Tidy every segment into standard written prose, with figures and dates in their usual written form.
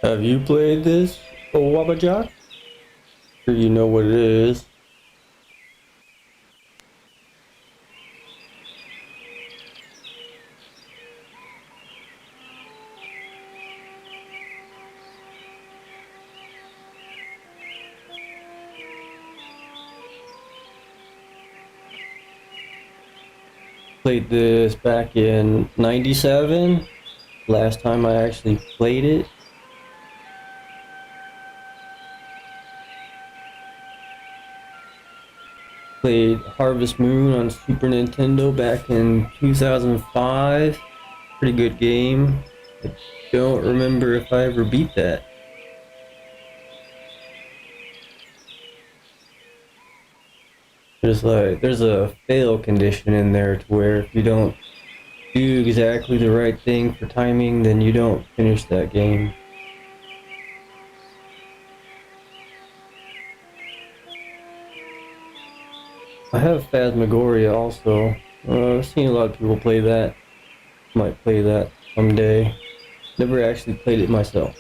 Have you played this, Wabajack? Sure you know what it is. Played this back in '97. Last time I actually played it. Played Harvest Moon on Super Nintendo back in 2005. Pretty good game. I don't remember if I ever beat that. There's a fail condition in there to where if you don't do exactly the right thing for timing, then you don't finish that game. I have Phasmagoria also. I've seen a lot of people play that. Might play that someday. Never actually played it myself.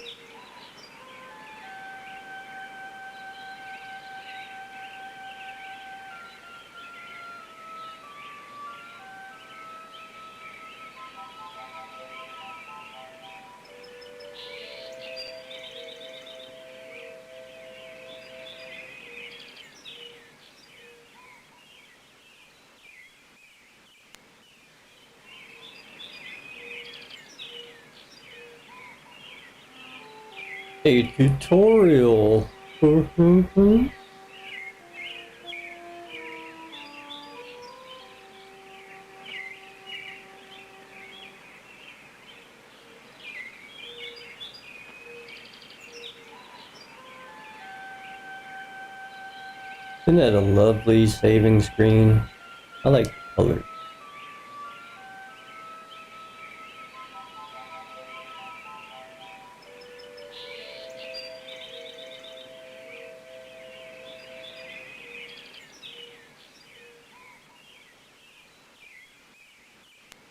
A tutorial. Isn't that a lovely saving screen? I like the color.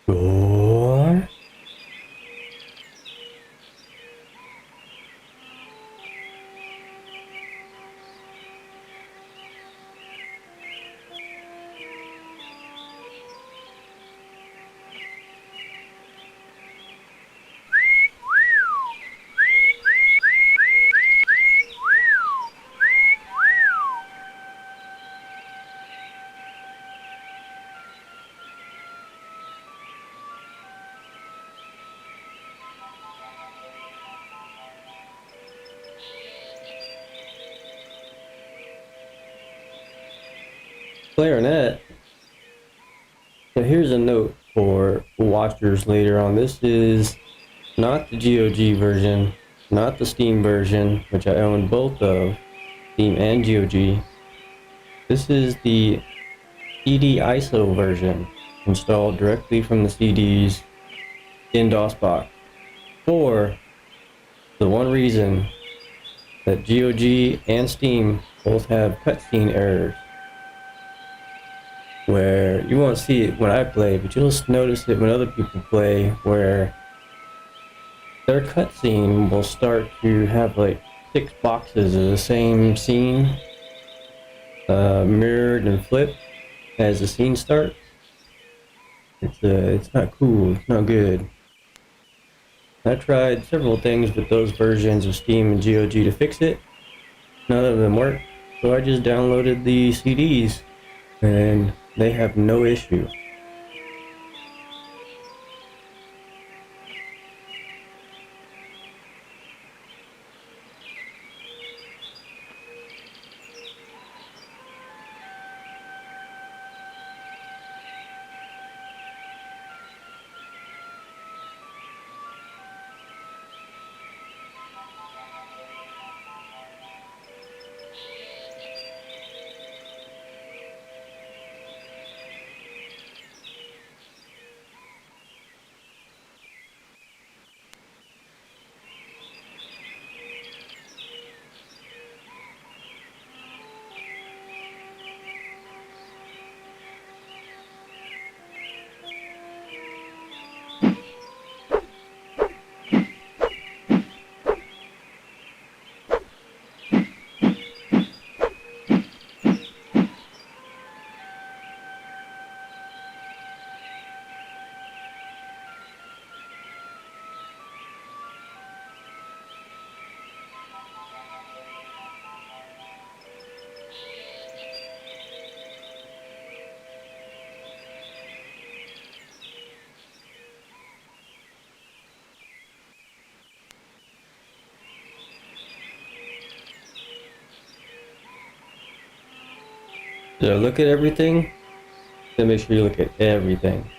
Sure. Clarinet. So here's a note for watchers later on. This is not the GOG version, not the Steam version, which I own both of, Steam and GOG. This is the CD ISO version, installed directly from the CDs in DOSBox. For the one reason that GOG and Steam both have cutscene errors, where you won't see it when I play, but you'll notice it when other people play, where their cutscene will start to have like 6 boxes of the same scene, mirrored and flipped as the scene starts. It's not cool. It's not good. I tried several things with those versions of Steam and GOG to fix it. None of them worked, so I just downloaded the CDs, and they have no issue. So look at everything. Then make sure you look at everything.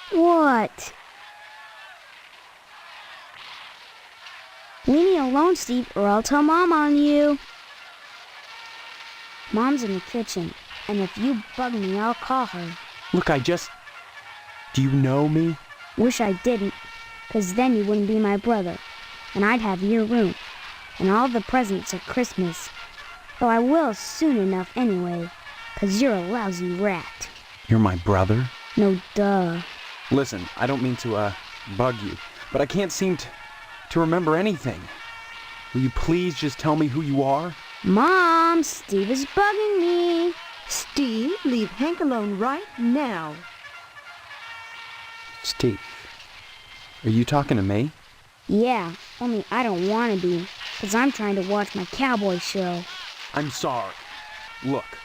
What? Leave me alone, Steve, or I'll tell Mom on you. Mom's in the kitchen, and if you bug me, I'll call her. Look, do you know me? Wish I didn't, 'cause then you wouldn't be my brother, and I'd have your room, and all the presents at Christmas. Though I will soon enough anyway, 'cause you're a lousy rat. You're my brother? No duh. Listen, I don't mean to, bug you, but I can't seem to remember anything. Will you please just tell me who you are? Mom, Steve is bugging me. Steve, leave Hank alone right now. Steve, are you talking to me? Yeah, only I don't want to be, 'cause I'm trying to watch my cowboy show. I'm sorry. Look,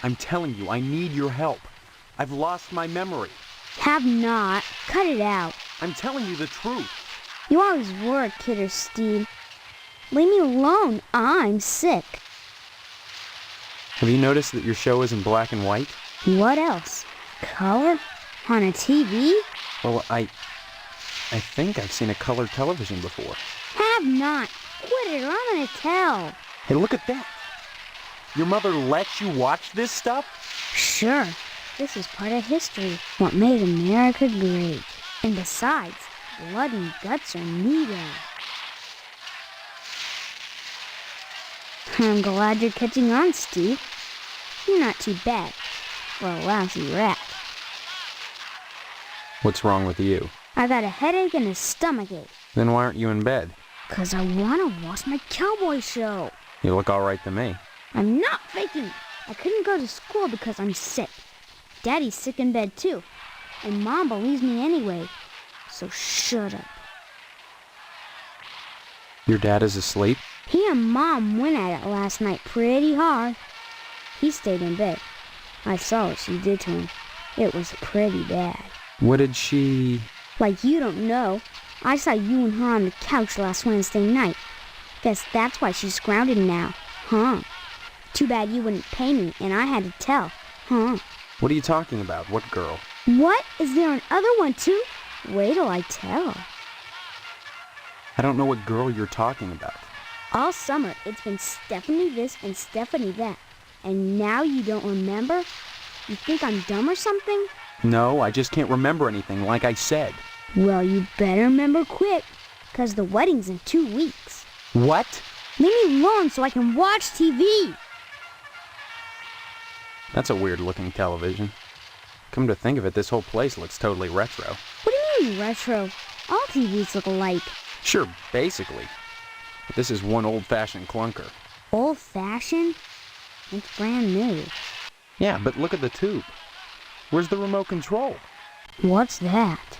I'm telling you, I need your help. I've lost my memory. Have not. Cut it out. I'm telling you the truth. You always were a kidder, Steve. Leave me alone. I'm sick. Have you noticed that your show is in black and white? What else? Color? On a TV? Well, I think I've seen a colored television before. Have not. Quit it or I'm gonna tell. Hey, look at that. Your mother lets you watch this stuff? Sure. This is part of history. What made America great. And besides, blood and guts are needed. I'm glad you're catching on, Steve. You're not too bad for a lousy rat. What's wrong with you? I got a headache and a stomachache. Then why aren't you in bed? 'Cause I want to watch my cowboy show. You look all right to me. I'm not faking. I couldn't go to school because I'm sick. Daddy's sick in bed too. And Mom believes me anyway. So shut up. Your dad is asleep? He and Mom went at it last night pretty hard. He stayed in bed. I saw what she did to him. It was pretty bad. What did she... Like you don't know. I saw you and her on the couch last Wednesday night. Guess that's why she's grounded now, huh? Too bad you wouldn't pay me and I had to tell, huh? What are you talking about? What girl? What? Is there another one too? Wait till I tell. I don't know what girl you're talking about. All summer it's been Stephanie this and Stephanie that. And now you don't remember? You think I'm dumb or something? No, I just can't remember anything, like I said. Well, you better remember quick, 'cause the wedding's in 2 weeks. What? Leave me alone so I can watch TV. That's a weird-looking television. Come to think of it, this whole place looks totally retro. What do you mean retro? All TVs look alike. Sure, basically. But this is one old-fashioned clunker. Old-fashioned? It's brand new. Yeah, but look at the tube. Where's the remote control? What's that?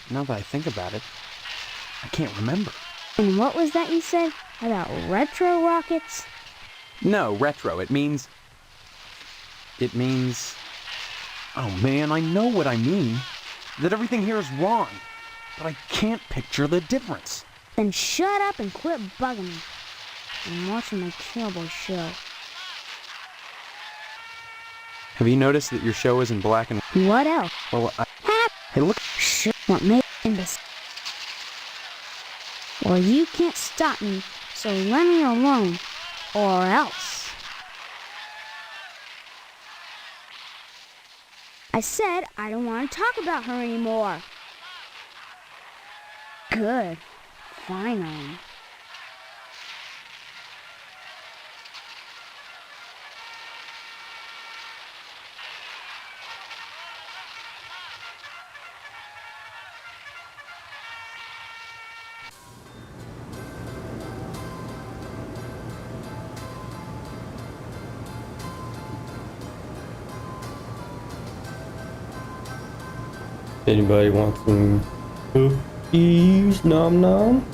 Now that I think about it, I can't remember. And what was that you said about retro rockets? No, retro. It means... Oh man, I know what I mean. That everything here is wrong. But I can't picture the difference. Then shut up and quit bugging me. I'm watching my cowboy show. Have you noticed that your show is in black and... What else? Well, Hap! Hey, look... Shit, what made this? Well, you can't stop me, so let me alone, or else. I said I don't want to talk about her anymore. Good. Finally. Anybody want some cookies? Nom nom.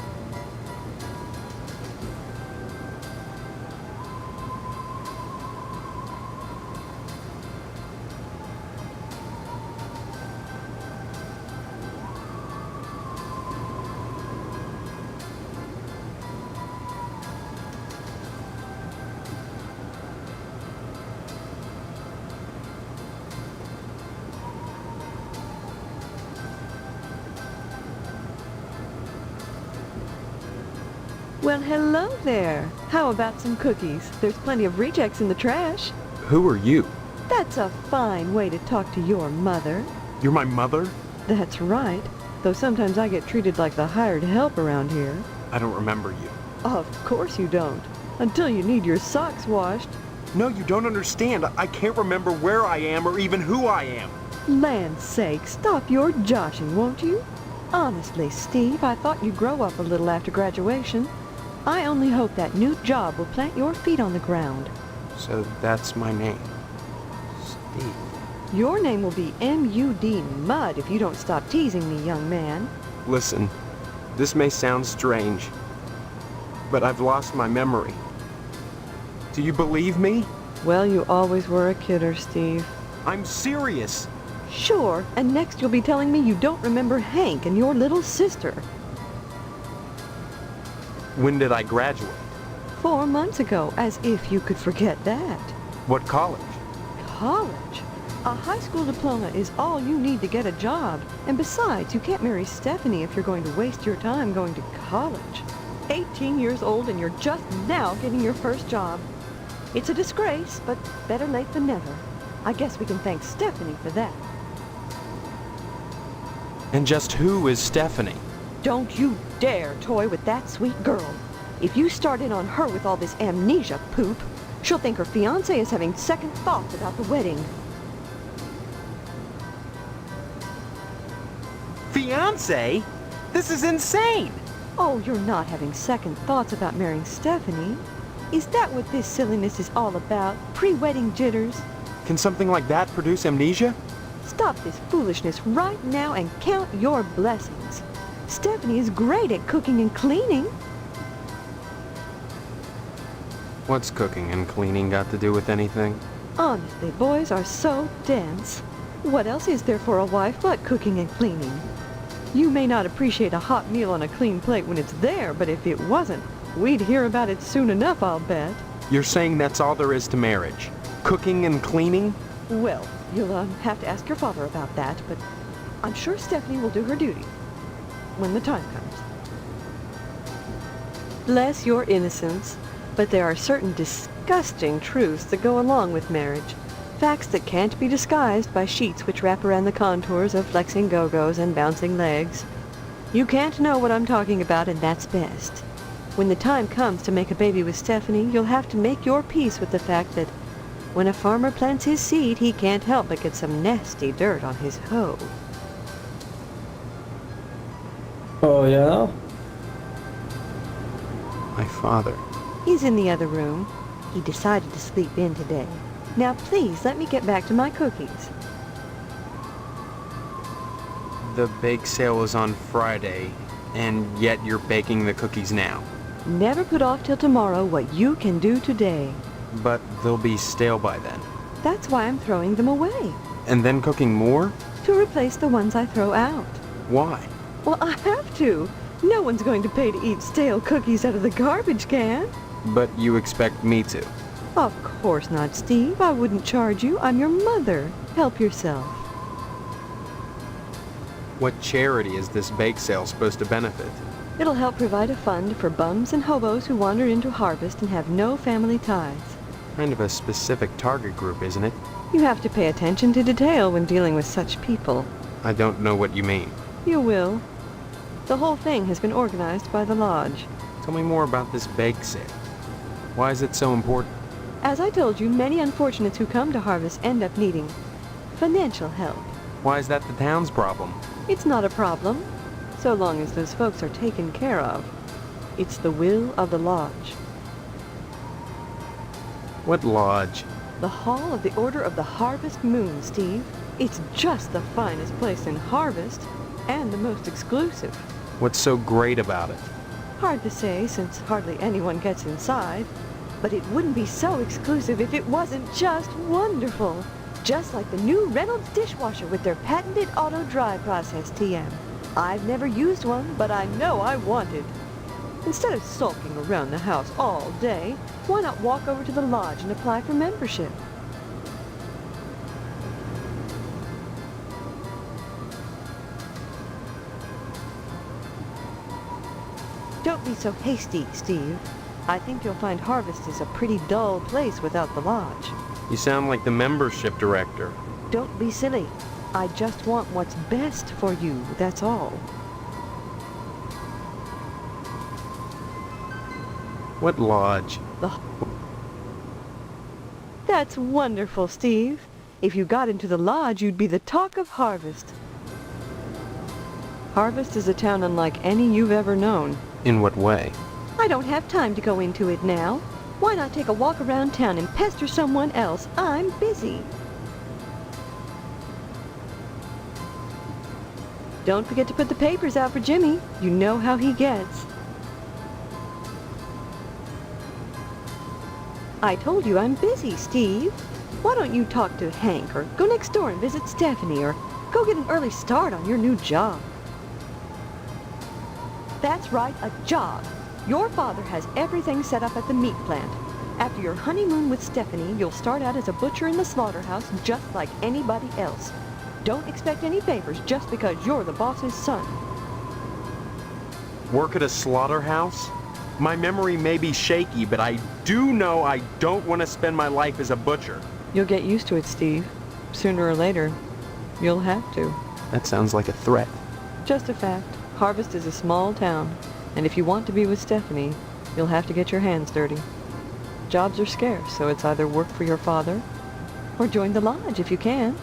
Well, hello there. How about some cookies? There's plenty of rejects in the trash. Who are you? That's a fine way to talk to your mother. You're my mother? That's right. Though sometimes I get treated like the hired help around here. I don't remember you. Of course you don't. Until you need your socks washed. No, you don't understand. I can't remember where I am or even who I am. Land's sake, stop your joshing, won't you? Honestly, Steve, I thought you'd grow up a little after graduation. I only hope that new job will plant your feet on the ground. So that's my name. Steve. Your name will be M.U.D. Mud if you don't stop teasing me, young man. Listen, this may sound strange, but I've lost my memory. Do you believe me? Well, you always were a kidder, Steve. I'm serious. Sure, and next you'll be telling me you don't remember Hank and your little sister. When did I graduate? 4 months ago, as if you could forget that. What college? College? A high school diploma is all you need to get a job. And besides, you can't marry Stephanie if you're going to waste your time going to college. 18 years old and you're just now getting your first job. It's a disgrace, but better late than never. I guess we can thank Stephanie for that. And just who is Stephanie? Don't you dare toy with that sweet girl. If you start in on her with all this amnesia poop, she'll think her fiancé is having second thoughts about the wedding. Fiancé? This is insane! Oh, you're not having second thoughts about marrying Stephanie? Is that what this silliness is all about? Pre-wedding jitters? Can something like that produce amnesia? Stop this foolishness right now and count your blessings. Stephanie is great at cooking and cleaning. What's cooking and cleaning got to do with anything? Honestly, boys are so dense. What else is there for a wife but cooking and cleaning? You may not appreciate a hot meal on a clean plate when it's there, but if it wasn't, we'd hear about it soon enough, I'll bet. You're saying that's all there is to marriage? Cooking and cleaning? Well, you'll have to ask your father about that, but I'm sure Stephanie will do her duty when the time comes. Bless your innocence, but there are certain disgusting truths that go along with marriage. Facts that can't be disguised by sheets which wrap around the contours of flexing go-go's and bouncing legs. You can't know what I'm talking about, and that's best. When the time comes to make a baby with Stephanie, you'll have to make your peace with the fact that when a farmer plants his seed, he can't help but get some nasty dirt on his hoe. Oh yeah? My father. He's in the other room. He decided to sleep in today. Now please, let me get back to my cookies. The bake sale is on Friday, and yet you're baking the cookies now. Never put off till tomorrow what you can do today. But they'll be stale by then. That's why I'm throwing them away. And then cooking more? To replace the ones I throw out. Why? Well, I have to. No one's going to pay to eat stale cookies out of the garbage can. But you expect me to. Of course not, Steve. I wouldn't charge you. I'm your mother. Help yourself. What charity is this bake sale supposed to benefit? It'll help provide a fund for bums and hobos who wander into harvest and have no family ties. Kind of a specific target group, isn't it? You have to pay attention to detail when dealing with such people. I don't know what you mean. You will. The whole thing has been organized by the lodge. Tell me more about this bake sale. Why is it so important? As I told you, many unfortunates who come to harvest end up needing financial help. Why is that the town's problem? It's not a problem, so long as those folks are taken care of. It's the will of the lodge. What lodge? The Hall of the Order of the Harvest Moon, Steve. It's just the finest place in Harvest, and the most exclusive. What's so great about it? Hard to say, since hardly anyone gets inside. But it wouldn't be so exclusive if it wasn't just wonderful. Just like the new Reynolds dishwasher with their patented auto-dry process, TM. I've never used one, but I know I want it. Instead of sulking around the house all day, why not walk over to the lodge and apply for membership? Don't be so hasty, Steve. I think you'll find Harvest is a pretty dull place without the lodge. You sound like the membership director. Don't be silly. I just want what's best for you, that's all. What lodge? That's wonderful, Steve. If you got into the lodge, you'd be the talk of Harvest. Harvest is a town unlike any you've ever known. In what way? I don't have time to go into it now. Why not take a walk around town and pester someone else? I'm busy. Don't forget to put the papers out for Jimmy. You know how he gets. I told you I'm busy, Steve. Why don't you talk to Hank, or go next door and visit Stephanie, or go get an early start on your new job? That's right, a job. Your father has everything set up at the meat plant. After your honeymoon with Stephanie, you'll start out as a butcher in the slaughterhouse just like anybody else. Don't expect any favors just because you're the boss's son. Work at a slaughterhouse? My memory may be shaky, but I do know I don't want to spend my life as a butcher. You'll get used to it, Steve. Sooner or later, you'll have to. That sounds like a threat. Just a fact. Harvest is a small town, and if you want to be with Stephanie, you'll have to get your hands dirty. Jobs are scarce, so it's either work for your father, or join the lodge if you can.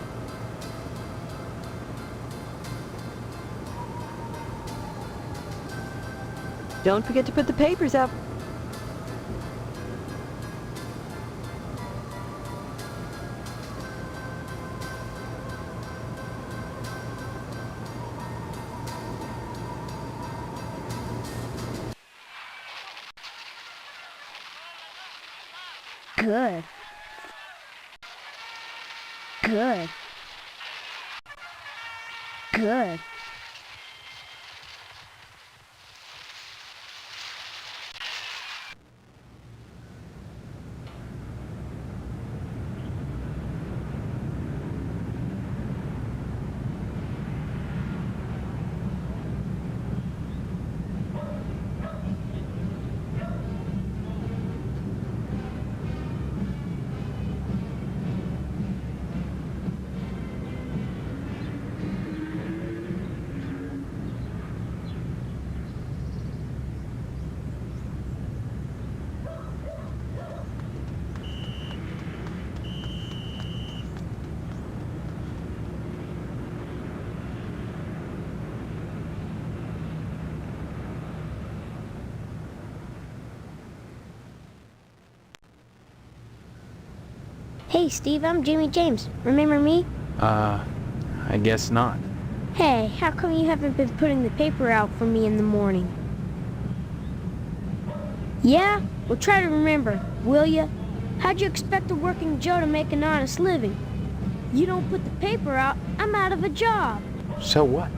Don't forget to put the papers out. Good. Good. Good. Hey, Steve, I'm Jimmy James. Remember me? I guess not. Hey, how come you haven't been putting the paper out for me in the morning? Yeah? Well, try to remember, will ya? How'd you expect a working Joe to make an honest living? You don't put the paper out, I'm out of a job. So what?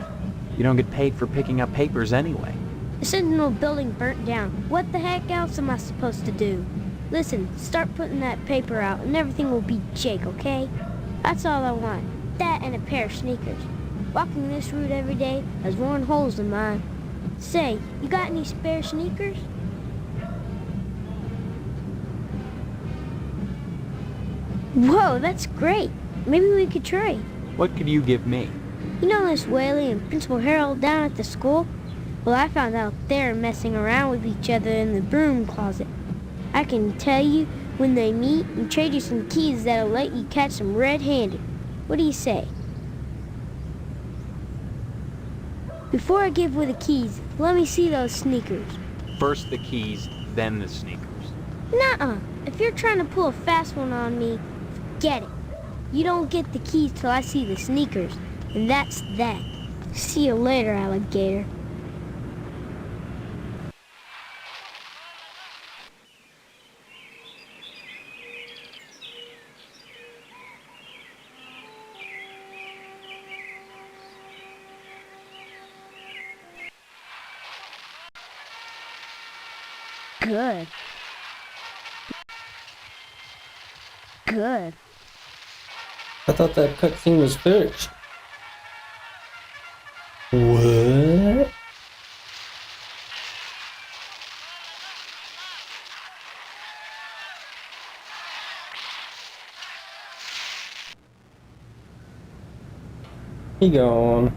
You don't get paid for picking up papers anyway. The Sentinel building burnt down. What the heck else am I supposed to do? Listen, start putting that paper out and everything will be jake, okay? That's all I want. That and a pair of sneakers. Walking this route every day has worn holes in mine. Say, you got any spare sneakers? Whoa, that's great. Maybe we could trade. What could you give me? You know Miss Whaley and Principal Harold down at the school? Well, I found out they're messing around with each other in the broom closet. I can tell you when they meet and trade you some keys that'll let you catch them red-handed. What do you say? Before I give away the keys, let me see those sneakers. First the keys, then the sneakers. Nuh-uh. If you're trying to pull a fast one on me, forget it. You don't get the keys till I see the sneakers, and that's that. See you later, alligator. Good. Good. I thought that cutscene was finished. What? He gone.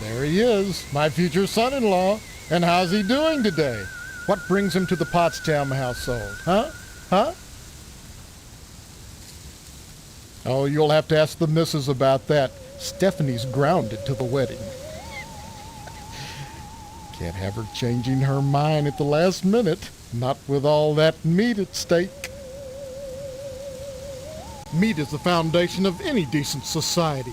There he is, my future son-in-law. And how's he doing today? What brings him to the Potsdam household, huh? Huh? Oh, you'll have to ask the missus about that. Stephanie's grounded to the wedding. Can't have her changing her mind at the last minute, not with all that meat at stake. Meat is the foundation of any decent society.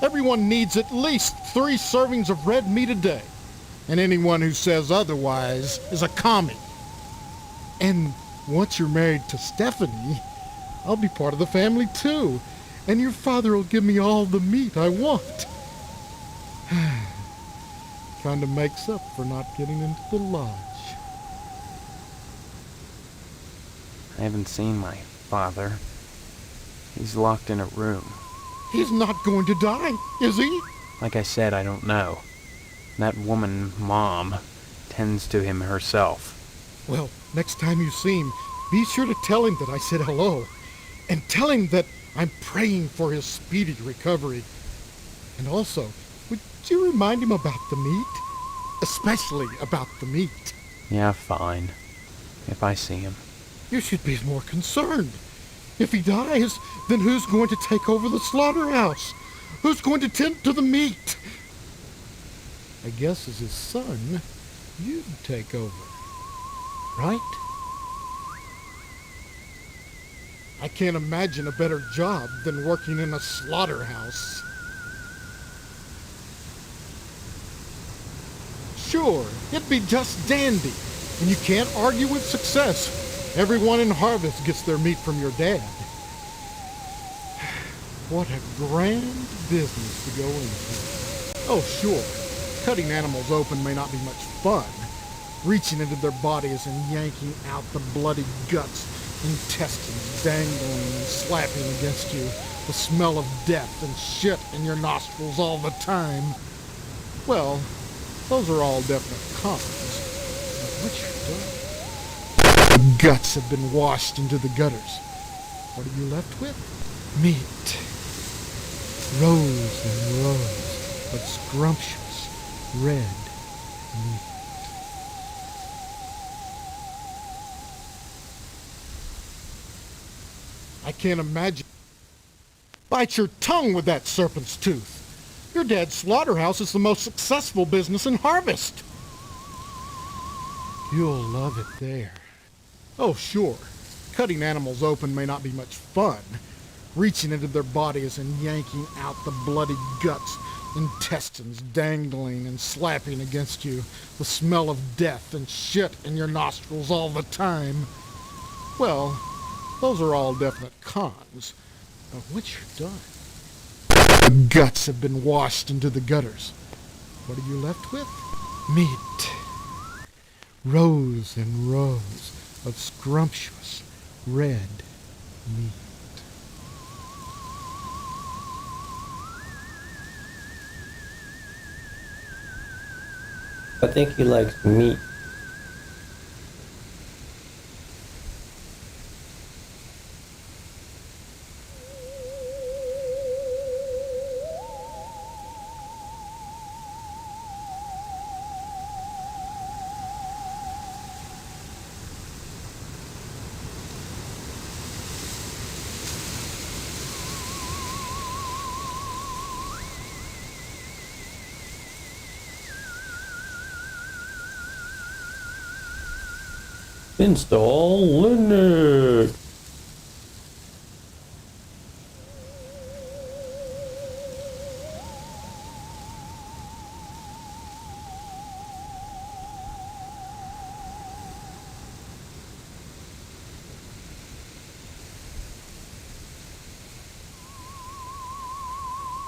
Everyone needs at least 3 servings of red meat a day. And anyone who says otherwise is a commie. And once you're married to Stephanie, I'll be part of the family too. And your father will give me all the meat I want. Kind of makes up for not getting into the lodge. I haven't seen my father. He's locked in a room. He's not going to die, is he? Like I said, I don't know. That woman, Mom, tends to him herself. Well, next time you see him, be sure to tell him that I said hello. And tell him that I'm praying for his speedy recovery. And also, would you remind him about the meat? Especially about the meat. Yeah, fine. If I see him. You should be more concerned. If he dies, then who's going to take over the slaughterhouse? Who's going to tend to the meat? I guess as his son, you'd take over, right? I can't imagine a better job than working in a slaughterhouse. Sure, it'd be just dandy, and you can't argue with success. Everyone in Harvest gets their meat from your dad. What a grand business to go into. Oh, sure, cutting animals open may not be much fun. Reaching into their bodies and yanking out the bloody guts, intestines dangling and slapping against you. the smell of death and shit in your nostrils all the time. Well, those are all definite cons. But what you've done? The guts have been washed into the gutters. What are you left with? Meat. Rows and rows of scrumptious red meat. I can't imagine. Bite your tongue with that serpent's tooth. Your dad's slaughterhouse is the most successful business in Harvest. You'll love it there. Oh, sure. Cutting animals open may not be much fun. Reaching into their bodies and yanking out the bloody guts, intestines dangling and slapping against you, the smell of death and shit in your nostrils all the time. Well, those are all definite cons. But once you're done, the guts have been washed into the gutters. What are you left with? Meat. Rows and rows of scrumptious red meat. I think he likes meat. Install Linux.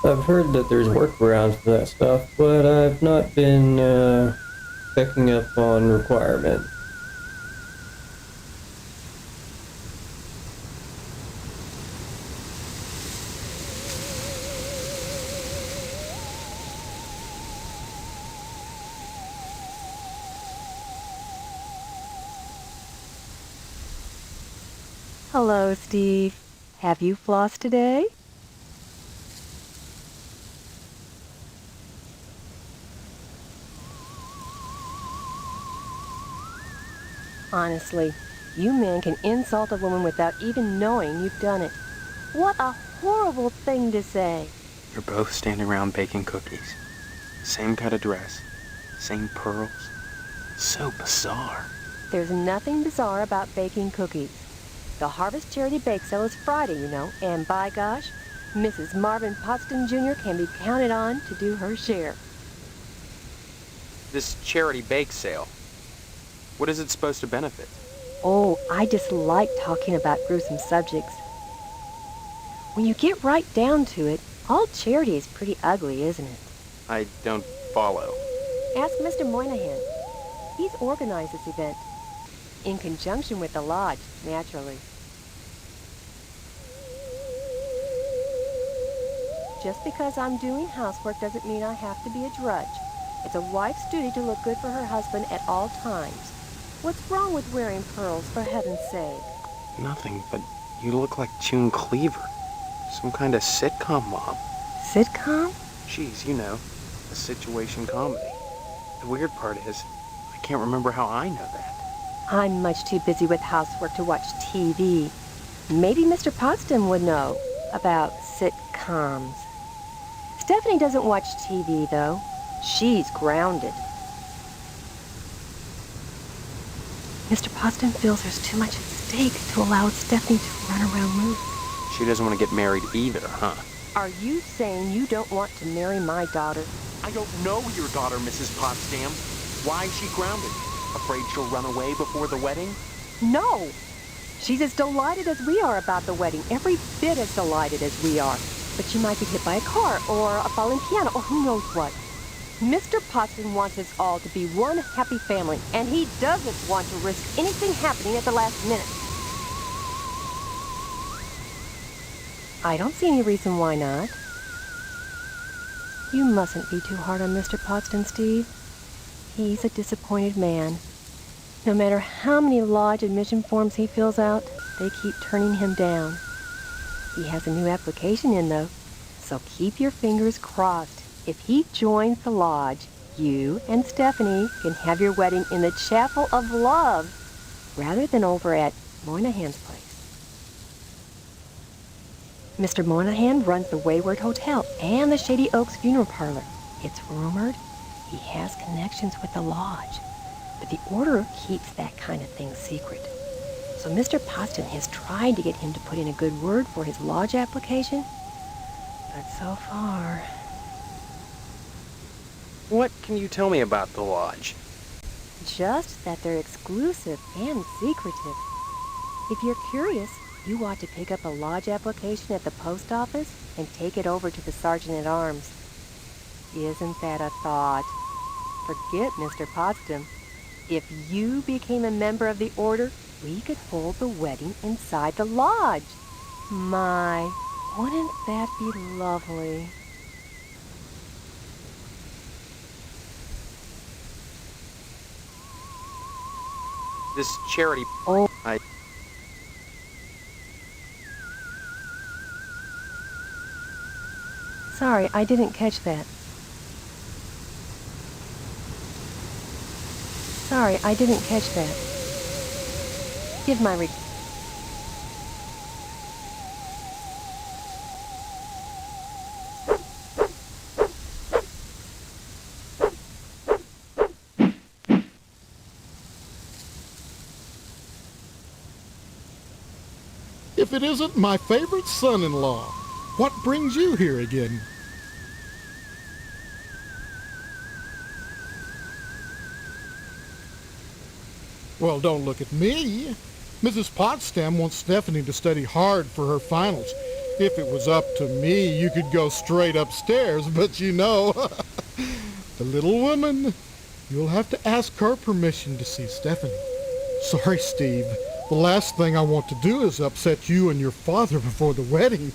I've heard that there's workarounds for that stuff, but I've not been checking up on requirements. Hello, Steve. Have you flossed today? Honestly, you men can insult a woman without even knowing you've done it. What a horrible thing to say. You're both standing around baking cookies. Same kind of dress. Same pearls. So bizarre. There's nothing bizarre about baking cookies. The Harvest Charity Bake Sale is Friday, you know, and by gosh, Mrs. Marvin Potsdam Jr. can be counted on to do her share. This charity bake sale, what is it supposed to benefit? Oh, I dislike talking about gruesome subjects. When you get right down to it, all charity is pretty ugly, isn't it? I don't follow. Ask Mr. Moynihan. He's organized this event. In conjunction with the lodge, naturally. Just because I'm doing housework doesn't mean I have to be a drudge. It's a wife's duty to look good for her husband at all times. What's wrong with wearing pearls, for heaven's sake? Nothing, but you look like June Cleaver. Some kind of sitcom mom. Sitcom? Geez, you know, a situation comedy. The weird part is, I can't remember how I know that. I'm much too busy with housework to watch TV. Maybe Mr. Potsdam would know about sitcoms. Stephanie doesn't watch TV, though. She's grounded. Mr. Potsdam feels there's too much at stake to allow Stephanie to run around loose. She doesn't want to get married either, huh? Are you saying you don't want to marry my daughter? I don't know your daughter, Mrs. Potsdam. Why is she grounded? Afraid she'll run away before the wedding? No! She's as delighted as we are about the wedding, every bit as delighted as we are. But she might be hit by a car, or a falling piano, or who knows what. Mr. Potsdam wants us all to be one happy family, and he doesn't want to risk anything happening at the last minute. I don't see any reason why not. You mustn't be too hard on Mr. Potsdam, Steve. He's a disappointed man. No matter how many lodge admission forms he fills out, they keep turning him down. He has a new application in, though, so keep your fingers crossed. If he joins the lodge, you and Stephanie can have your wedding in the Chapel of Love, rather than over at Moynihan's place. Mr. Moynihan runs the Wayward Hotel and the Shady Oaks Funeral Parlor. It's rumored he has connections with the lodge, but the order keeps that kind of thing secret. So Mr. Potsdam has tried to get him to put in a good word for his lodge application, but so far... What can you tell me about the lodge? Just that they're exclusive and secretive. If you're curious, you ought to pick up a lodge application at the post office and take it over to the sergeant-at-arms. Isn't that a thought? Forget Mr. Potsdam. If you became a member of the order, we could hold the wedding inside the lodge. My, wouldn't that be lovely? This charity... Oh. Sorry, I didn't catch that. Sorry, I didn't catch that. Give my If it isn't my favorite son-in-law, what brings you here again? Well, don't look at me. Mrs. Potsdam wants Stephanie to study hard for her finals. If it was up to me, you could go straight upstairs, but you know, the little woman, you'll have to ask her permission to see Stephanie. Sorry, Steve. The last thing I want to do is upset you and your father before the wedding.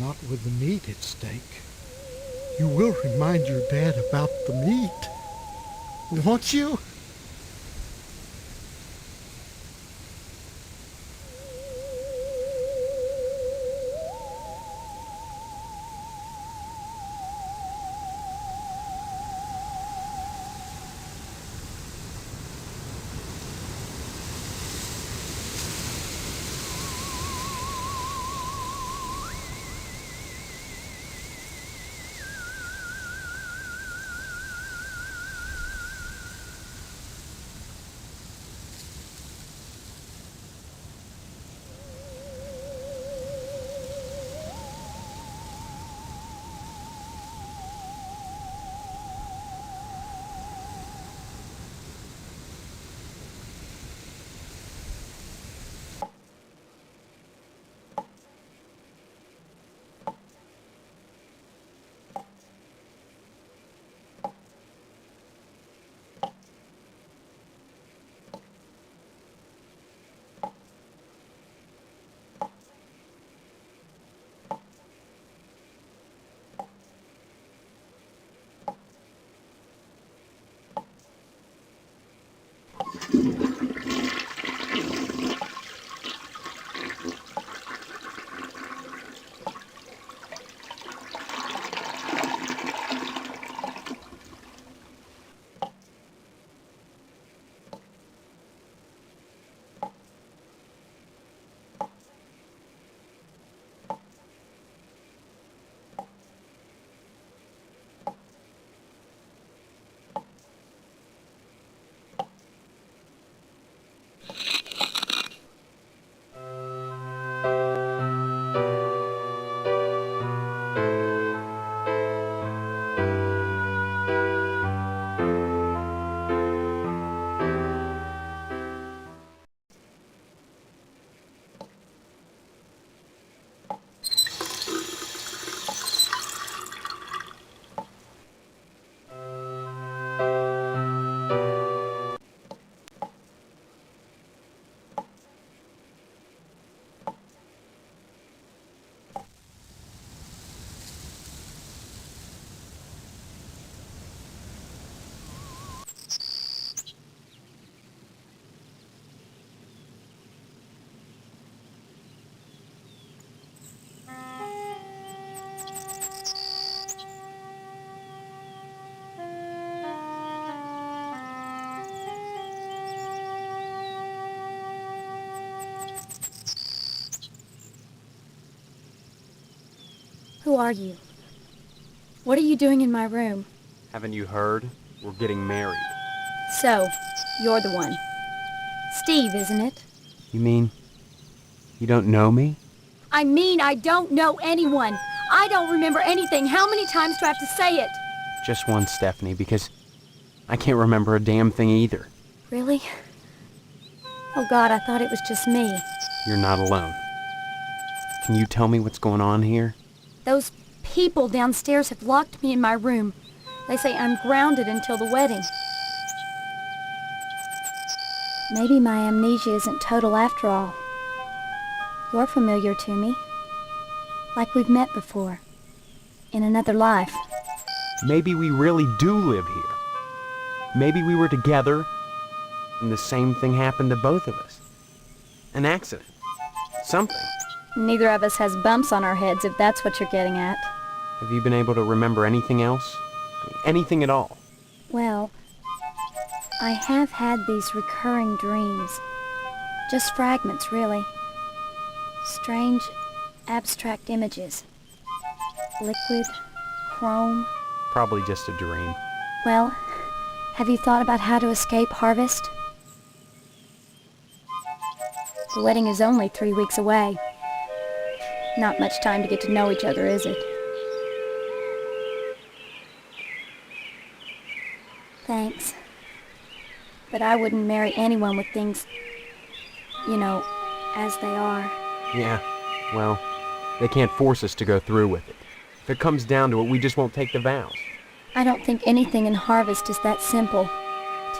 Not with the meat at stake. You will remind your dad about the meat, won't you? Who are you? What are you doing in my room? Haven't you heard? We're getting married. So, you're the one. Steve, isn't it? You mean you don't know me? I mean, I don't know anyone. I don't remember anything. How many times do I have to say it? Just once, Stephanie, because I can't remember a damn thing either. Really? Oh God, I thought it was just me. You're not alone. Can you tell me what's going on here? Those people downstairs have locked me in my room. They say I'm grounded until the wedding. Maybe my amnesia isn't total after all. You're familiar to me. Like we've met before. In another life. Maybe we really do live here. Maybe we were together, and the same thing happened to both of us. An accident. Something. Neither of us has bumps on our heads, if that's what you're getting at. Have you been able to remember anything else? Anything at all? Well, I have had these recurring dreams. Just fragments, really. Strange, abstract images. Liquid, chrome. Probably just a dream. Well, have you thought about how to escape Harvest? The wedding is only 3 weeks away. Not much time to get to know each other, is it? Thanks. But I wouldn't marry anyone with things, you know, as they are. Yeah, well, they can't force us to go through with it. If it comes down to it, we just won't take the vows. I don't think anything in Harvest is that simple.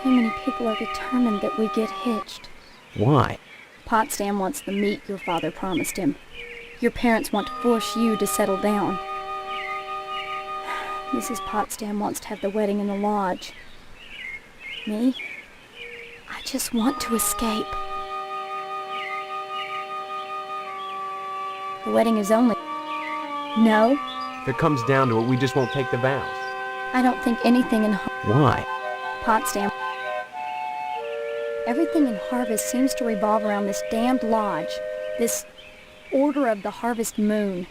Too many people are determined that we get hitched. Why? Potsdam wants the meat your father promised him. Your parents want to force you to settle down. Mrs. Potsdam wants to have the wedding in the lodge. Me? I just want to escape. The wedding is only... No, If it comes down to it, we just won't take the vows. I don't think anything in Why? Potsdam... Everything in Harvest seems to revolve around this damned lodge. This Order of the Harvest Moon.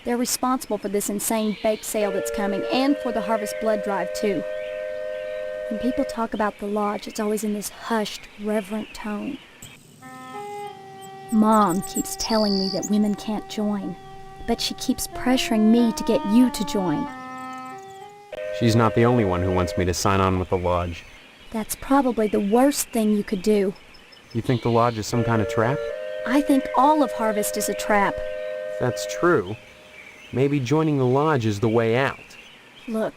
They're responsible for this insane bake sale that's coming, and for the Harvest Blood Drive, too. When people talk about the lodge, it's always in this hushed, reverent tone. Mom keeps telling me that women can't join, but she keeps pressuring me to get you to join. She's not the only one who wants me to sign on with the lodge. That's probably the worst thing you could do. You think the lodge is some kind of trap? I think all of Harvest is a trap. If that's true, maybe joining the lodge is the way out. Look,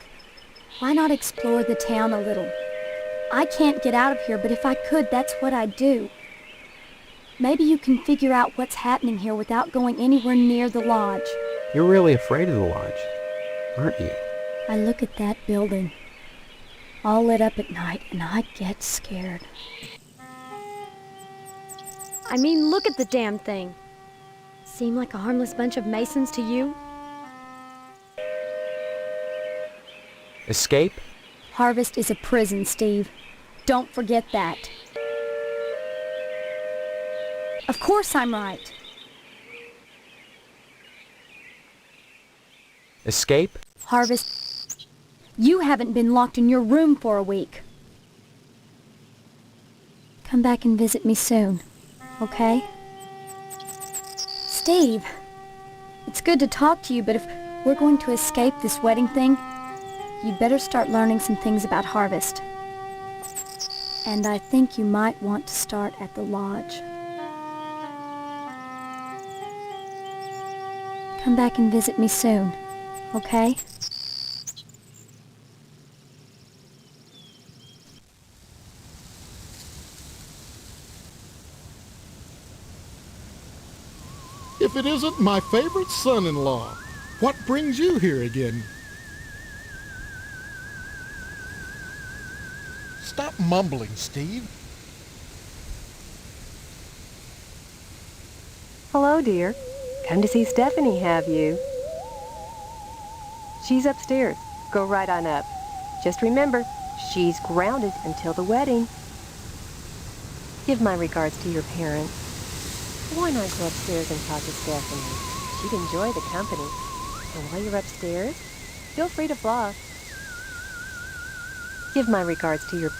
why not explore the town a little? I can't get out of here, but if I could, that's what I'd do. Maybe you can figure out what's happening here without going anywhere near the lodge. You're really afraid of the lodge, aren't you? I look at that building, all lit up at night, and I get scared. I mean, look at the damn thing. Seem like a harmless bunch of Masons to you? Escape? Harvest is a prison, Steve. Don't forget that. Of course I'm right. Escape? Harvest, you haven't been locked in your room for a week. Come back and visit me soon, okay? Steve, it's good to talk to you, but if we're going to escape this wedding thing, you'd better start learning some things about Harvest. And I think you might want to start at the lodge. Come back and visit me soon, okay? If it isn't my favorite son-in-law, what brings you here again? Stop mumbling, Steve. Hello, dear. Come to see Stephanie, have you? She's upstairs. Go right on up. Just remember, she's grounded until the wedding. Give my regards to your parents. Why not go upstairs and talk to Stephanie? She'd enjoy the company. And while you're upstairs, feel free to floss. Give my regards to your...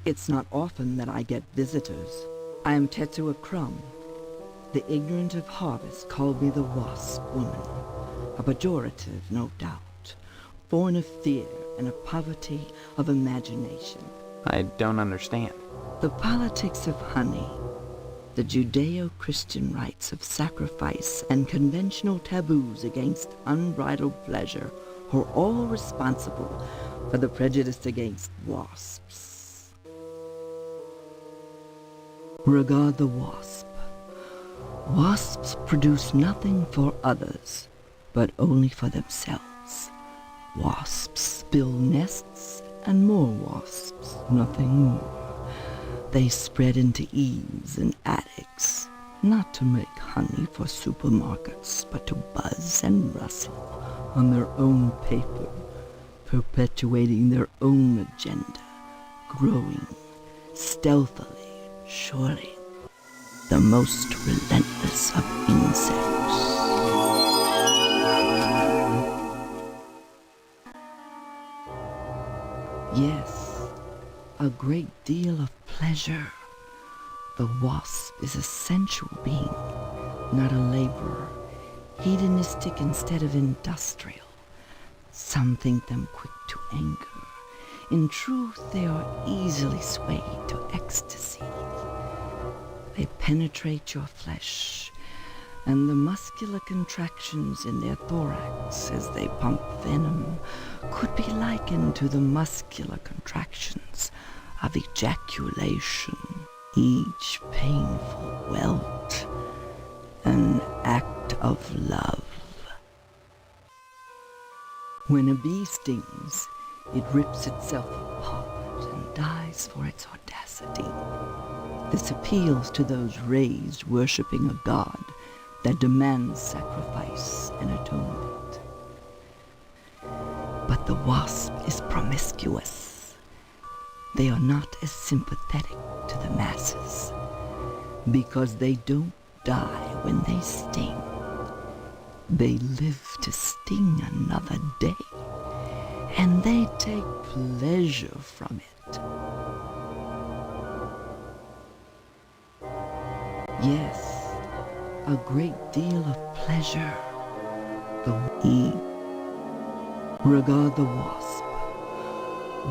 It's not often that I get visitors. I am Tetsuo Crumb. The ignorant of harvest called me the Wasp Woman. A pejorative, no doubt. Born of fear and a poverty of imagination. I don't understand. The politics of honey, the Judeo-Christian rites of sacrifice and conventional taboos against unbridled pleasure are all responsible for the prejudice against wasps. Regard the wasp. Wasps produce nothing for others, but only for themselves. Wasps build nests and more wasps, nothing more. They spread into eaves and attics, not to make honey for supermarkets, but to buzz and rustle on their own paper, perpetuating their own agenda, growing stealthily, surely, the most relentless of insects. Yes, a great deal of pleasure. The wasp is a sensual being, not a laborer, hedonistic instead of industrial. Some think them quick to anger. In truth, they are easily swayed to ecstasy. They penetrate your flesh, and the muscular contractions in their thorax as they pump venom could be likened to the muscular contractions of ejaculation, each painful welt an act of love. When a bee stings, it rips itself apart and dies for its audacity. This appeals to those raised worshipping a god that demands sacrifice and atonement. But the wasp is promiscuous. They are not as sympathetic to the masses because they don't die when they sting. They live to sting another day, and they take pleasure from it. Yes, a great deal of pleasure. Regard the wasp.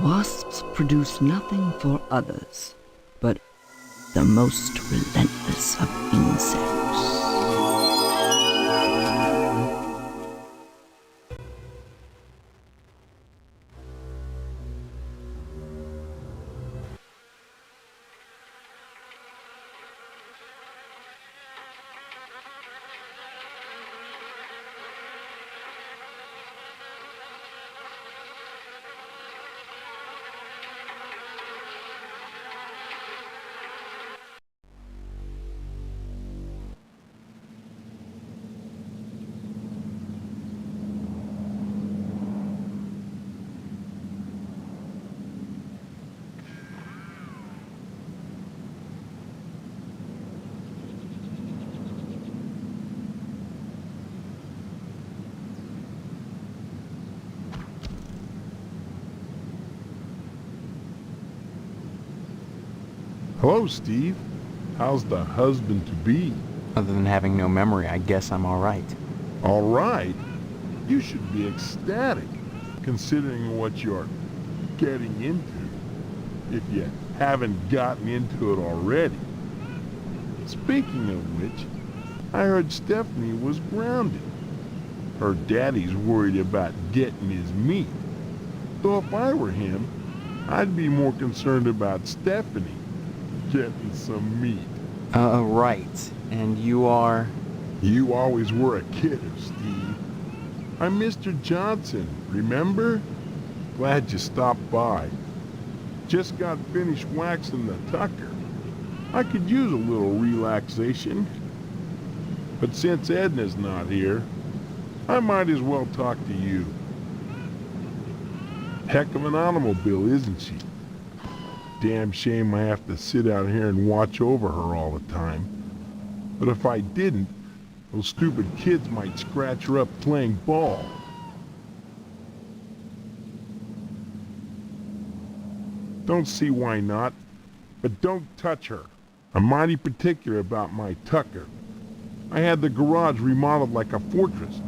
Wasps produce nothing for others, but the most relentless of insects. Hello, Steve. How's the husband-to-be? Other than having no memory, I guess I'm all right. All right. You should be ecstatic, considering what you're getting into, if you haven't gotten into it already. Speaking of which, I heard Stephanie was grounded. Her daddy's worried about getting his meat. Though if I were him, I'd be more concerned about Stephanie getting some meat. Right. And you are? You always were a kidder, Steve. I'm Mr. Johnson, remember? Glad you stopped by. Just got finished waxing the tucker. I could use a little relaxation. But since Edna's not here, I might as well talk to you. Heck of an automobile, isn't she? Damn shame I have to sit out here and watch over her all the time. But if I didn't, those stupid kids might scratch her up playing ball. Don't see why not, but don't touch her. I'm mighty particular about my tucker. I had the garage remodeled like a fortress,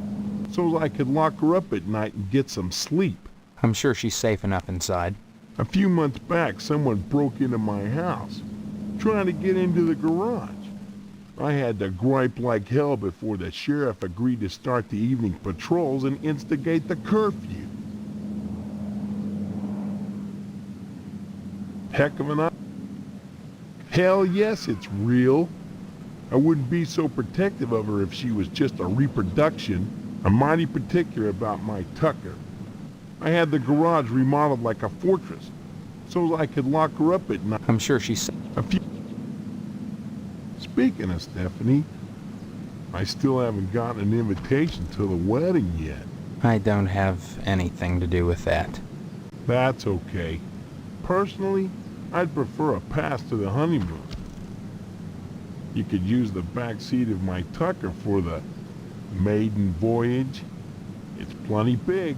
so I could lock her up at night and get some sleep. I'm sure she's safe enough inside. A few months back, someone broke into my house, trying to get into the garage. I had to gripe like hell before the sheriff agreed to start the evening patrols and instigate the curfew. Heck of an... Hell yes, it's real. I wouldn't be so protective of her if she was just a reproduction. I'm mighty particular about my tucker. I had the garage remodeled like a fortress, so I could lock her up at night. I'm sure she's... Speaking of Stephanie, I still haven't gotten an invitation to the wedding yet. I don't have anything to do with that. That's okay. Personally, I'd prefer a pass to the honeymoon. You could use the back seat of my tucker for the maiden voyage. It's plenty big.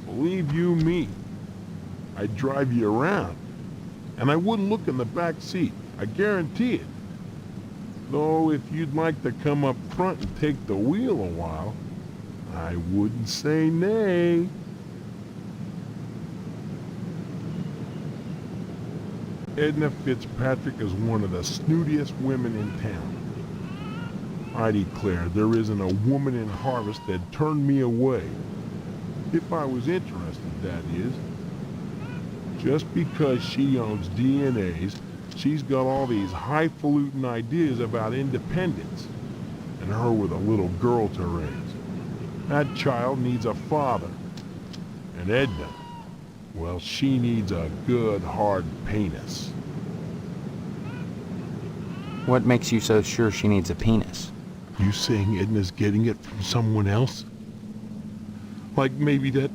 Believe you me, I'd drive you around, and I wouldn't look in the back seat, I guarantee it. Though if you'd like to come up front and take the wheel a while, I wouldn't say nay. Edna Fitzpatrick is one of the snootiest women in town. I declare there isn't a woman in Harvest that turned me away. If I was interested, that is. Just because she owns DNAs, she's got all these highfalutin ideas about independence, and her with a little girl to raise. That child needs a father. And Edna, well, she needs a good, hard penis. What makes you so sure she needs a penis? You saying Edna's getting it from someone else? Like maybe that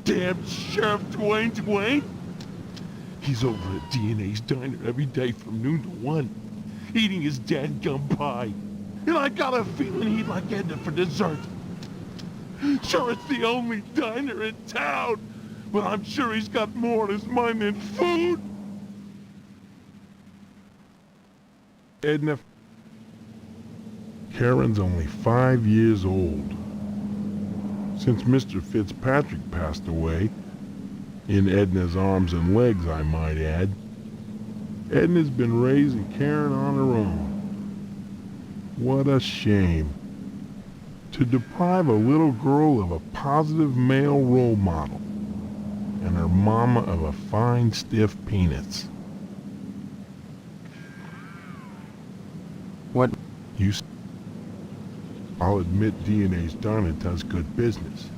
damn Sheriff Dwayne? He's over at DNA's diner every day from noon to 1, eating his dadgum pie. And I got a feeling he'd like Edna for dessert. Sure, it's the only diner in town, but I'm sure he's got more on his mind than food. Edna... Karen's only 5 years old. Since Mr. Fitzpatrick passed away, in Edna's arms and legs, I might add, Edna's been raising Karen on her own. What a shame. To deprive a little girl of a positive male role model, and her mama of a fine, stiff penis. What? I'll admit DNA's diner does good business.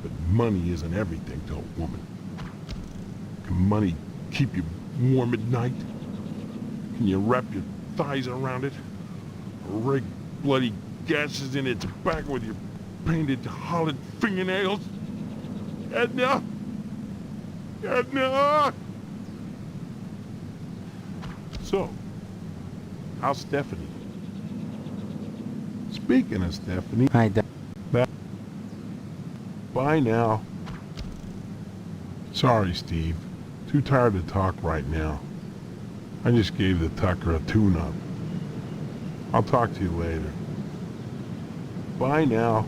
But money isn't everything to a woman. Can money keep you warm at night? Can you wrap your thighs around it? Or rig bloody gashes in its back with your painted hollowed fingernails? Edna! Edna! So, how's Stephanie? Speaking of Stephanie... Bye now. Sorry, Steve. Too tired to talk right now. I just gave the Tucker a tune-up. I'll talk to you later. Bye now.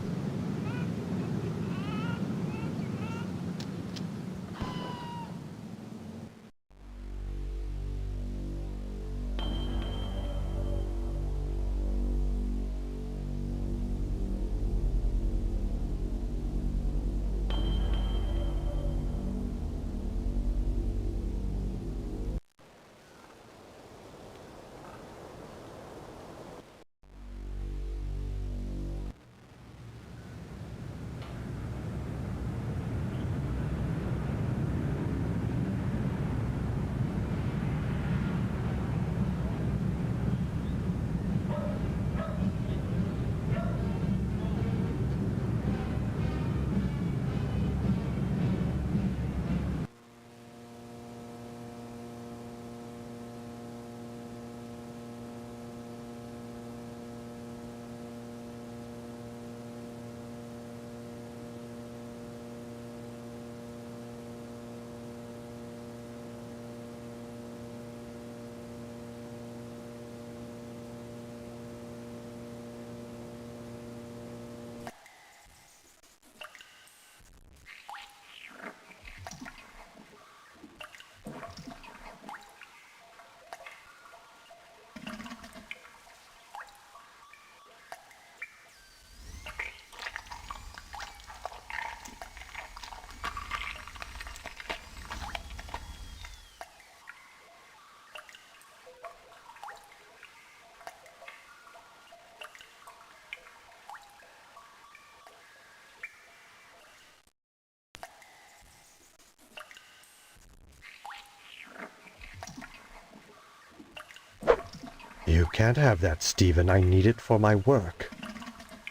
You can't have that, Stephen. I need it for my work.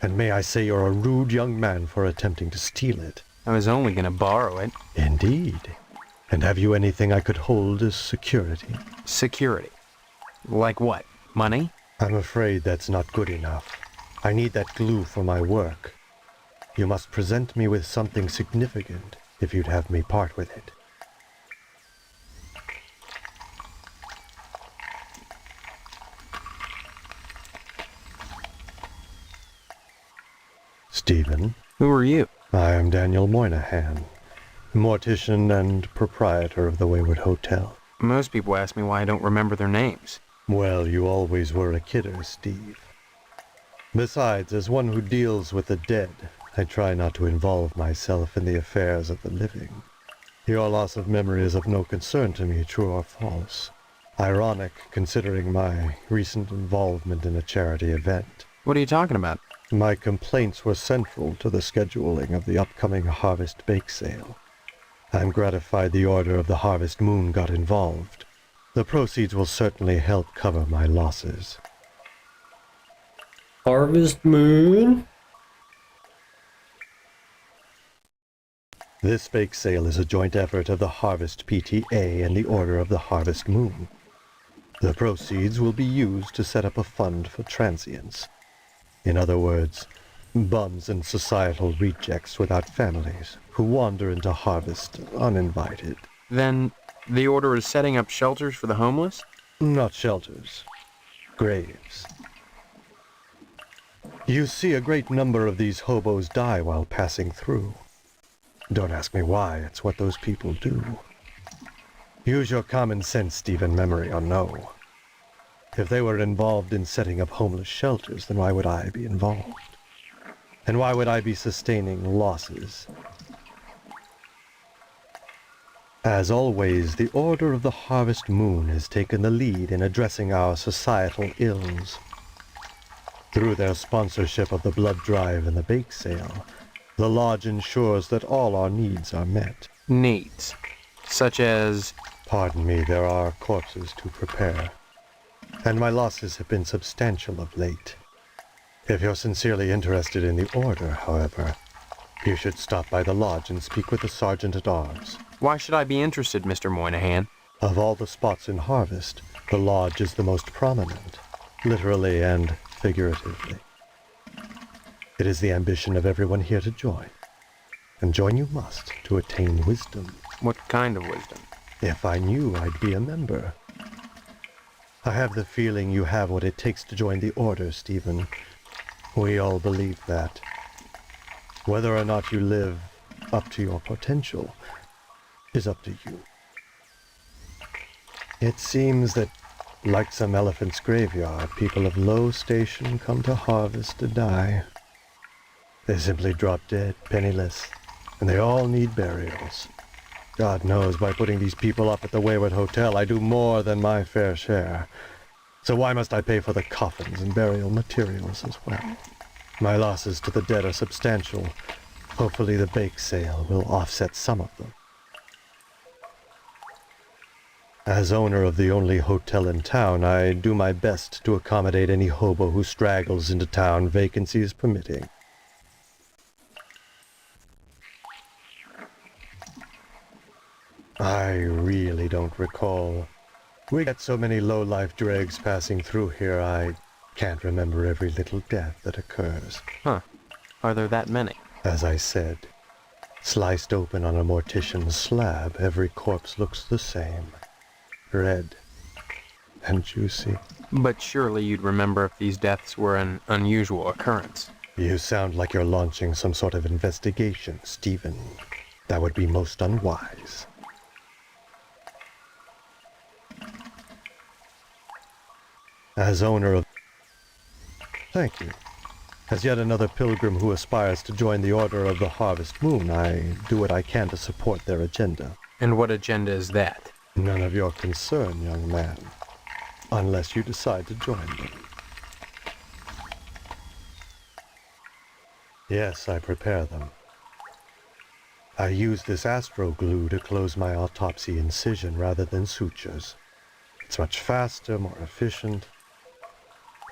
And may I say you're a rude young man for attempting to steal it. I was only gonna borrow it. Indeed. And have you anything I could hold as security? Security? Like what? Money? I'm afraid that's not good enough. I need that glue for my work. You must present me with something significant if you'd have me part with it. Stephen? Who are you? I am Daniel Moynihan, mortician and proprietor of the Wayward Hotel. Most people ask me why I don't remember their names. Well, you always were a kidder, Steve. Besides, as one who deals with the dead, I try not to involve myself in the affairs of the living. Your loss of memory is of no concern to me, true or false. Ironic, considering my recent involvement in a charity event. What are you talking about? My complaints were central to the scheduling of the upcoming Harvest Bake Sale. I'm gratified the Order of the Harvest Moon got involved. The proceeds will certainly help cover my losses. Harvest Moon? This bake sale is a joint effort of the Harvest PTA and the Order of the Harvest Moon. The proceeds will be used to set up a fund for transients. In other words, bums and societal rejects without families who wander into Harvest uninvited. Then the Order is setting up shelters for the homeless? Not shelters. Graves. You see a great number of these hobos die while passing through. Don't ask me why, it's what those people do. Use your common sense, Stephen, memory or no. If they were involved in setting up homeless shelters, then why would I be involved? And why would I be sustaining losses? As always, the Order of the Harvest Moon has taken the lead in addressing our societal ills. Through their sponsorship of the blood drive and the bake sale, the lodge ensures that all our needs are met. Needs? Such as? Pardon me, there are corpses to prepare. And my losses have been substantial of late. If you're sincerely interested in the Order, however, you should stop by the lodge and speak with the Sergeant-at-Arms. Why should I be interested, Mr. Moynihan? Of all the spots in Harvest, the lodge is the most prominent, literally and figuratively. It is the ambition of everyone here to join. And join you must to attain wisdom. What kind of wisdom? If I knew, I'd be a member. I have the feeling you have what it takes to join the Order, Stephen. We all believe that. Whether or not you live up to your potential is up to you. It seems that, like some elephant's graveyard, people of low station come to Harvest to die. They simply drop dead, penniless, and they all need burials. God knows, by putting these people up at the Wayward Hotel, I do more than my fair share. So why must I pay for the coffins and burial materials as well? My losses to the dead are substantial. Hopefully the bake sale will offset some of them. As owner of the only hotel in town, I do my best to accommodate any hobo who straggles into town, vacancies permitting. I really don't recall. We get so many low-life dregs passing through here, I can't remember every little death that occurs. Huh. Are there that many? As I said, sliced open on a mortician's slab, every corpse looks the same. Red and juicy. But surely you'd remember if these deaths were an unusual occurrence. You sound like you're launching some sort of investigation, Stephen. That would be most unwise. As owner of... Thank you. As yet another pilgrim who aspires to join the Order of the Harvest Moon, I do what I can to support their agenda. And what agenda is that? None of your concern, young man. Unless you decide to join them. Yes, I prepare them. I use this astro glue to close my autopsy incision rather than sutures. It's much faster, more efficient,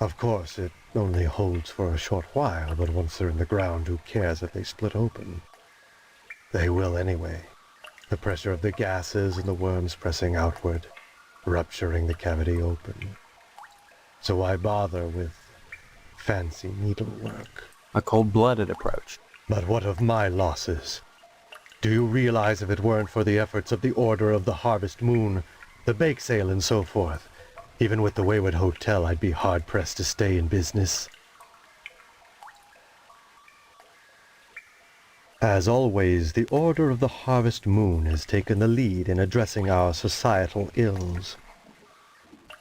Of course, it only holds for a short while, but once they're in the ground, who cares if they split open? They will anyway. The pressure of the gases and the worms pressing outward, rupturing the cavity open. So why bother with fancy needlework? A cold-blooded approach. But what of my losses? Do you realize if it weren't for the efforts of the Order of the Harvest Moon, the bake sale and so forth, even with the Wayward Hotel, I'd be hard-pressed to stay in business? As always, the Order of the Harvest Moon has taken the lead in addressing our societal ills.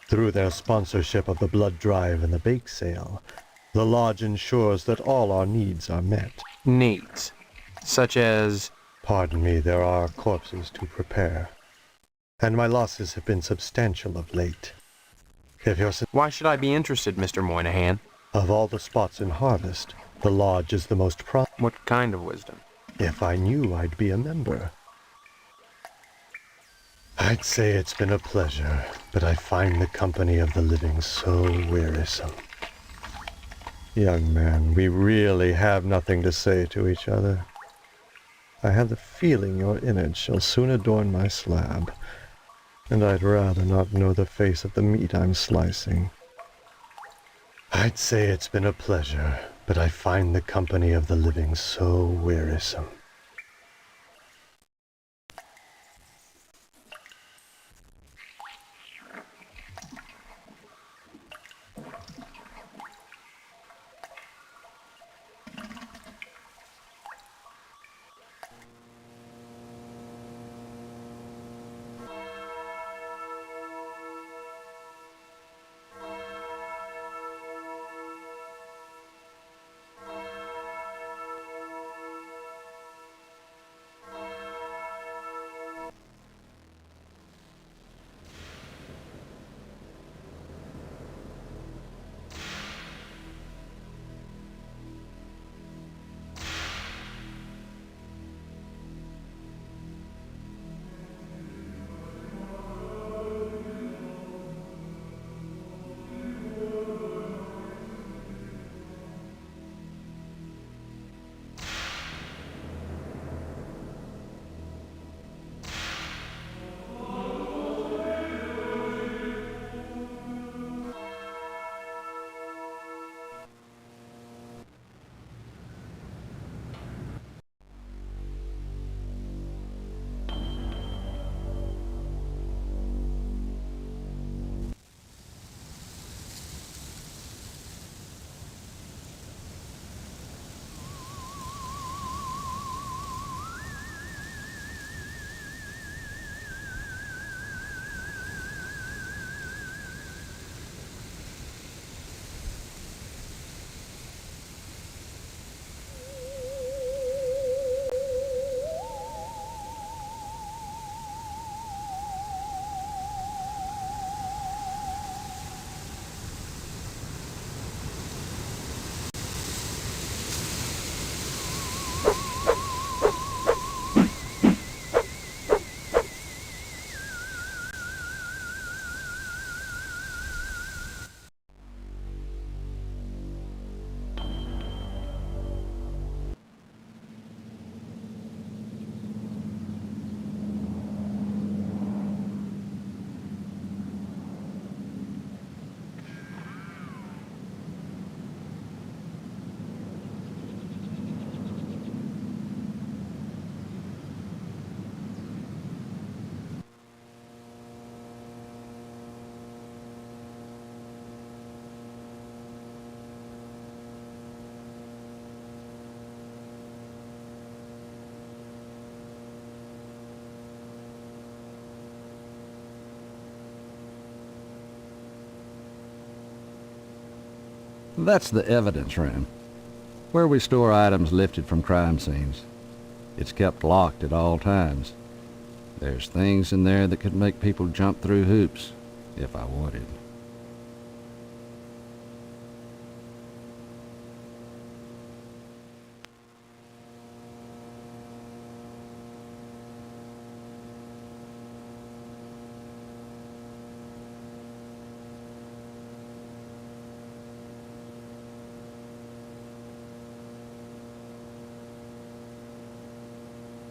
Through their sponsorship of the blood drive and the bake sale, the Lodge ensures that all our needs are met. Needs. Such as... Pardon me, there are corpses to prepare. And my losses have been substantial of late. If you're... Why should I be interested, Mr. Moynihan? Of all the spots in Harvest, the Lodge is the most What kind of wisdom? If I knew, I'd be a member. I'd say it's been a pleasure, but I find the company of the living so wearisome. Young man, we really have nothing to say to each other. I have the feeling your image shall soon adorn my slab, and I'd rather not know the face of the meat I'm slicing. I'd say it's been a pleasure, but I find the company of the living so wearisome. That's the evidence room, where we store items lifted from crime scenes. It's kept locked at all times. There's things in there that could make people jump through hoops, if I wanted.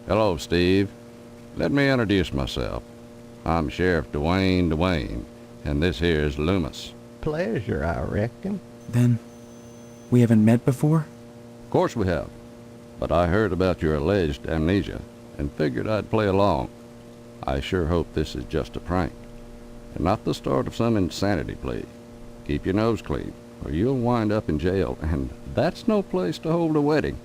Hello, Steve. Let me introduce myself. I'm Sheriff Dwayne, and this here's Loomis. Pleasure, I reckon. Then, we haven't met before? Of course we have, but I heard about your alleged amnesia and figured I'd play along. I sure hope this is just a prank, and not the start of some insanity plea. Keep your nose clean, or you'll wind up in jail, and that's no place to hold a wedding.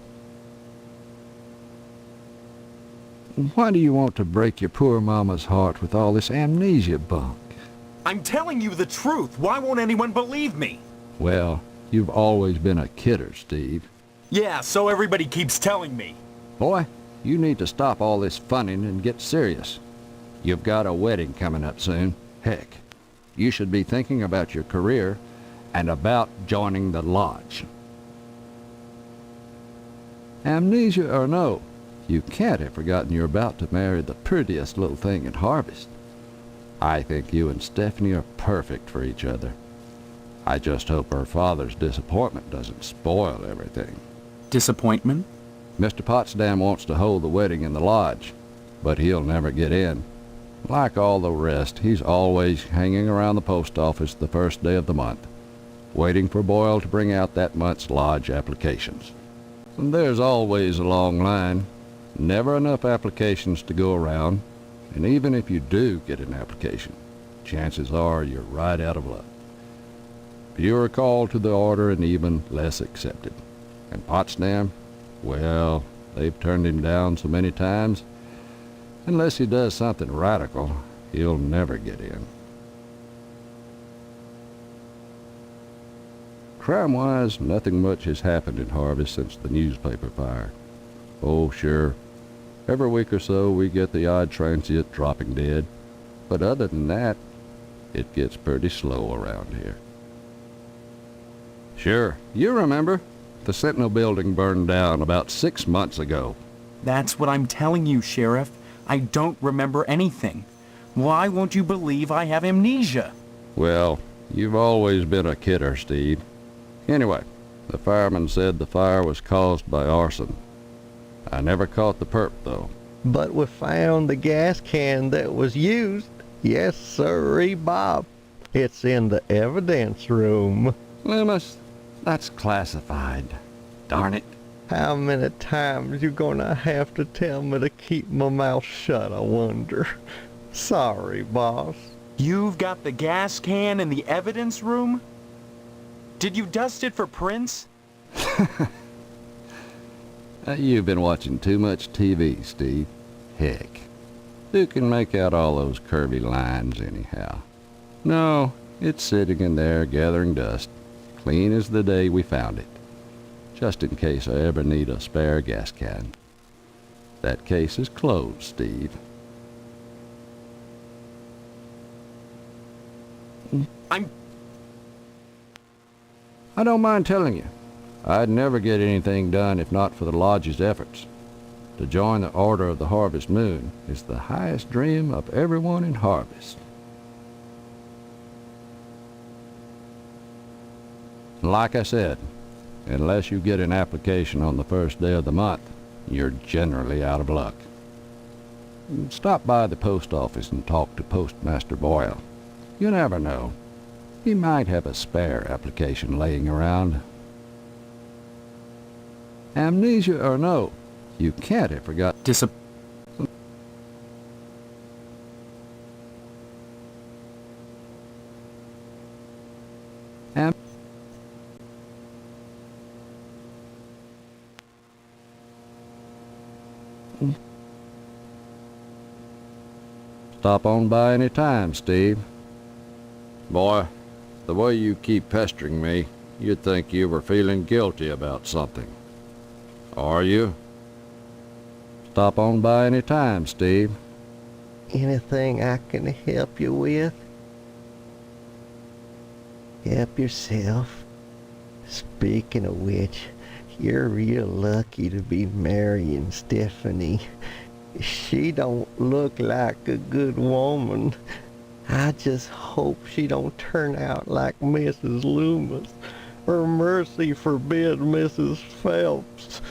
Why do you want to break your poor mama's heart with all this amnesia bunk? I'm telling you the truth. Why won't anyone believe me? Well, you've always been a kidder, Steve. Yeah, so everybody keeps telling me. Boy, you need to stop all this funning and get serious. You've got a wedding coming up soon. Heck, you should be thinking about your career and about joining the lodge. Amnesia or no, you can't have forgotten you're about to marry the prettiest little thing in Harvest. I think you and Stephanie are perfect for each other. I just hope her father's disappointment doesn't spoil everything. Disappointment? Mr. Potsdam wants to hold the wedding in the lodge, but he'll never get in. Like all the rest, he's always hanging around the post office the first day of the month, waiting for Boyle to bring out that month's lodge applications. And there's always a long line, never enough applications to go around, and even if you do get an application, chances are you're right out of luck. Fewer called to the order and even less accepted. And Potsdam, well, they've turned him down so many times, unless he does something radical, he'll never get in. Crime-wise, nothing much has happened in Harvest since the newspaper fire. Oh, sure, every week or so we get the odd transient dropping dead, but other than that, it gets pretty slow around here. Sure, you remember, the Sentinel building burned down about 6 months ago. That's what I'm telling you, Sheriff. I don't remember anything. Why won't you believe I have amnesia? Well, you've always been a kidder, Steve. Anyway, the fireman said the fire was caused by arson. I never caught the perp, though. But we found the gas can that was used. Yes, sirree, Bob. It's in the evidence room. Loomis, that's classified. Darn it. How many times you gonna have to tell me to keep my mouth shut, I wonder? Sorry, boss. You've got the gas can in the evidence room? Did you dust it for prints? You've been watching too much TV, Steve. Heck, who can make out all those curvy lines anyhow? No, it's sitting in there gathering dust, clean as the day we found it, just in case I ever need a spare gas can. That case is closed, Steve. I don't mind telling you, I'd never get anything done if not for the lodge's efforts. To join the Order of the Harvest Moon is the highest dream of everyone in Harvest. Like I said, unless you get an application on the first day of the month, you're generally out of luck. Stop by the post office and talk to Postmaster Boyle. You never know. He might have a spare application laying around. Amnesia or no, you can't have forgot. Stop on by any time, Steve. Boy, the way you keep pestering me, you'd think you were feeling guilty about something. Are you? Stop on by any time, Steve. Anything I can help you with? Help yourself. Speaking of which, you're real lucky to be marrying Stephanie. She don't look like a good woman. I just hope she don't turn out like Mrs. Loomis, or mercy forbid Mrs. Phelps.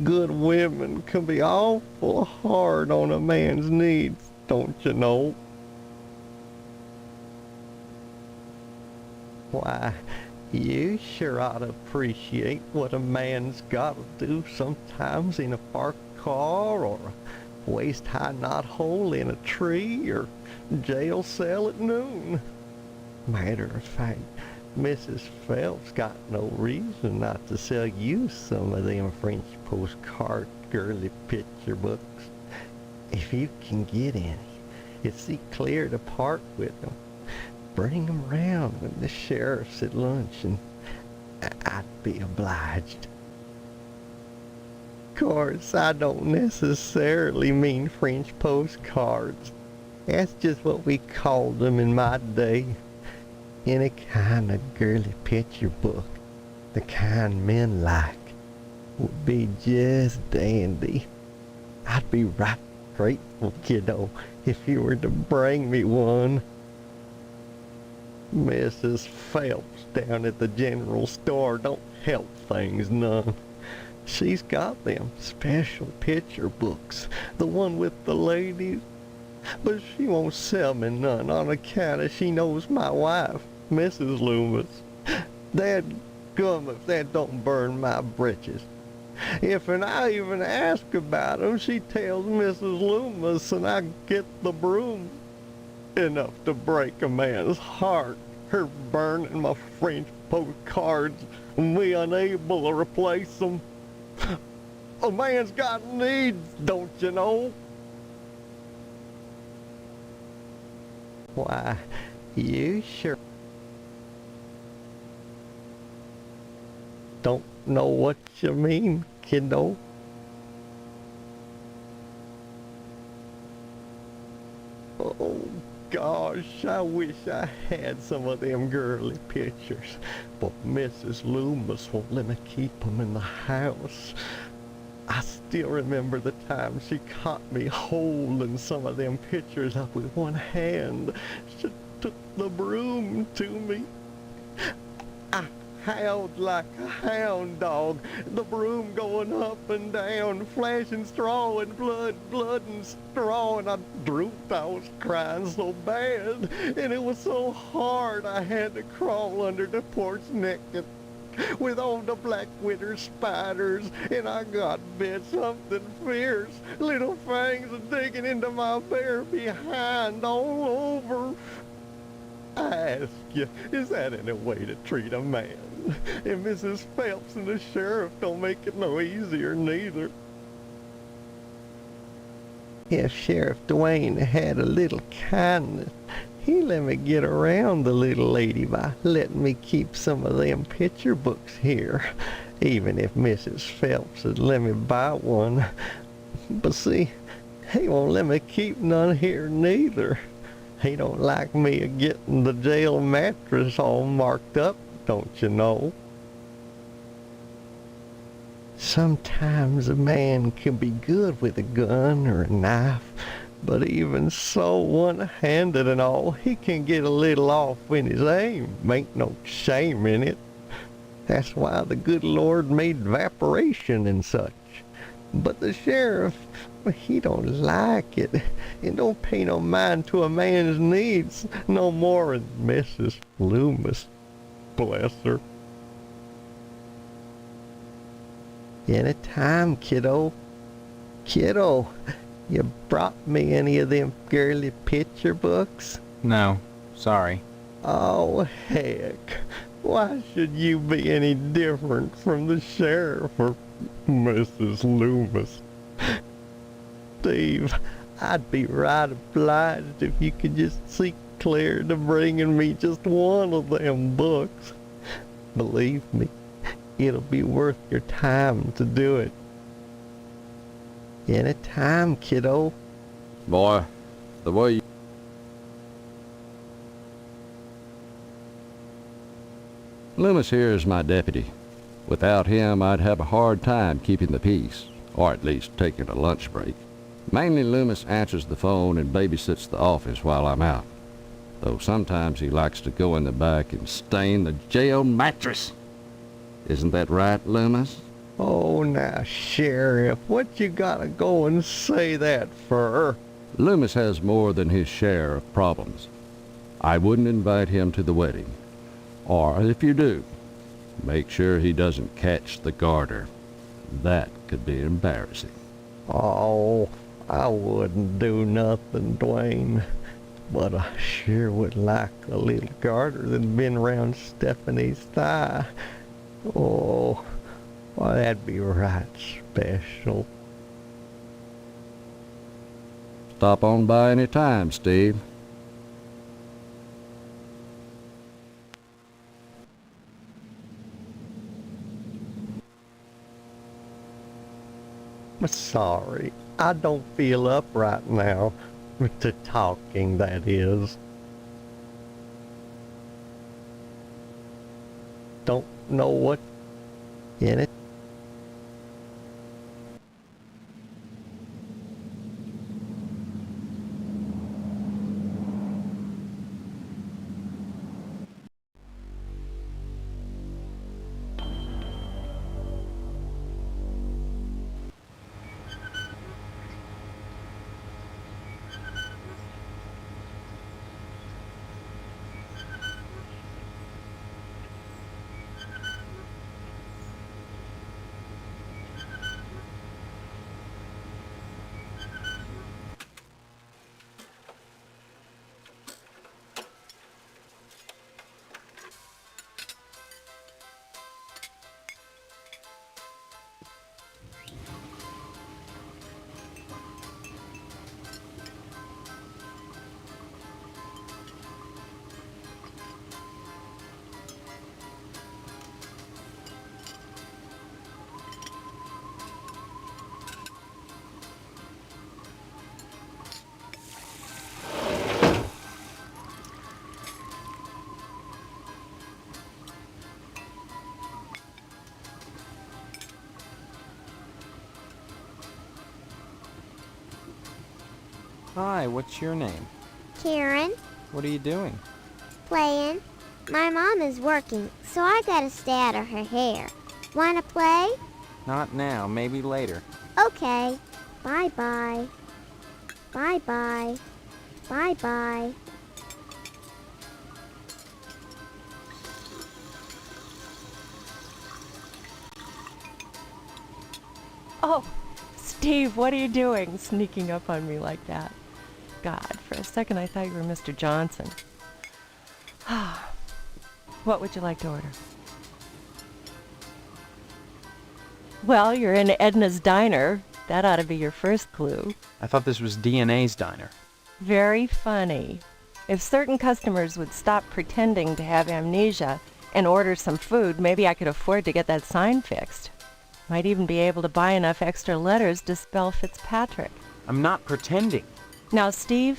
good women can be awful hard on a man's needs, don't you know? Why, you sure ought to appreciate what a man's got to do sometimes in a parked car or a waist-high knothole in a tree or jail cell at noon. Matter of fact, Mrs. Phelps got no reason not to sell you some of them French postcard girly picture books. If you can get any, you'd see clear to part with them. Bring them round when the sheriff's at lunch, and I'd be obliged. Of course, I don't necessarily mean French postcards. That's just what we called them in my day. Any kind of girly picture book, the kind men like, would be just dandy. I'd be right grateful, kiddo, if you were to bring me one. Mrs. Phelps down at the general store don't help things none. She's got them special picture books, the one with the ladies, but she won't sell me none on account of she knows my wife, Mrs. Loomis. Dadgum if that don't burn my britches. If and I even ask about 'em, she tells Mrs. Loomis and I get the broom. Enough to break a man's heart, her burning my French postcards and me unable to replace 'em. A man's got needs, don't you know? Why, you sure don't know what you mean, kiddo. Oh, gosh, I wish I had some of them girly pictures, but Mrs. Loomis won't let me keep 'em in the house. I still remember the time she caught me holding some of them pictures up with one hand. She took the broom to me. I howled like a hound dog, the broom going up and down, flashing straw and blood, blood and straw, and I drooped. I was crying so bad, and it was so hard I had to crawl under the porch naked with all the black winter spiders, and I got bit something fierce, little fangs digging into my bare behind all over. I ask you, is that any way to treat a man? And Mrs. Phelps and the sheriff don't make it no easier neither. If Sheriff Dwayne had a little kindness, he let me get around the little lady by letting me keep some of them picture books here, even if Mrs. Phelps would let me buy one. But see, he won't let me keep none here neither. He don't like me a-getting the jail mattress all marked up, don't you know? Sometimes a man can be good with a gun or a knife, but even so, one-handed and all, he can get a little off in his aim. Ain't no shame in it. That's why the good Lord made evaporation and such. But the sheriff, he don't like it, and don't pay no mind to a man's needs no more than Mrs. Loomis, bless her. Any time, kiddo. Kiddo, you brought me any of them girly picture books? No, sorry. Oh, heck. Why should you be any different from the sheriff or Mrs. Loomis? Steve, I'd be right obliged if you could just see clear to bringing me just one of them books. Believe me, it'll be worth your time to do it. Any time, kiddo. Boy, the way you... Loomis here is my deputy. Without him, I'd have a hard time keeping the peace, or at least taking a lunch break. Mainly Loomis answers the phone and babysits the office while I'm out, though sometimes he likes to go in the back and stain the jail mattress. Isn't that right, Loomis? Oh, now, Sheriff, what you gotta go and say that for? Loomis has more than his share of problems. I wouldn't invite him to the wedding. Or if you do, make sure he doesn't catch the garter. That could be embarrassing. Oh, I wouldn't do nothing, Dwayne. But I sure would like a little garter than been around Stephanie's thigh. Oh, why, that'd be right special. Stop on by any time, Steve. Sorry, I don't feel up right now. To talking, that is. Don't know what in it. Hi, what's your name? Karen, What are you doing? playing. My mom is working, so I gotta stay out of her hair. Wanna play? Not now, maybe later. Okay. Bye-bye. Bye-bye. Bye-bye. Oh, Steve, what are you doing sneaking up on me like that? God, for a second I thought you were Mr. Johnson. What would you like to order? Well, you're in Edna's Diner. That ought to be your first clue. I thought this was DNA's diner. Very funny. If certain customers would stop pretending to have amnesia and order some food, maybe I could afford to get that sign fixed. Might even be able to buy enough extra letters to spell Fitzpatrick. I'm not pretending. Now, Steve,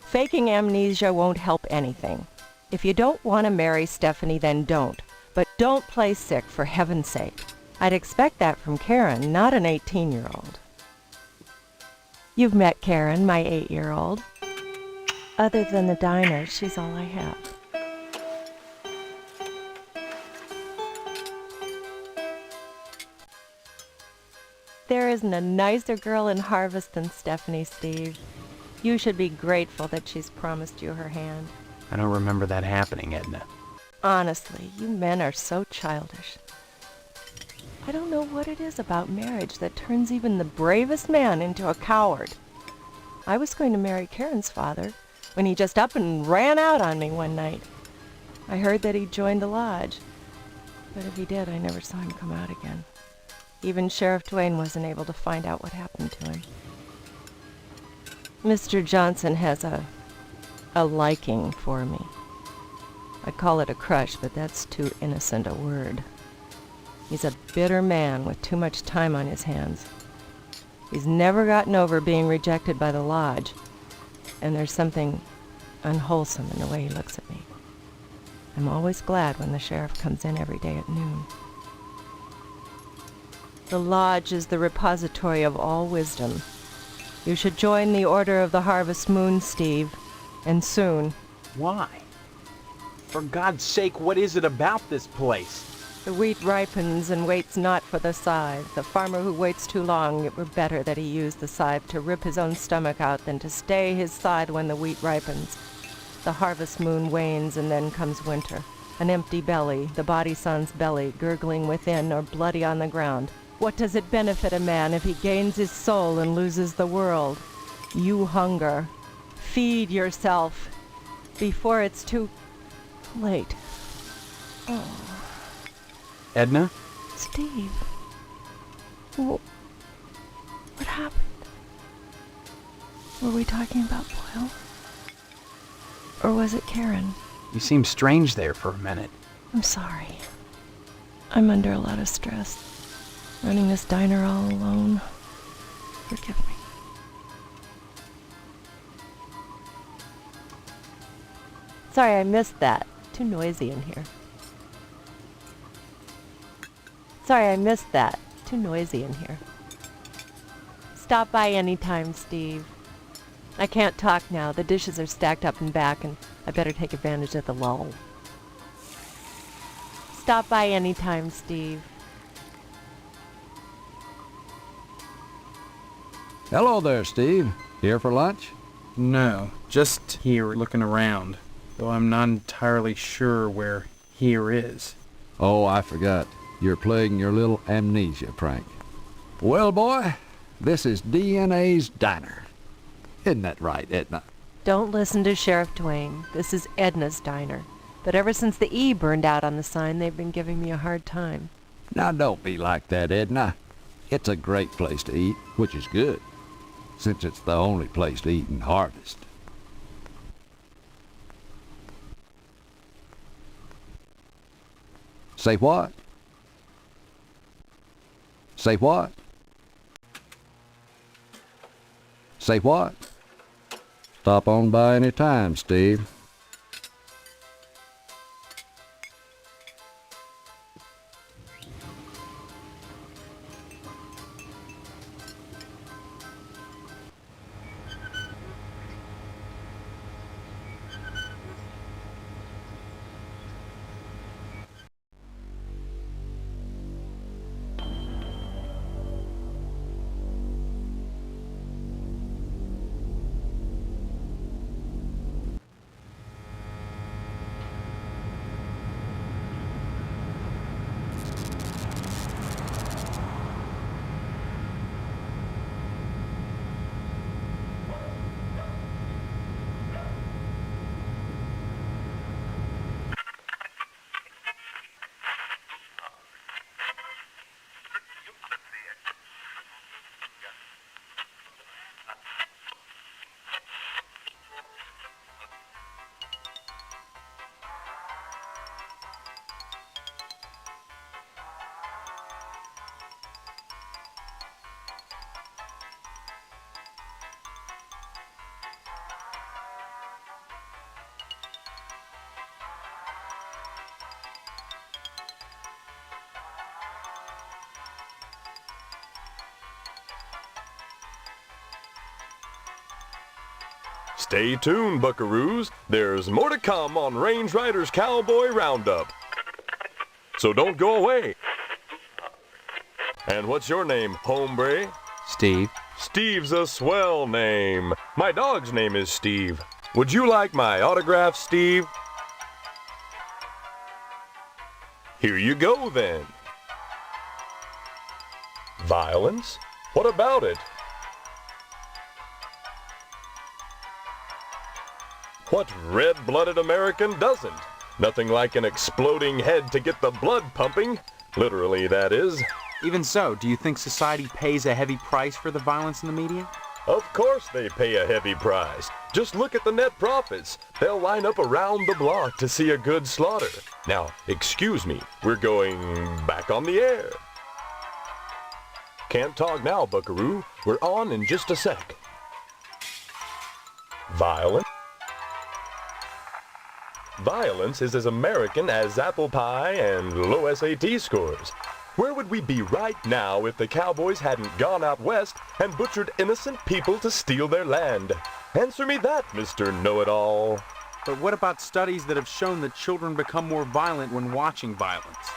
faking amnesia won't help anything. If you don't want to marry Stephanie, then don't. But don't play sick, for heaven's sake. I'd expect that from Karen, not an 18-year-old. You've met Karen, my 8-year-old. Other than the diner, she's all I have. There isn't a nicer girl in Harvest than Stephanie, Steve. You should be grateful that she's promised you her hand. I don't remember that happening, Edna. Honestly, you men are so childish. I don't know what it is about marriage that turns even the bravest man into a coward. I was going to marry Karen's father when he just up and ran out on me one night. I heard that he joined the lodge, but if he did, I never saw him come out again. Even Sheriff Duane wasn't able to find out what happened to him. Mr. Johnson has a liking for me. I'd call it a crush, but that's too innocent a word. He's a bitter man with too much time on his hands. He's never gotten over being rejected by the lodge, and there's something unwholesome in the way he looks at me. I'm always glad when the sheriff comes in every day at noon. The lodge is the repository of all wisdom. You should join the Order of the Harvest Moon, Steve, and soon. Why? For God's sake, what is it about this place? The wheat ripens and waits not for the scythe. The farmer who waits too long, it were better that he use the scythe to rip his own stomach out than to stay his scythe when the wheat ripens. The harvest moon wanes and then comes winter. An empty belly, the body sun's belly, gurgling within or bloody on the ground. What does it benefit a man if he gains his soul and loses the world? You hunger. Feed yourself before it's too late. Oh. Edna? Steve. What happened? Were we talking about Boyle? Or was it Karen? You seemed strange there for a minute. I'm sorry. I'm under a lot of stress. Running this diner all alone. Forgive me. Sorry, I missed that. Too noisy in here. Sorry, I missed that. Too noisy in here. Stop by anytime, Steve. I can't talk now. The dishes are stacked up and back, and I better take advantage of the lull. Stop by anytime, Steve. Hello there, Steve. Here for lunch? No, just here looking around, though I'm not entirely sure where here is. Oh, I forgot. You're playing your little amnesia prank. Well, boy, this is DNA's diner. Isn't that right, Edna? Don't listen to Sheriff Dwayne. This is Edna's diner. But ever since the E burned out on the sign, they've been giving me a hard time. Now, don't be like that, Edna. It's a great place to eat, which is good, since it's the only place to eat in Harvest. Say what? Say what? Say what? Stop on by any time, Steve. Stay tuned, buckaroos. There's more to come on Range Riders Cowboy Roundup. So don't go away. And what's your name, hombre? Steve. Steve's a swell name. My dog's name is Steve. Would you like my autograph, Steve? Here you go, then. Violence? What about it? What red-blooded American doesn't? Nothing like an exploding head to get the blood pumping. Literally, that is. Even so, do you think society pays a heavy price for the violence in the media? Of course they pay a heavy price. Just look at the net profits. They'll line up around the block to see a good slaughter. Now, excuse me, we're going back on the air. Can't talk now, buckaroo. We're on in just a sec. Violence? Violence is as American as apple pie and low SAT scores. Where would we be right now if the cowboys hadn't gone out west and butchered innocent people to steal their land? Answer me that, Mr. Know-It-All. But what about studies that have shown that children become more violent when watching violence?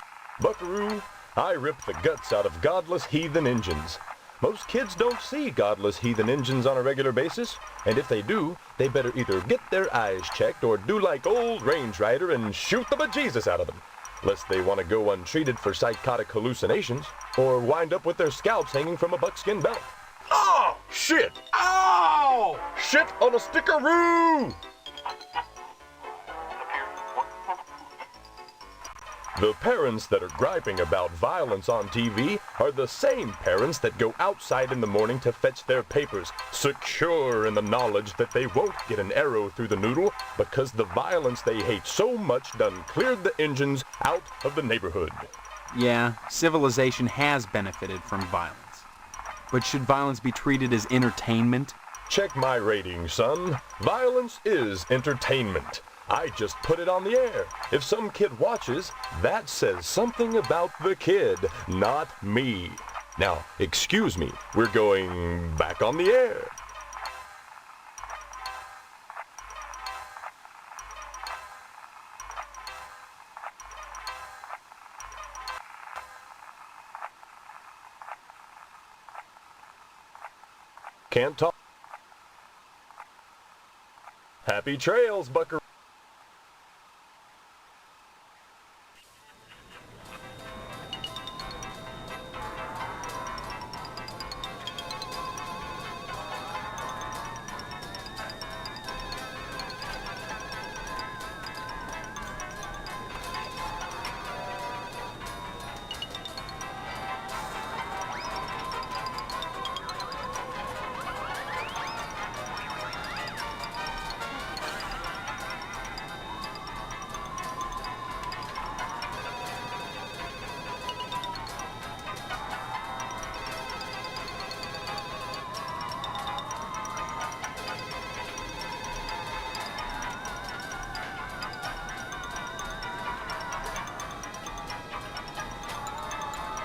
Buckaroo, I rip the guts out of godless heathen engines. Most kids don't see godless heathen engines on a regular basis, and if they do, they better either get their eyes checked or do like old Range Rider and shoot the bejesus out of them, lest they want to go untreated for psychotic hallucinations, or wind up with their scalps hanging from a buckskin belt. Oh, shit! Ow! Shit on a stickaroo! The parents that are griping about violence on TV are the same parents that go outside in the morning to fetch their papers, secure in the knowledge that they won't get an arrow through the noodle because the violence they hate so much done cleared the engines out of the neighborhood. Yeah, civilization has benefited from violence. But should violence be treated as entertainment? Check my rating, son. Violence is entertainment. I just put it on the air. If some kid watches, that says something about the kid, not me. Now, excuse me, we're going back on the air. Can't talk. Happy trails, Buckaroo.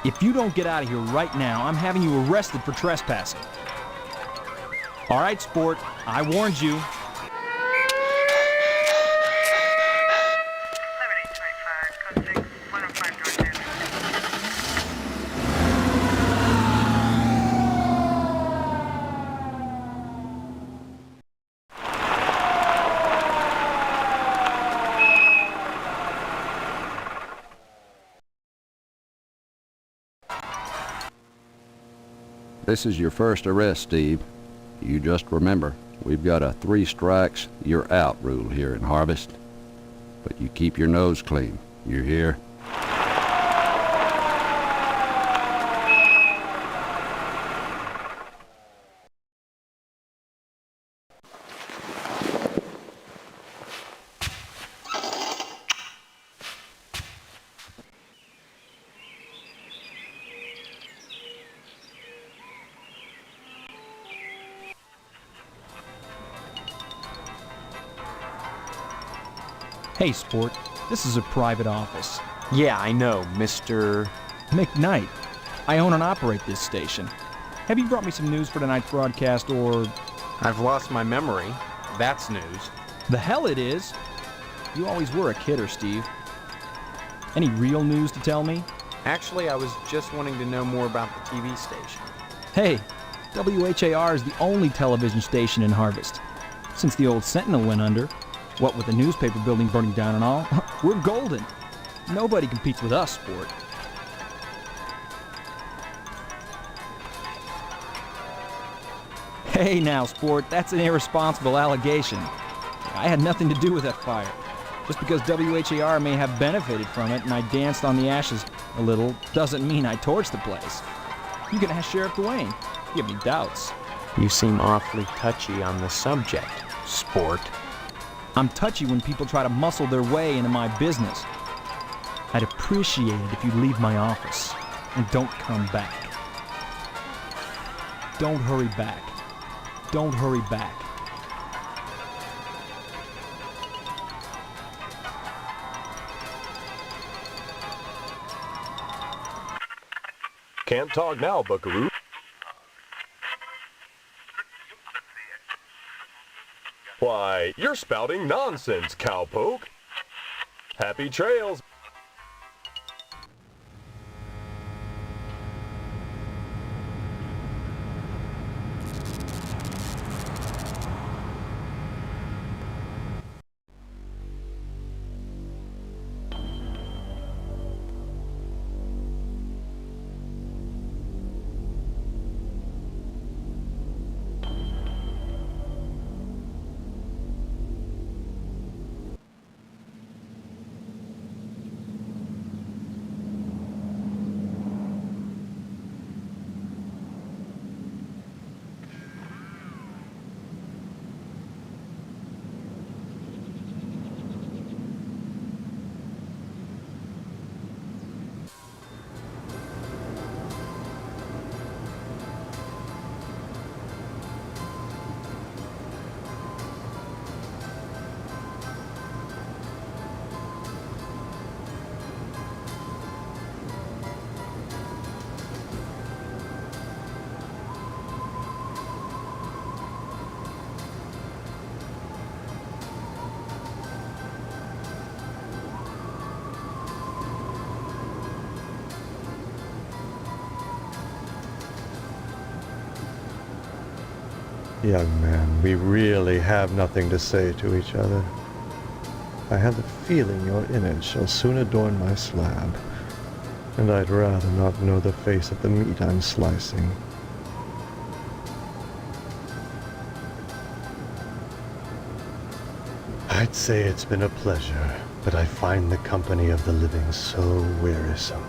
If you don't get out of here right now, I'm having you arrested for trespassing. All right, sport, I warned you. This is your first arrest, Steve. You just remember, we've got a 3 strikes, you're out rule here in Harvest. But you keep your nose clean. You hear? Hey, sport, this is a private office. Yeah, I know, Mr. McKnight. I own and operate this station. Have you brought me some news for tonight's broadcast, or... I've lost my memory. That's news. The hell it is! You always were a kidder, Steve. Any real news to tell me? Actually, I was just wanting to know more about the TV station. Hey, WHAR is the only television station in Harvest. Since the old Sentinel went under, what with the newspaper building burning down and all, we're golden. Nobody competes with us, sport. Hey now, sport, that's an irresponsible allegation. I had nothing to do with that fire. Just because WHAR may have benefited from it and I danced on the ashes a little doesn't mean I torched the place. You can ask Sheriff Dwayne. Give me doubts. You seem awfully touchy on the subject, sport. I'm touchy when people try to muscle their way into my business. I'd appreciate it if you'd leave my office and don't come back. Don't hurry back. Don't hurry back. Can't talk now, Buckaroo. Why, you're spouting nonsense, cowpoke. Happy trails. Young man, we really have nothing to say to each other. I have the feeling your image shall soon adorn my slab, and I'd rather not know the face of the meat I'm slicing. I'd say it's been a pleasure, but I find the company of the living so wearisome.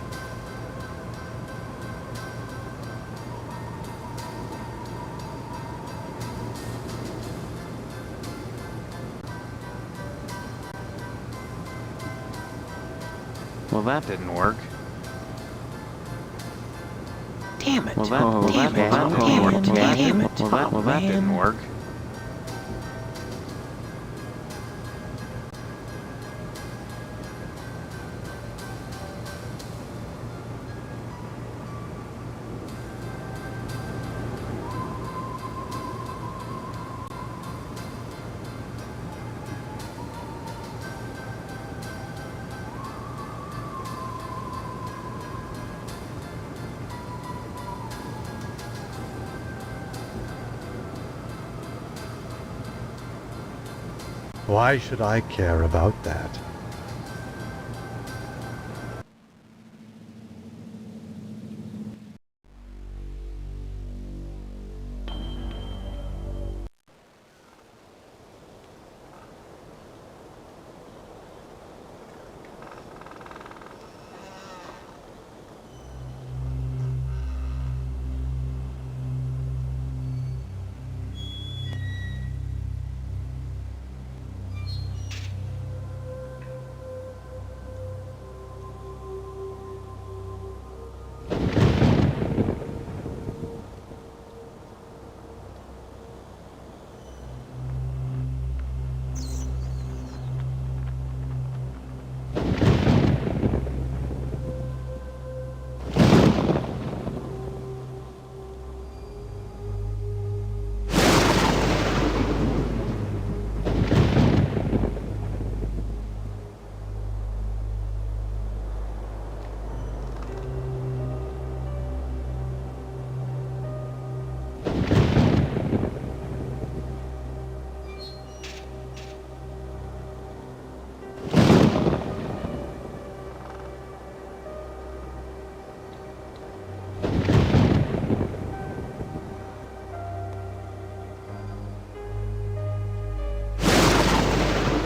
Well, that didn't work. Damn it. Well, that didn't work. Why should I care about that?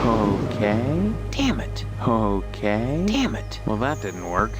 Okay. Damn it. Okay. Damn it. Well, that didn't work.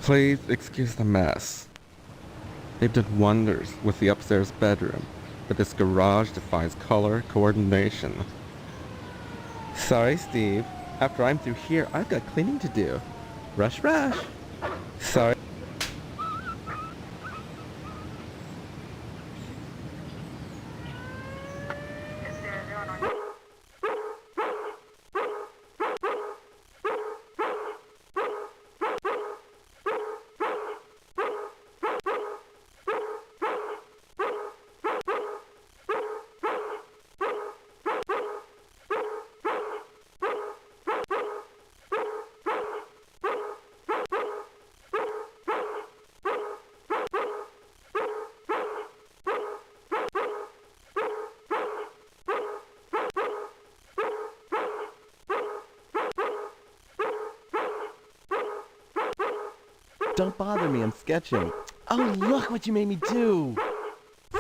Please excuse the mess. They've done wonders with the upstairs bedroom, but this garage defies color coordination. Sorry, Steve. After I'm through here, I've got cleaning to do. Rush, rush. Sorry. don't bother me, I'm sketching. Oh, look what you made me do!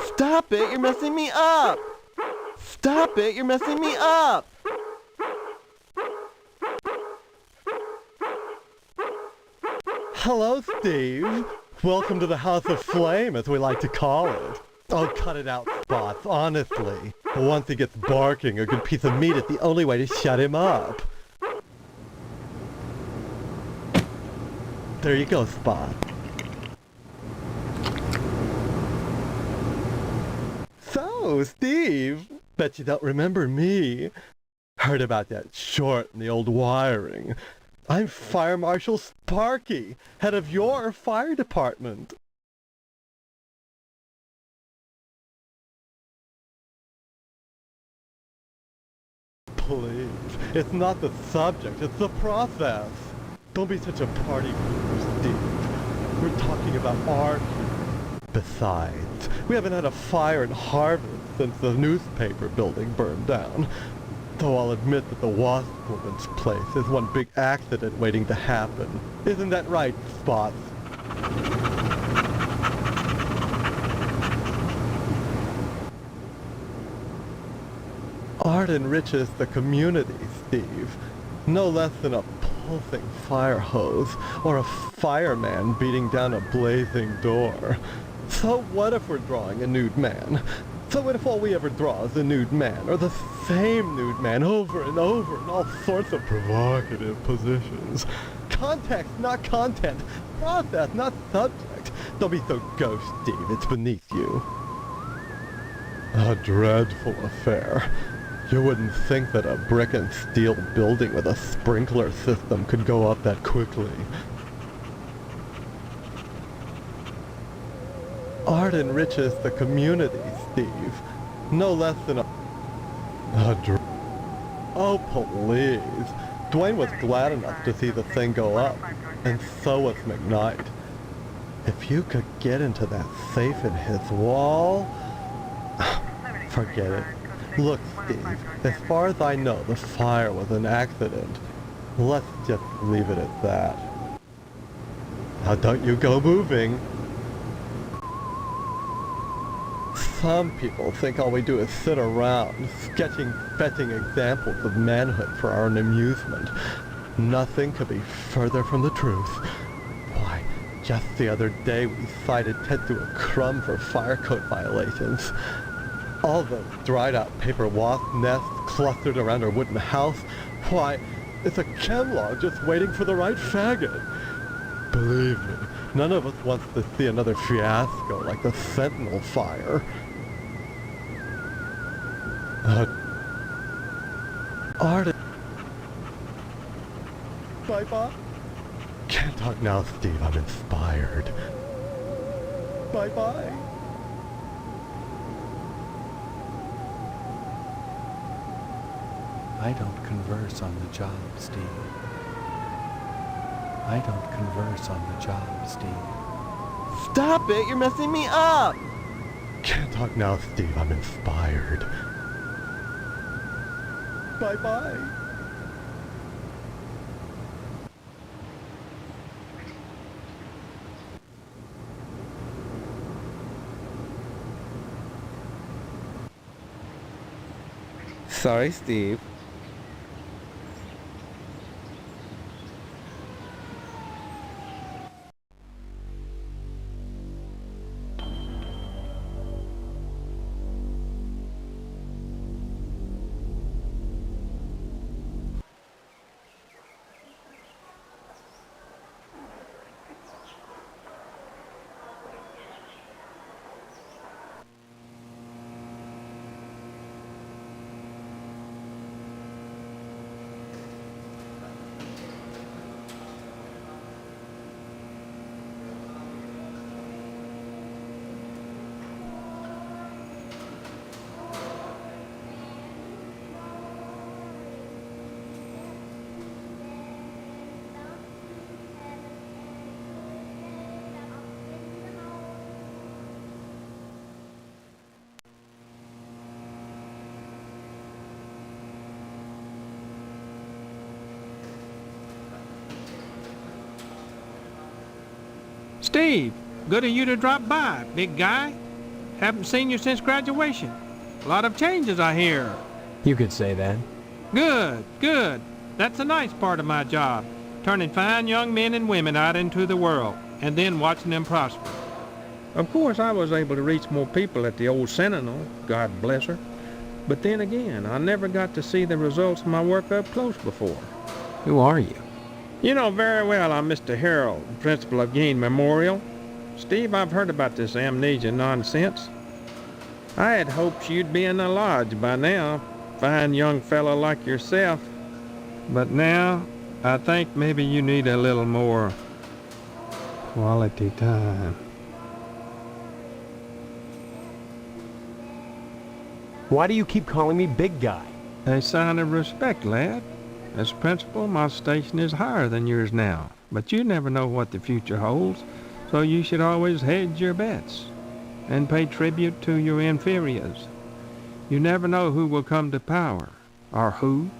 Stop it, you're messing me up! Stop it, you're messing me up! Hello, Steve. Welcome to the House of Flame, as we like to call it. Oh, cut it out, Spots, honestly. Once he gets barking, a good piece of meat is the only way to shut him up. There you go, Spot. So, Steve, bet you don't remember me. Heard about that short in the old wiring. I'm Fire Marshal Sparky, head of your fire department. Please, it's not the subject, it's the process. Don't be such a party pooper, Steve. We're talking about art here. Besides, we haven't had a fire in Harvest since the newspaper building burned down. Though I'll admit that the Wasp Woman's place is one big accident waiting to happen. Isn't that right, Spots? Art enriches the community, Steve. No less than a pulsing fire hose or a fireman beating down a blazing door. So what if we're drawing a nude man? So what if all we ever draw is a nude man, or the same nude man over and over in all sorts of provocative positions? Context, not content. Process, not subject. Don't be so gauche, Steve. It's beneath you. A dreadful affair. You wouldn't think that a brick and steel building with a sprinkler system could go up that quickly. Art enriches the community, Steve. No less than a Oh, please. Dwayne was glad enough to see the thing go up, and so was McKnight. If you could get into that safe in his wall... Forget it. Look, Steve, as far as I know, the fire was an accident. Let's just leave it at that. Now don't you go moving. Some people think all we do is sit around, sketching fetching examples of manhood for our own amusement. Nothing could be further from the truth. Why, just the other day we cited Ted to a crumb for fire code violations. All the dried-out paper wasp nests clustered around our wooden house. Why, it's a chemlog just waiting for the right faggot. Believe me, none of us wants to see another fiasco like the Sentinel fire. Art... Bye-bye. Can't talk now, Steve. I'm inspired. Bye-bye. I don't converse on the job, Steve. I don't converse on the job, Steve. Stop it! You're messing me up! Can't talk now, Steve. I'm inspired. Bye-bye. Sorry, Steve. Steve, good of you to drop by, big guy. Haven't seen you since graduation. A lot of changes, I hear. You could say that. Good, good. That's the nice part of my job. Turning fine young men and women out into the world, and then watching them prosper. Of course, I was able to reach more people at the old Sentinel, God bless her. But then again, I never got to see the results of my work up close before. Who are you? You know very well I'm Mr. Harold, principal of Gain Memorial. Steve, I've heard about this amnesia nonsense. I had hoped you'd be in the lodge by now, fine young fellow like yourself. But now, I think maybe you need a little more quality time. Why do you keep calling me big guy? A sign of respect, lad. As principal, my station is higher than yours now, but you never know what the future holds, so you should always hedge your bets and pay tribute to your inferiors. You never know who will come to power, or who,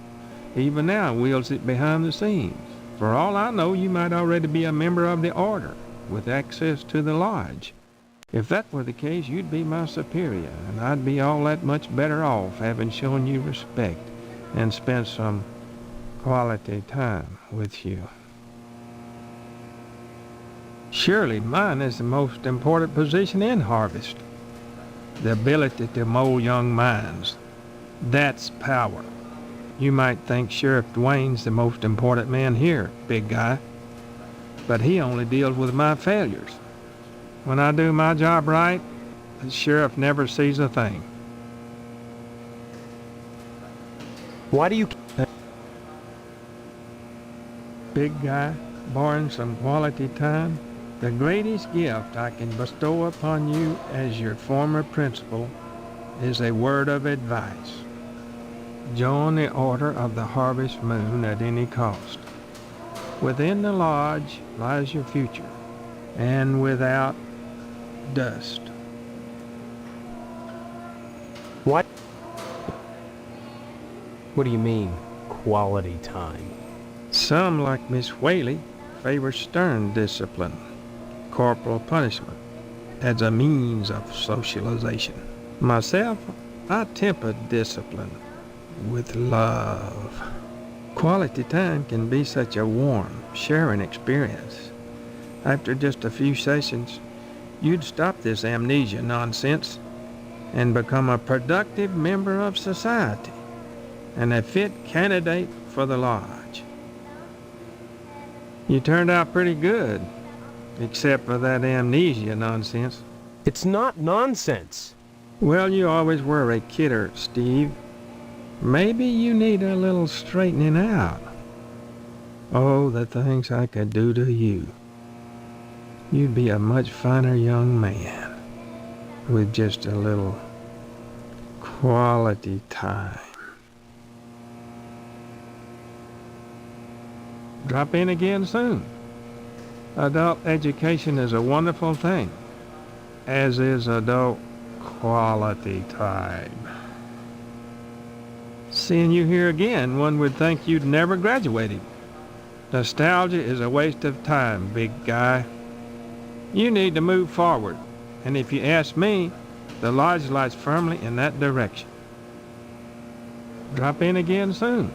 even now, wields it behind the scenes. For all I know, you might already be a member of the Order, with access to the lodge. If that were the case, you'd be my superior, and I'd be all that much better off having shown you respect and spent some quality time with you. Surely mine is the most important position in Harvest. The ability to mold young minds. That's power. You might think Sheriff Dwayne's the most important man here, big guy, but he only deals with my failures. When I do my job right, the sheriff never sees a thing. Why do you... Big guy, barring some quality time, the greatest gift I can bestow upon you as your former principal is a word of advice. Join the Order of the Harvest Moon at any cost. Within the lodge lies your future, and without dust. What? What do you mean, quality time? Some, like Miss Whaley, favor stern discipline, corporal punishment, as a means of socialization. Myself, I temper discipline with love. Quality time can be such a warm, sharing experience. After just a few sessions, you'd stop this amnesia nonsense and become a productive member of society and a fit candidate for the lodge. You turned out pretty good, except for that amnesia nonsense. It's not nonsense. Well, you always were a kidder, Steve. Maybe you need a little straightening out. Oh, the things I could do to you. You'd be a much finer young man with just a little quality time. Drop in again soon. Adult education is a wonderful thing, as is adult quality time. Seeing you here again, one would think you'd never graduated. Nostalgia is a waste of time, big guy. You need to move forward, and if you ask me, the lodge lies firmly in that direction. Drop in again soon.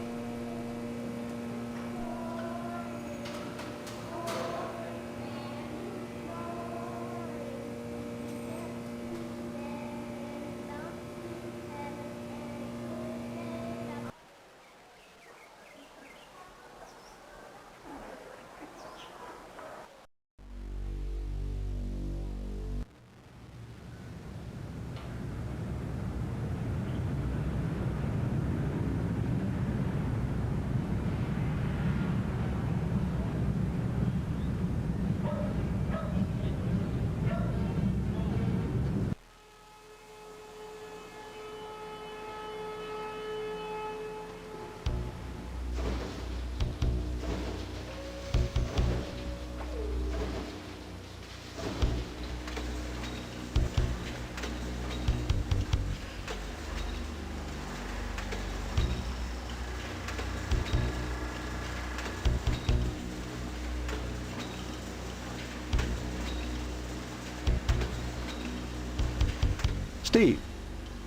Steve,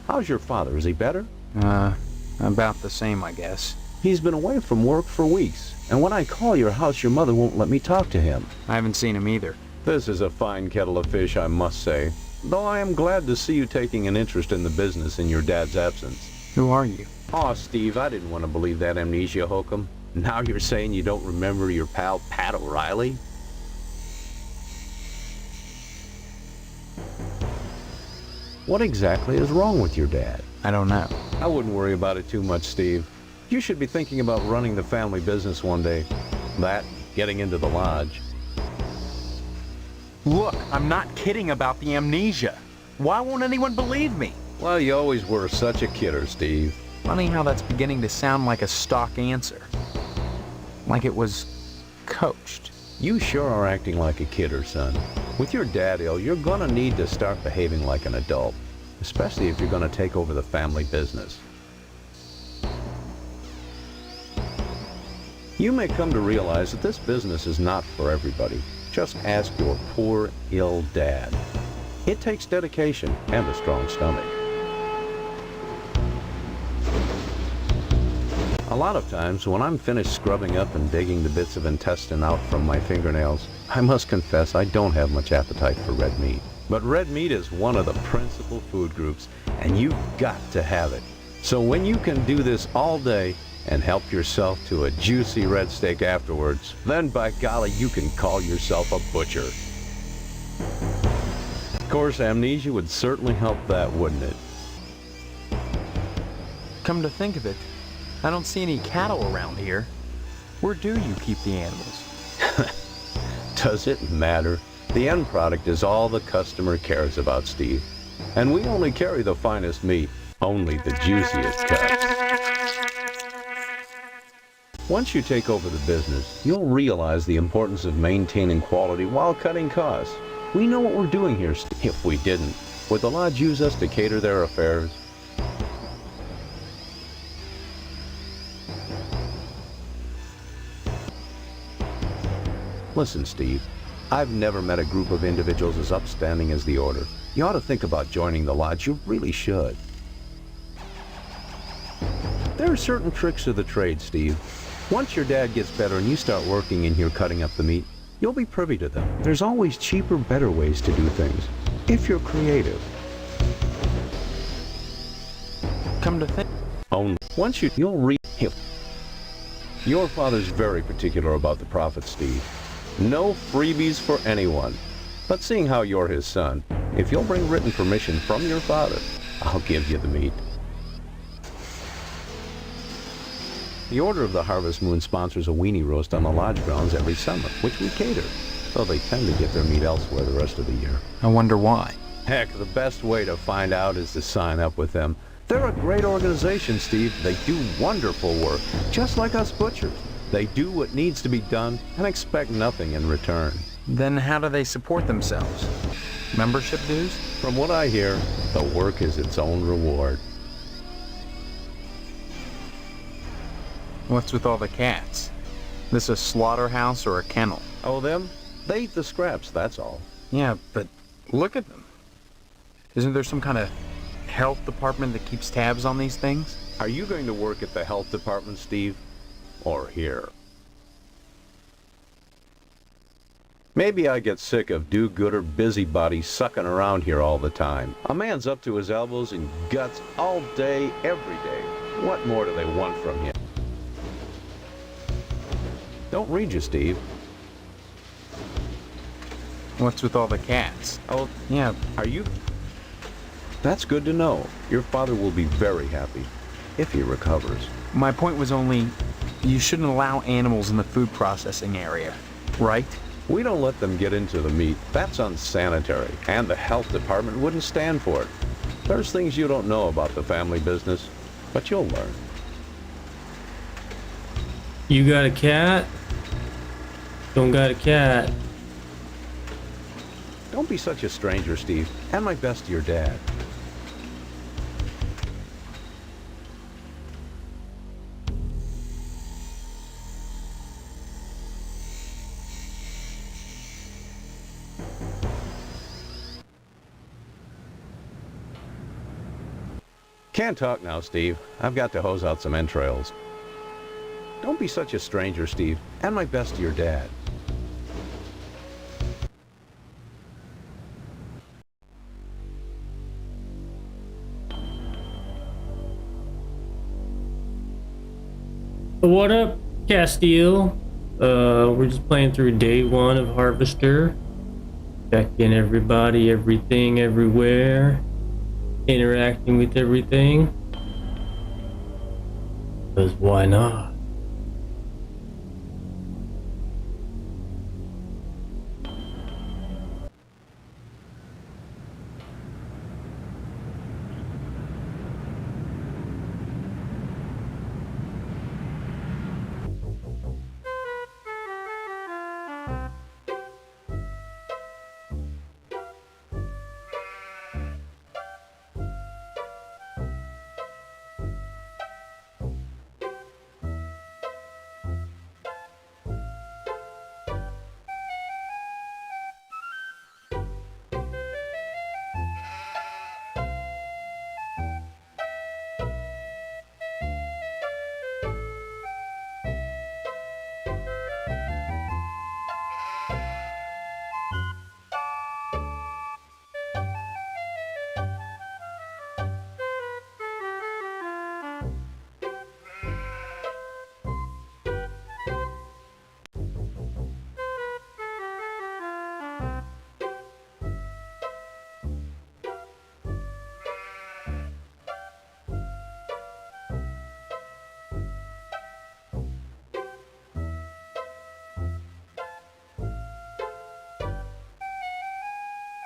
how's your father? Is he better? About the same, I guess. He's been away from work for weeks, and when I call your house, your mother won't let me talk to him. I haven't seen him either. This is a fine kettle of fish, I must say, though I am glad to see you taking an interest in the business in your dad's absence. Who are you? Aw, Steve, I didn't want to believe that amnesia hokum. Now you're saying you don't remember your pal Pat O'Reilly? What exactly is wrong with your dad? I don't know. I wouldn't worry about it too much, Steve. You should be thinking about running the family business one day. That, getting into the lodge. Look, I'm not kidding about the amnesia. Why won't anyone believe me? Well, you always were such a kidder, Steve. Funny how that's beginning to sound like a stock answer. Like it was coached. You sure are acting like a kidder, son. With your dad ill, you're gonna need to start behaving like an adult, especially if you're gonna take over the family business. You may come to realize that this business is not for everybody. Just ask your poor, ill dad. It takes dedication and a strong stomach. A lot of times, when I'm finished scrubbing up and digging the bits of intestine out from my fingernails, I must confess I don't have much appetite for red meat. But red meat is one of the principal food groups, and you've got to have it. So when you can do this all day and help yourself to a juicy red steak afterwards, then by golly, you can call yourself a butcher. Of course, amnesia would certainly help that, wouldn't it? Come to think of it, I don't see any cattle around here. Where do you keep the animals? Does it matter? The end product is all the customer cares about, Steve. And we only carry the finest meat, only the juiciest cuts. Once you take over the business, you'll realize the importance of maintaining quality while cutting costs. We know what we're doing here, Steve. If we didn't, would the lodge use us to cater their affairs? Listen, Steve, I've never met a group of individuals as upstanding as the Order. You ought to think about joining the lodge. You really should. There are certain tricks of the trade, Steve. Once your dad gets better and you start working in here cutting up the meat, you'll be privy to them. There's always cheaper, better ways to do things, if you're creative. Come to think. Only once you'll read him. Your father's very particular about the profits, Steve. No freebies for anyone. But seeing how you're his son, if you'll bring written permission from your father, I'll give you the meat. The Order of the Harvest Moon sponsors a weenie roast on the lodge grounds every summer, which we cater, though they tend to get their meat elsewhere the rest of the year. I wonder why. Heck, the best way to find out is to sign up with them. They're a great organization, Steve. They do wonderful work, just like us butchers. They do what needs to be done and expect nothing in return. Then how do they support themselves? Membership dues? From what I hear, the work is its own reward. What's with all the cats? This a slaughterhouse or a kennel? Oh, them? They eat the scraps, that's all. Yeah, but look at them. Isn't there some kind of health department that keeps tabs on these things? Are you going to work at the health department, Steve? Or here? Maybe I get sick of do-gooder busybodies sucking around here all the time. A man's up to his elbows in guts all day, every day. What more do they want from him? Don't read you, Steve. What's with all the cats? Oh, yeah. Are you? That's good to know. Your father will be very happy if he recovers. My point was only, you shouldn't allow animals in the food processing area, right? We don't let them get into the meat. That's unsanitary, and the health department wouldn't stand for it. There's things you don't know about the family business, but you'll learn. You got a cat? Don't got a cat. Don't be such a stranger, Steve, and my best to your dad. Can't talk now, Steve. I've got to hose out some entrails. Don't be such a stranger, Steve, and my best to your dad. What up, Castile? We're just playing through day 1 of Harvester. Checking everybody, everything, everywhere. Interacting with everything. Because why not?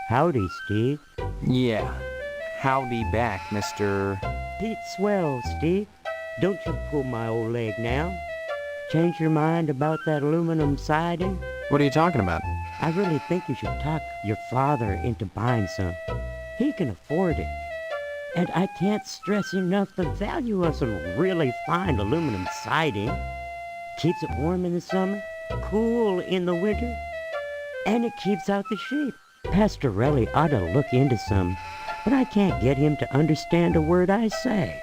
Howdy, Steve. Yeah. Howdy back, Mr. Pete Swell, Steve. Don't you pull my old leg now. Change your mind about that aluminum siding? What are you talking about? I really think you should talk your father into buying some. He can afford it. And I can't stress enough the value of some really fine aluminum siding. Keeps it warm in the summer, cool in the winter, and it keeps out the sheep. Pastorelli ought to look into some, but I can't get him to understand a word I say.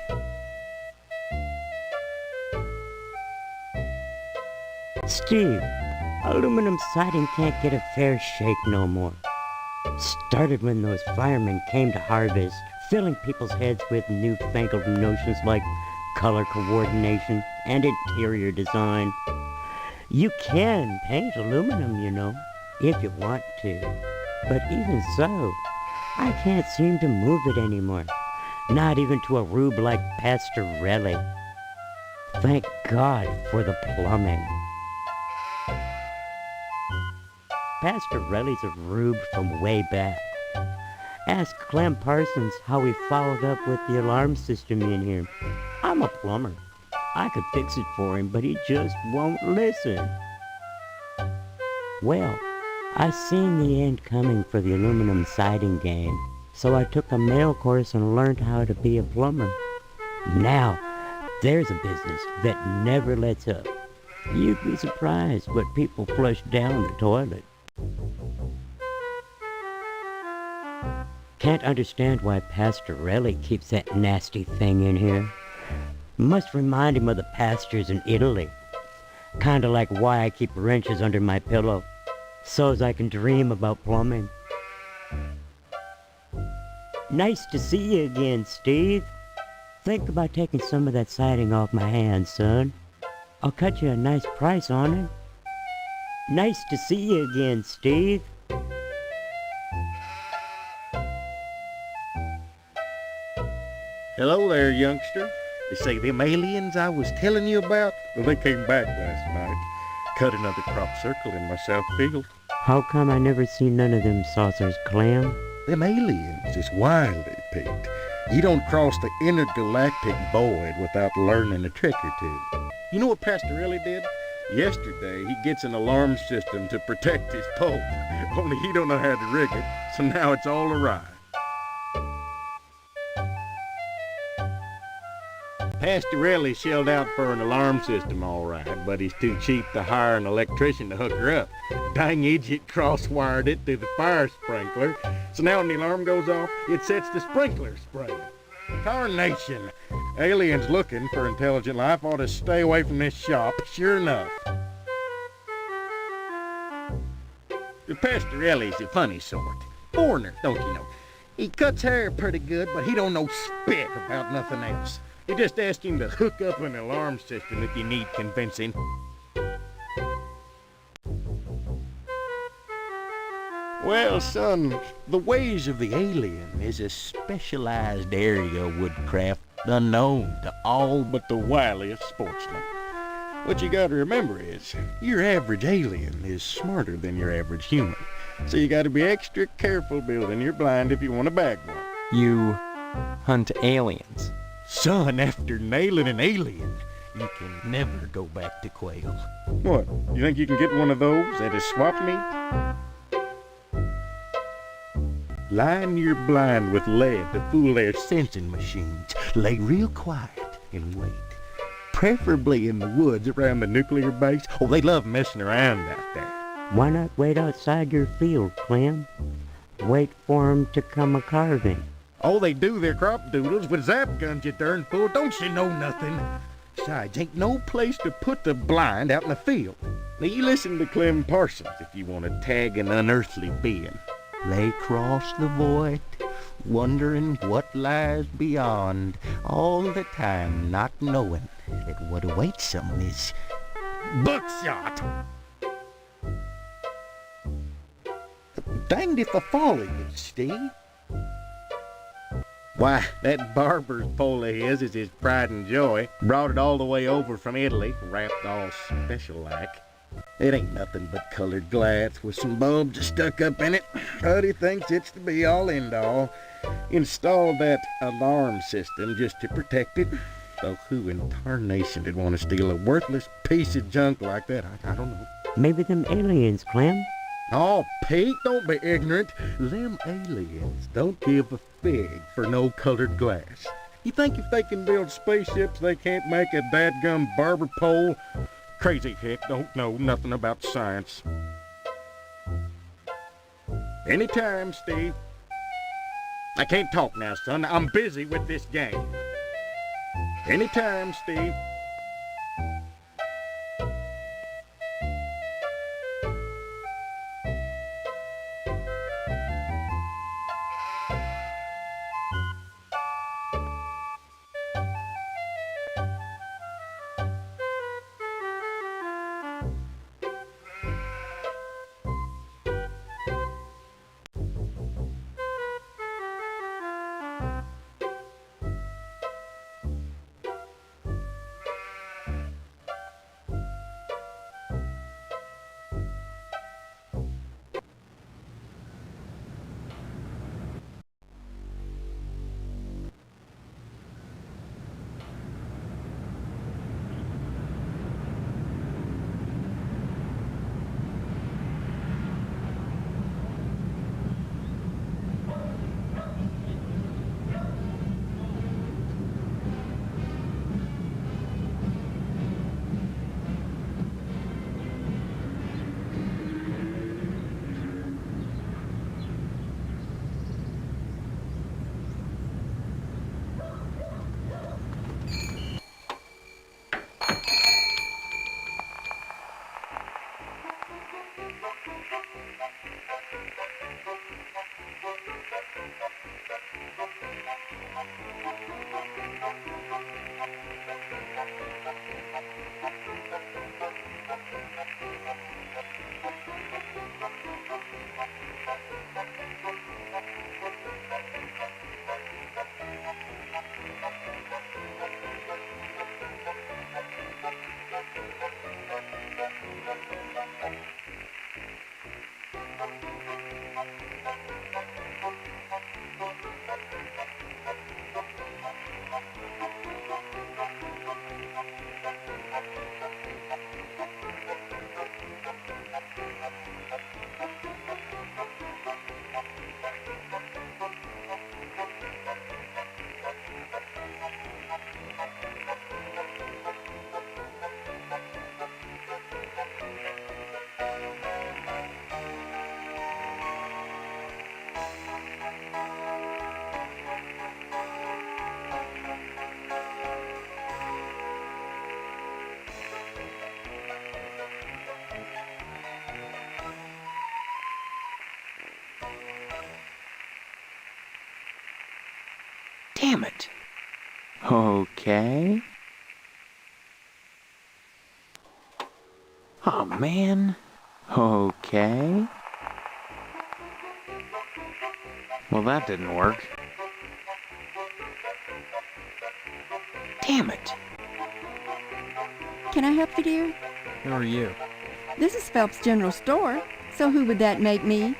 Steve, aluminum siding can't get a fair shake no more. Started when those firemen came to harvest, filling people's heads with newfangled notions like color coordination and interior design. You can paint aluminum, you know, if you want to. But even so, I can't seem to move it anymore. Not even to a rube like Pastorelli. Thank God for the plumbing. Pastorelli's a rube from way back. Ask Clem Parsons how he followed up with the alarm system in here. I'm a plumber. I could fix it for him, but he just won't listen. Well, I seen the end coming for the aluminum siding game, so I took a mail course and learned how to be a plumber. Now, there's a business that never lets up. You'd be surprised what people flush down the toilet. Can't understand why Pastorelli keeps that nasty thing in here. Must remind him of the pastures in Italy. Kinda like why I keep wrenches under my pillow, so's I can dream about plumbing. Nice to see you again, Steve. Think about taking some of that siding off my hands, son. I'll cut you a nice price on it. Nice to see you again, Steve. Hello there, youngster. They say them aliens I was telling you about, well, they came back last night. Cut another crop circle in my south field. How come I never seen none of them saucers, Clem? Them aliens is wily, Pete. You don't cross the intergalactic void without learning a trick or two. You know what Pastorelli did? Yesterday, he gets an alarm system to protect his pole. Only he don't know how to rig it, so now it's all awry. Pastorelli shelled out for an alarm system all right, but he's too cheap to hire an electrician to hook her up. Dang idiot cross-wired it to the fire sprinkler, so now when the alarm goes off, it sets the sprinkler spraying. Tarnation. Aliens looking for intelligent life ought to stay away from this shop, sure enough. Pastorelli's a funny sort. Foreigner, don't you know? He cuts hair pretty good, but he don't know spit about nothing else. You just ask him to hook up an alarm system if you need convincing. Well, son, the ways of the alien is a specialized area of woodcraft unknown to all but the wiliest sportsmen. What you gotta remember is, your average alien is smarter than your average human. So you gotta be extra careful building your blind if you want to bag one. You hunt aliens. Son, after nailing an alien, you can never go back to quail. What, you think you can get one of those at a swap meet? Line your blind with lead to fool their sensing machines. Lay real quiet and wait. Preferably in the woods around the nuclear base. Oh, they love messing around out there. Why not wait outside your field, Clem? Wait for 'em to come a-carving. Oh, they do their crop doodles with zap guns, you darn fool. Don't you know nothing? Besides, ain't no place to put the blind out in the field. Now, you listen to Clem Parsons if you want to tag an unearthly being. They cross the void, wondering what lies beyond, all the time not knowing that what awaits them is buckshot. Danged if I follow you, Steve. Why, that barber's pole of his is his pride and joy. Brought it all the way over from Italy, wrapped all special-like. It ain't nothing but colored glass with some bulbs stuck up in it. But he thinks it's the be-all, end-all. Installed that alarm system just to protect it. Though who in tarnation would want to steal a worthless piece of junk like that? I don't know. Maybe them aliens, Clem. Oh, Pete, don't be ignorant. Them aliens don't give a fig for no colored glass. You think if they can build spaceships, they can't make a dadgum barber pole? Crazy hick don't know nothing about science. Anytime, Steve. I can't talk now, son. I'm busy with this game. Anytime, Steve. Damn it. Okay. Oh, man. Okay. Well, that didn't work. Damn it. Can I help you, dear? Who are you? This is Phelps General Store, so who would that make me?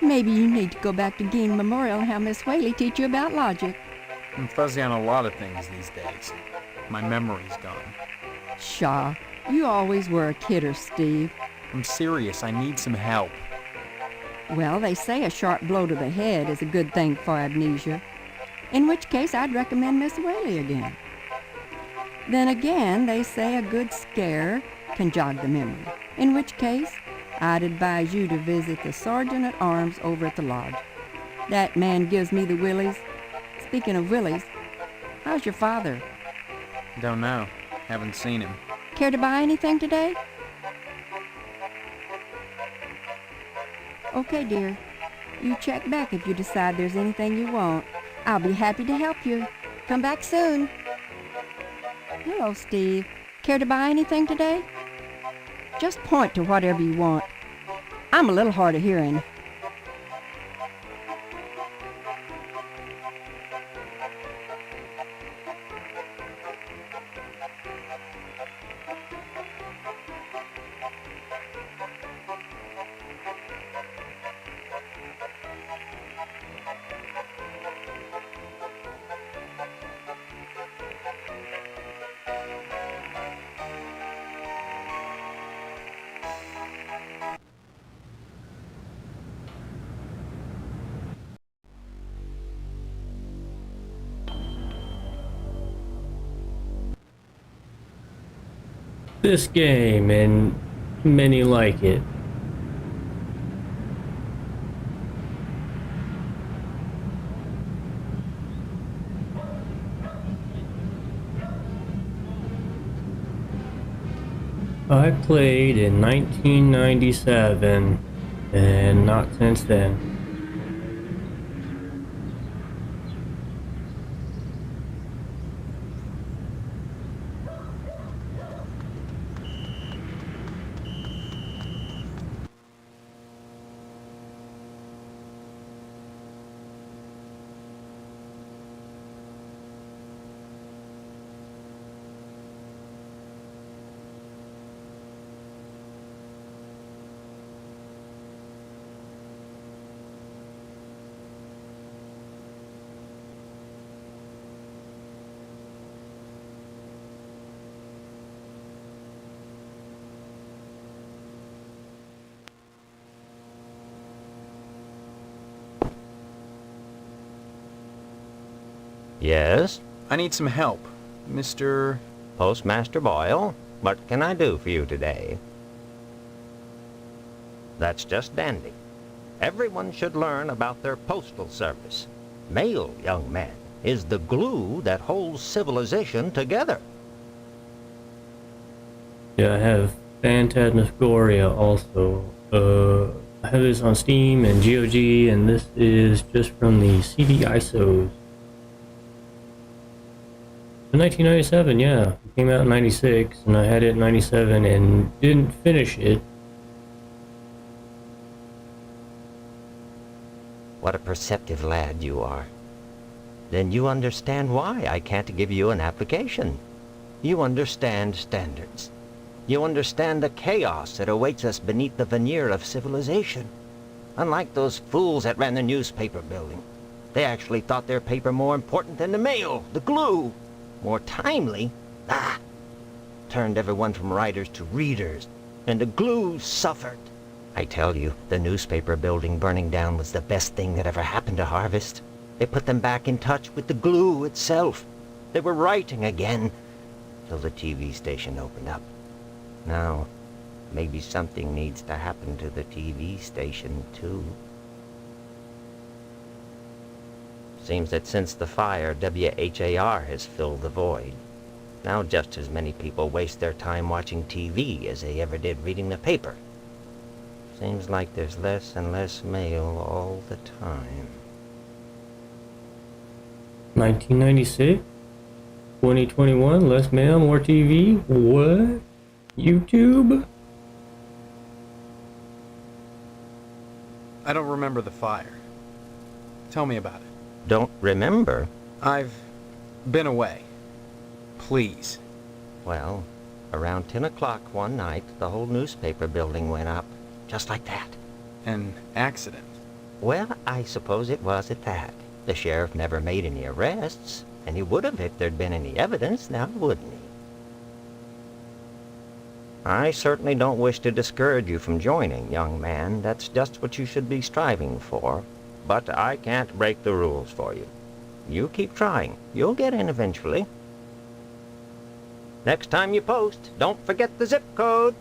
Maybe you need to go back to Gein Memorial and have Miss Whaley teach you about logic. I'm fuzzy on a lot of things these days. My memory's gone. Pshaw, you always were a kidder, Steve. I'm serious. I need some help. Well, they say a sharp blow to the head is a good thing for amnesia, in which case I'd recommend Miss Whaley again. Then again, they say a good scare can jog the memory, in which case I'd advise you to visit the sergeant at arms over at the lodge. That man gives me the willies. Speaking of willies, how's your father? Don't know. Haven't seen him. Care to buy anything today? Okay, dear. You check back if you decide there's anything you want. I'll be happy to help you. Come back soon. Hello, Steve. Care to buy anything today? Just point to whatever you want. I'm a little hard of hearing. This game and many like it. I played in 1997 and not since then. Yes? I need some help. Mr. Postmaster Boyle, what can I do for you today? That's just dandy. Everyone should learn about their postal service. Mail, young man, is the glue that holds civilization together. Yeah, I have Phantasmagoria also. I have this on Steam and GOG, and this is just from the CD ISOs. 1997, yeah. It came out in 96, and I had it in 97 and didn't finish it. What a perceptive lad you are. Then you understand why I can't give you an application. You understand standards. You understand the chaos that awaits us beneath the veneer of civilization. Unlike those fools that ran the newspaper building. They actually thought their paper more important than the mail, the glue. More timely. Turned everyone from writers to readers, and the glue suffered. I tell you, the newspaper building burning down was the best thing that ever happened to Harvest. It put them back in touch with the glue itself. They were writing again, till the TV station opened up. Now, maybe something needs to happen to the TV station, too. Seems that since the fire, WHAR has filled the void. Now just as many people waste their time watching TV as they ever did reading the paper. Seems like there's less and less mail all the time. 1996? 2021? Less mail, more TV? What? YouTube? I don't remember the fire. Tell me about it. Don't remember? I've been away. Please. Well, around 10 o'clock one night, the whole newspaper building went up. Just like that. An accident. Well, I suppose it was at that. The sheriff never made any arrests, and he would have if there'd been any evidence, now wouldn't he? I certainly don't wish to discourage you from joining, young man. That's just what you should be striving for. But I can't break the rules for you. You keep trying. You'll get in eventually. Next time you post, don't forget the zip code.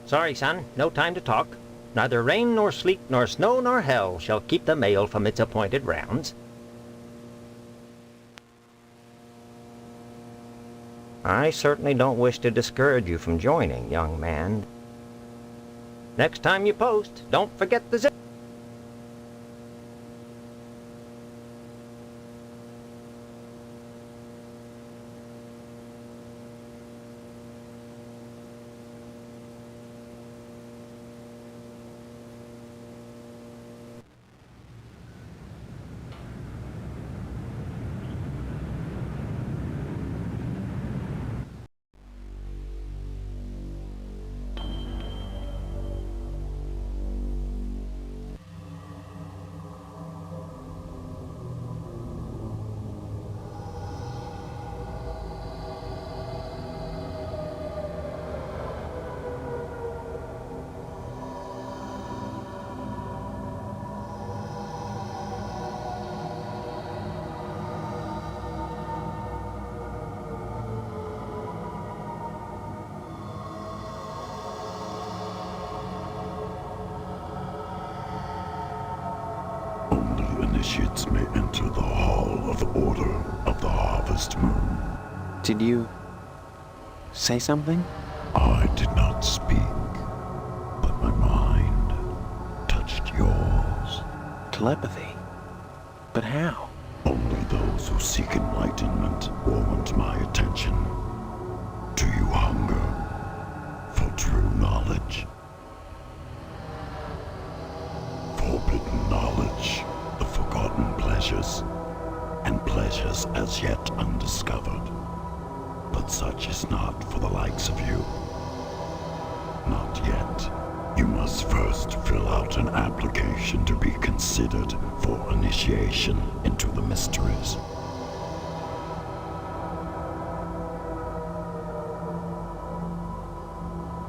Sorry, son, no time to talk. Neither rain nor sleet nor snow nor hell shall keep the mail from its appointed rounds. I certainly don't wish to discourage you from joining, young man. Next time you post, don't forget the zip. Initiates may enter the Hall of the Order of the Harvest Moon. Did you say something? I did not speak, but my mind touched yours. Telepathy? But how? Only those who seek enlightenment warrant my attention. Do you hunger for true knowledge? Forbidden knowledge of forgotten pleasures, and pleasures as yet undiscovered. But such is not for the likes of you. Not yet. You must first fill out an application to be considered for initiation into the mysteries.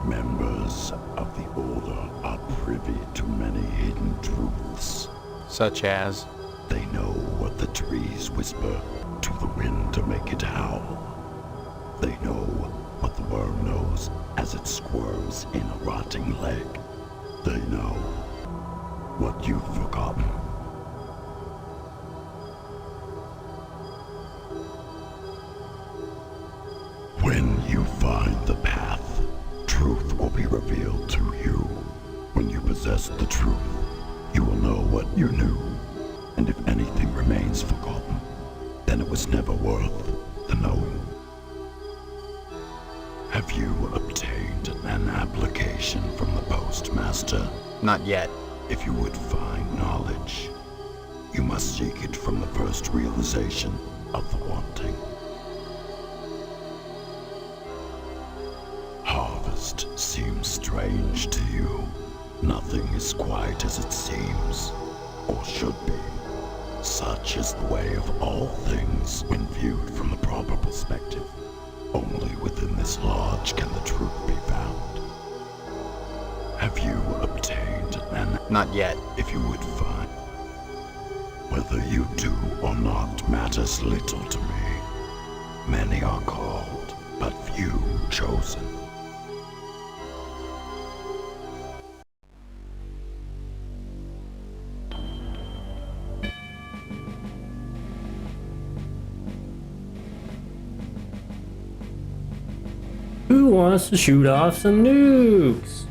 Members of the Order are privy to many hidden truths. Such as? They know what the trees whisper to the wind to make it howl. They know what the worm knows as it squirms in a rotting leg. They know what you've forgotten. When you find the path, truth will be revealed to you. When you possess the truth, you will know what you knew. And if anything remains forgotten, then it was never worth the knowing. Have you obtained an application from the postmaster? Not yet. If you would find knowledge, you must seek it from the first realization of the wanting. Harvest seems strange to you. Nothing is quite as it seems, or should be. Such is the way of all things when viewed from the proper perspective. Only within this lodge can the truth be found. Have you obtained an... Not yet. If you would find... Whether you do or not matters little to me. Many are called, but few chosen. Who wants to shoot off some nukes?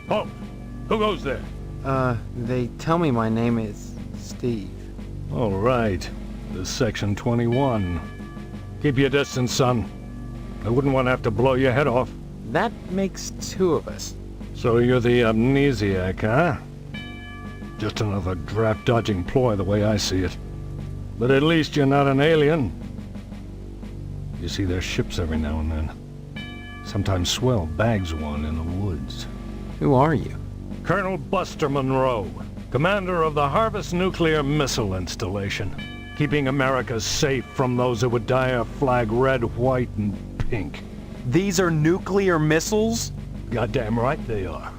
Halt! Who goes there? They tell me my name is Steve. All right. This is Section 21. Keep your distance, son. I wouldn't want to have to blow your head off. That makes two of us. So you're the amnesiac, huh? Just another draft-dodging ploy the way I see it. But at least you're not an alien. You see their ships every now and then. Sometimes Swell bags one in the woods. Who are you? Colonel Buster Monroe, commander of the Harvest Nuclear Missile Installation, keeping America safe from those who would dye our flag red, white, and pink. These are nuclear missiles? Goddamn right they are.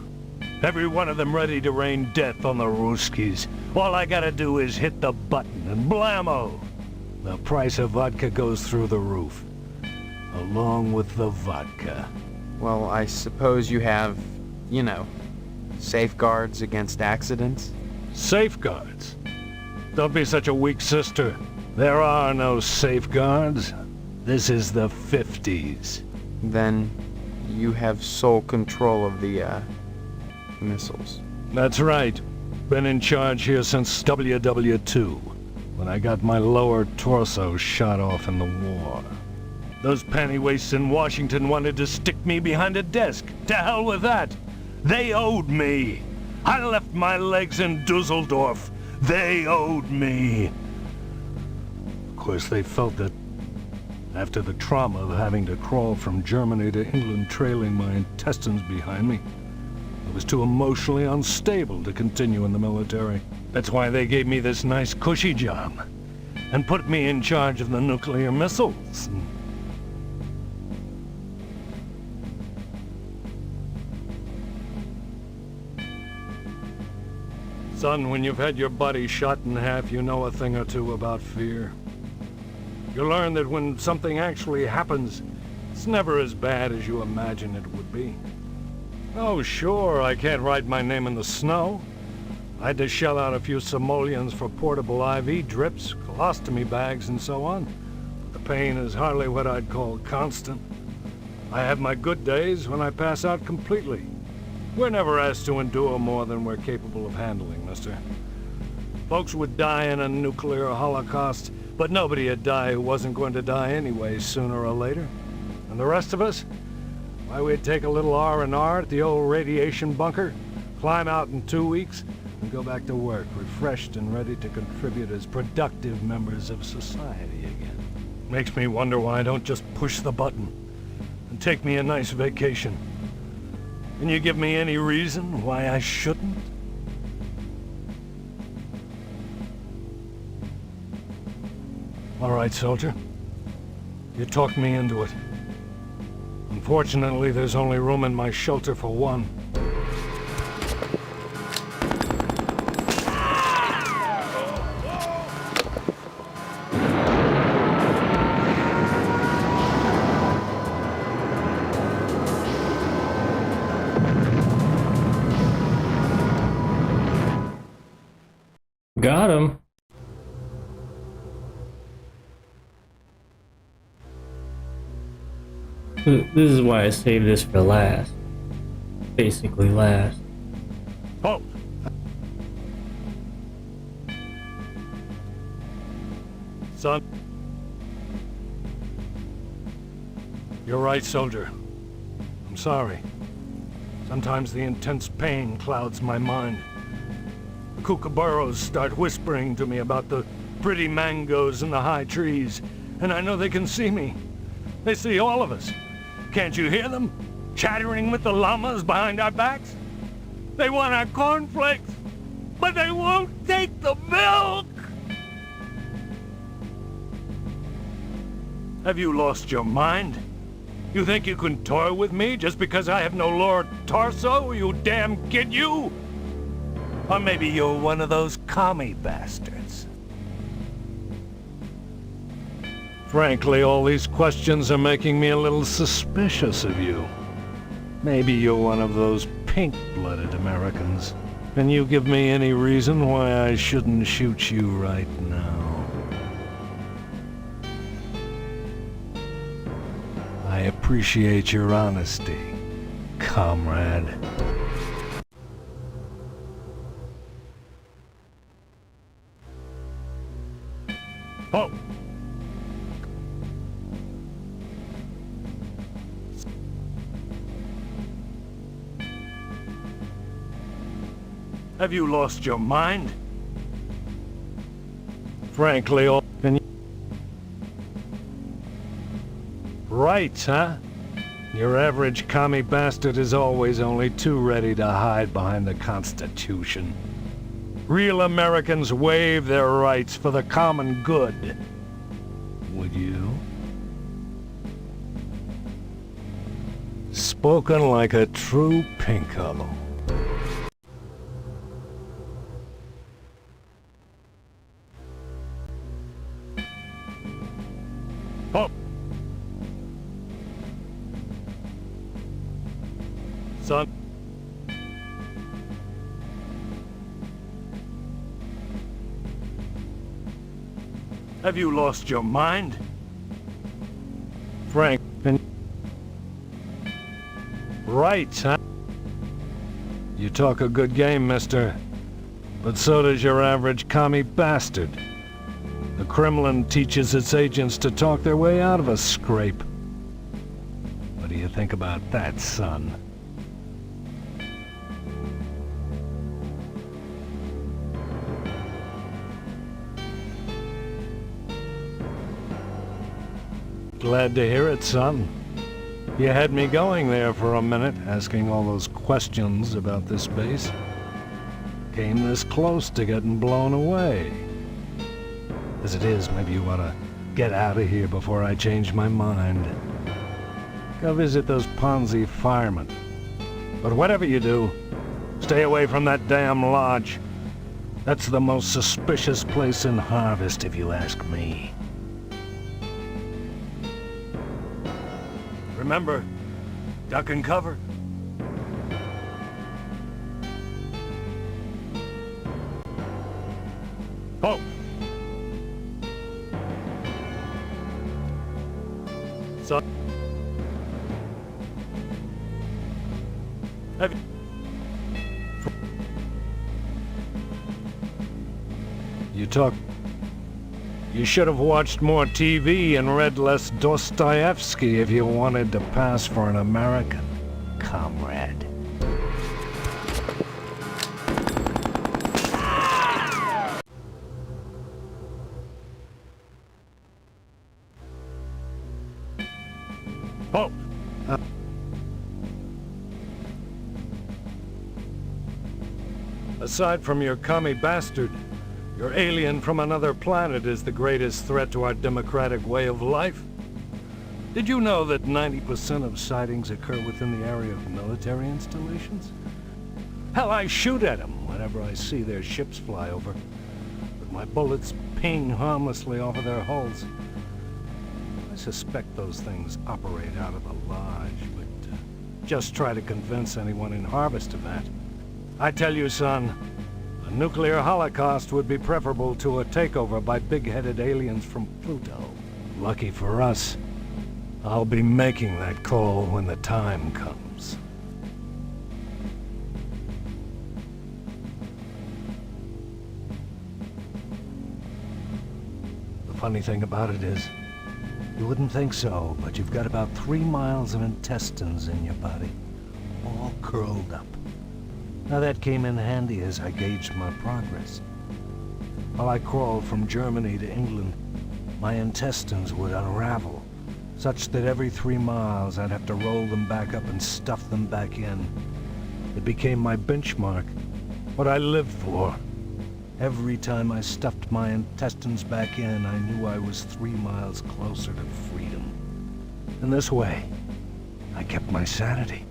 Every one of them ready to rain death on the Ruskies. All I gotta do is hit the button and blammo! The price of vodka goes through the roof. Along with the vodka. Well, I suppose you have, you know, safeguards against accidents? Safeguards? Don't be such a weak sister. There are no safeguards. This is the 50s. Then you have sole control of the, missiles. That's right. Been in charge here since WW2, when I got my lower torso shot off in the war. Those pantywaists in Washington wanted to stick me behind a desk. To hell with that. They owed me. I left my legs in Dusseldorf. They owed me. Of course, they felt that after the trauma of having to crawl from Germany to England trailing my intestines behind me, I was too emotionally unstable to continue in the military. That's why they gave me this nice cushy job and put me in charge of the nuclear missiles. Son, when you've had your body shot in half, you know a thing or two about fear. You learn that when something actually happens, it's never as bad as you imagine it would be. Oh, sure, I can't write my name in the snow. I had to shell out a few simoleons for portable IV drips, colostomy bags, and so on. But the pain is hardly what I'd call constant. I have my good days when I pass out completely. We're never asked to endure more than we're capable of handling, mister. Folks would die in a nuclear holocaust, but nobody would die who wasn't going to die anyway, sooner or later. And the rest of us? Why, we'd take a little R&R at the old radiation bunker, climb out in 2 weeks, and go back to work, refreshed and ready to contribute as productive members of society again. Makes me wonder why I don't just push the button and take me a nice vacation. Can you give me any reason why I shouldn't? All right, soldier. You talked me into it. Unfortunately, there's only room in my shelter for one. Got him. This is why I saved this for last. Basically last. Oh! Son. You're right, soldier. I'm sorry. Sometimes the intense pain clouds my mind. The kookaburras start whispering to me about the pretty mangoes in the high trees, and I know they can see me. They see all of us. Can't you hear them? Chattering with the llamas behind our backs? They want our cornflakes, but they won't take the milk! Have you lost your mind? You think you can toy with me just because I have no lower torso, you damn kid, you? Or maybe you're one of those commie bastards. Frankly, all these questions are making me a little suspicious of you. Maybe you're one of those pink-blooded Americans. Can you give me any reason why I shouldn't shoot you right now? I appreciate your honesty, comrade. Have you lost your mind? Frankly, right, huh? Your average commie bastard is always only too ready to hide behind the Constitution. Real Americans waive their rights for the common good. Would you? Spoken like a true pinko. Oh! Son. Have you lost your mind? Frank, right, huh? You talk a good game, mister. But so does your average commie bastard. The Kremlin teaches its agents to talk their way out of a scrape. What do you think about that, son? Glad to hear it, son. You had me going there for a minute, asking all those questions about this base. Came this close to getting blown away. As it is, maybe you ought to get out of here before I change my mind. Go visit those Ponzi firemen. But whatever you do, stay away from that damn lodge. That's the most suspicious place in Harvest, if you ask me. Remember, duck and cover. Oh! Son. Have you talk? You should have watched more TV and read less Dostoevsky if you wanted to pass for an American, comrade. Oh! Aside from your commie bastard, your alien from another planet is the greatest threat to our democratic way of life. Did you know that 90% of sightings occur within the area of military installations? Hell, I shoot at them whenever I see their ships fly over. But my bullets ping harmlessly off of their hulls. I suspect those things operate out of the lodge, but just try to convince anyone in Harvest of that. I tell you, son, a nuclear holocaust would be preferable to a takeover by big-headed aliens from Pluto. Lucky for us, I'll be making that call when the time comes. The funny thing about it is, you wouldn't think so, but you've got about 3 miles of intestines in your body, all curled up. Now that came in handy as I gauged my progress. While I crawled from Germany to England, my intestines would unravel, such that every 3 miles I'd have to roll them back up and stuff them back in. It became my benchmark, what I lived for. Every time I stuffed my intestines back in, I knew I was 3 miles closer to freedom. In this way, I kept my sanity.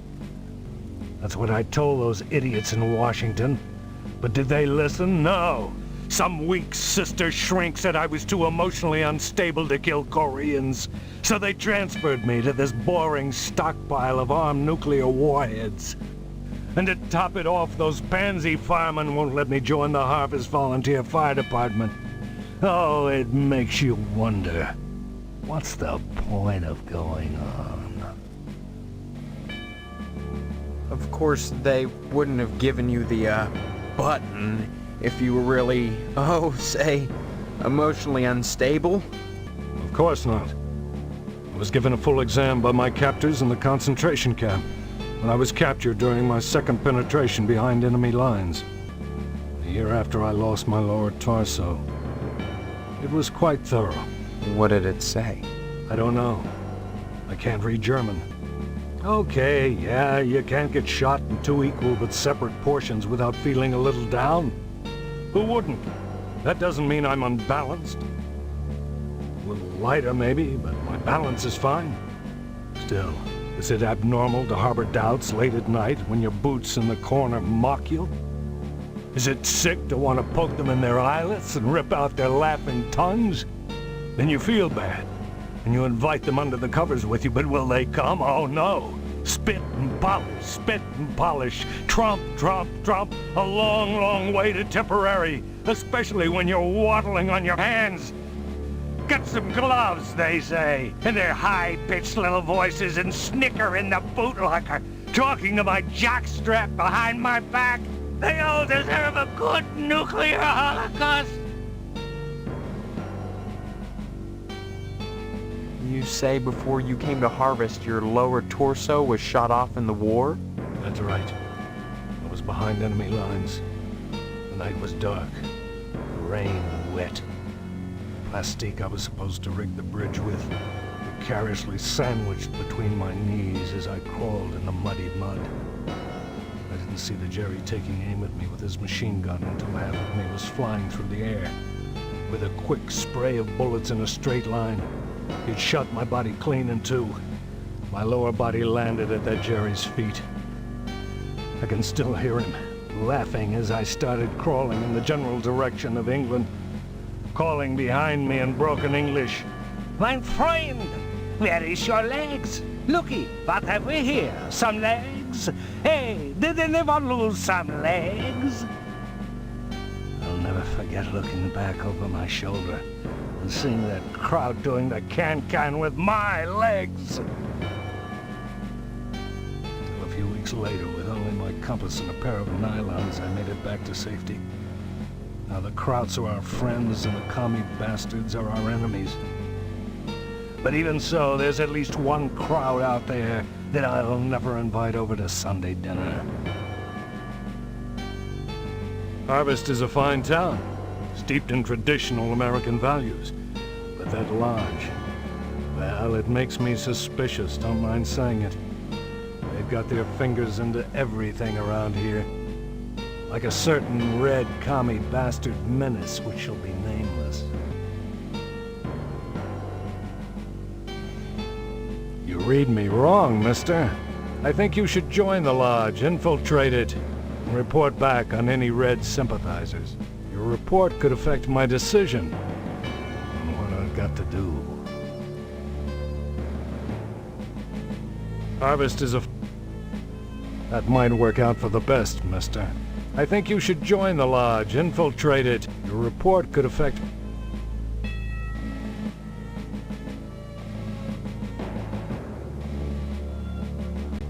That's what I told those idiots in Washington. But did they listen? No. Some weak sister shrink said I was too emotionally unstable to kill Koreans. So they transferred me to this boring stockpile of armed nuclear warheads. And to top it off, those pansy firemen won't let me join the Harvest Volunteer Fire Department. Oh, it makes you wonder. What's the point of going on? Of course, they wouldn't have given you the, button if you were really, say, emotionally unstable? Of course not. I was given a full exam by my captors in the concentration camp when I was captured during my second penetration behind enemy lines. a year after I lost my lower torso. It was quite thorough. What did it say? I don't know. I can't read German. Okay, yeah, you can't get shot in two equal but separate portions without feeling a little down. Who wouldn't? That doesn't mean I'm unbalanced. A little lighter maybe, but my balance is fine. Still, is it abnormal to harbor doubts late at night when your boots in the corner mock you? Is it sick to want to poke them in their eyelets and rip out their laughing tongues? Then you feel bad, and you invite them under the covers with you, but will they come? Oh no! Spit and polish, trump, a long, long way to Tipperary, especially when you're waddling on your hands. Get some gloves, they say, in their high-pitched little voices, and snicker in the bootlocker, talking to my jockstrap behind my back. They all deserve a good nuclear holocaust. You say before you came to Harvest, your lower torso was shot off in the war? That's right. I was behind enemy lines. The night was dark. The rain wet. Plastique I was supposed to rig the bridge with, precariously sandwiched between my knees as I crawled in the muddy mud. I didn't see the Jerry taking aim at me with his machine gun until half of me was flying through the air. With a quick spray of bullets in a straight line, he'd shot my body clean in two. My lower body landed at that Jerry's feet. I can still hear him laughing as I started crawling in the general direction of England, calling behind me in broken English, "Mein Freund, where is your legs? Looky, what have we here? Some legs? Hey, did anyone lose some legs?" I'll never forget looking back over my shoulder and seeing that crowd doing the can-can with my legs. Till a few weeks later, with only my compass and a pair of nylons, I made it back to safety. Now the Krauts are our friends and the commie bastards are our enemies. But even so, there's at least one crowd out there that I'll never invite over to Sunday dinner. Harvest is a fine town, steeped in traditional American values. But that lodge, well, it makes me suspicious, don't mind saying it. They've got their fingers into everything around here. Like a certain red commie bastard menace which shall be nameless. You read me wrong, mister. I think you should join the lodge, infiltrate it, and report back on any red sympathizers. Your report could affect my decision on what I've got to do. Harvest is that might work out for the best, mister. I think you should join the lodge, infiltrate it. Your report could affect...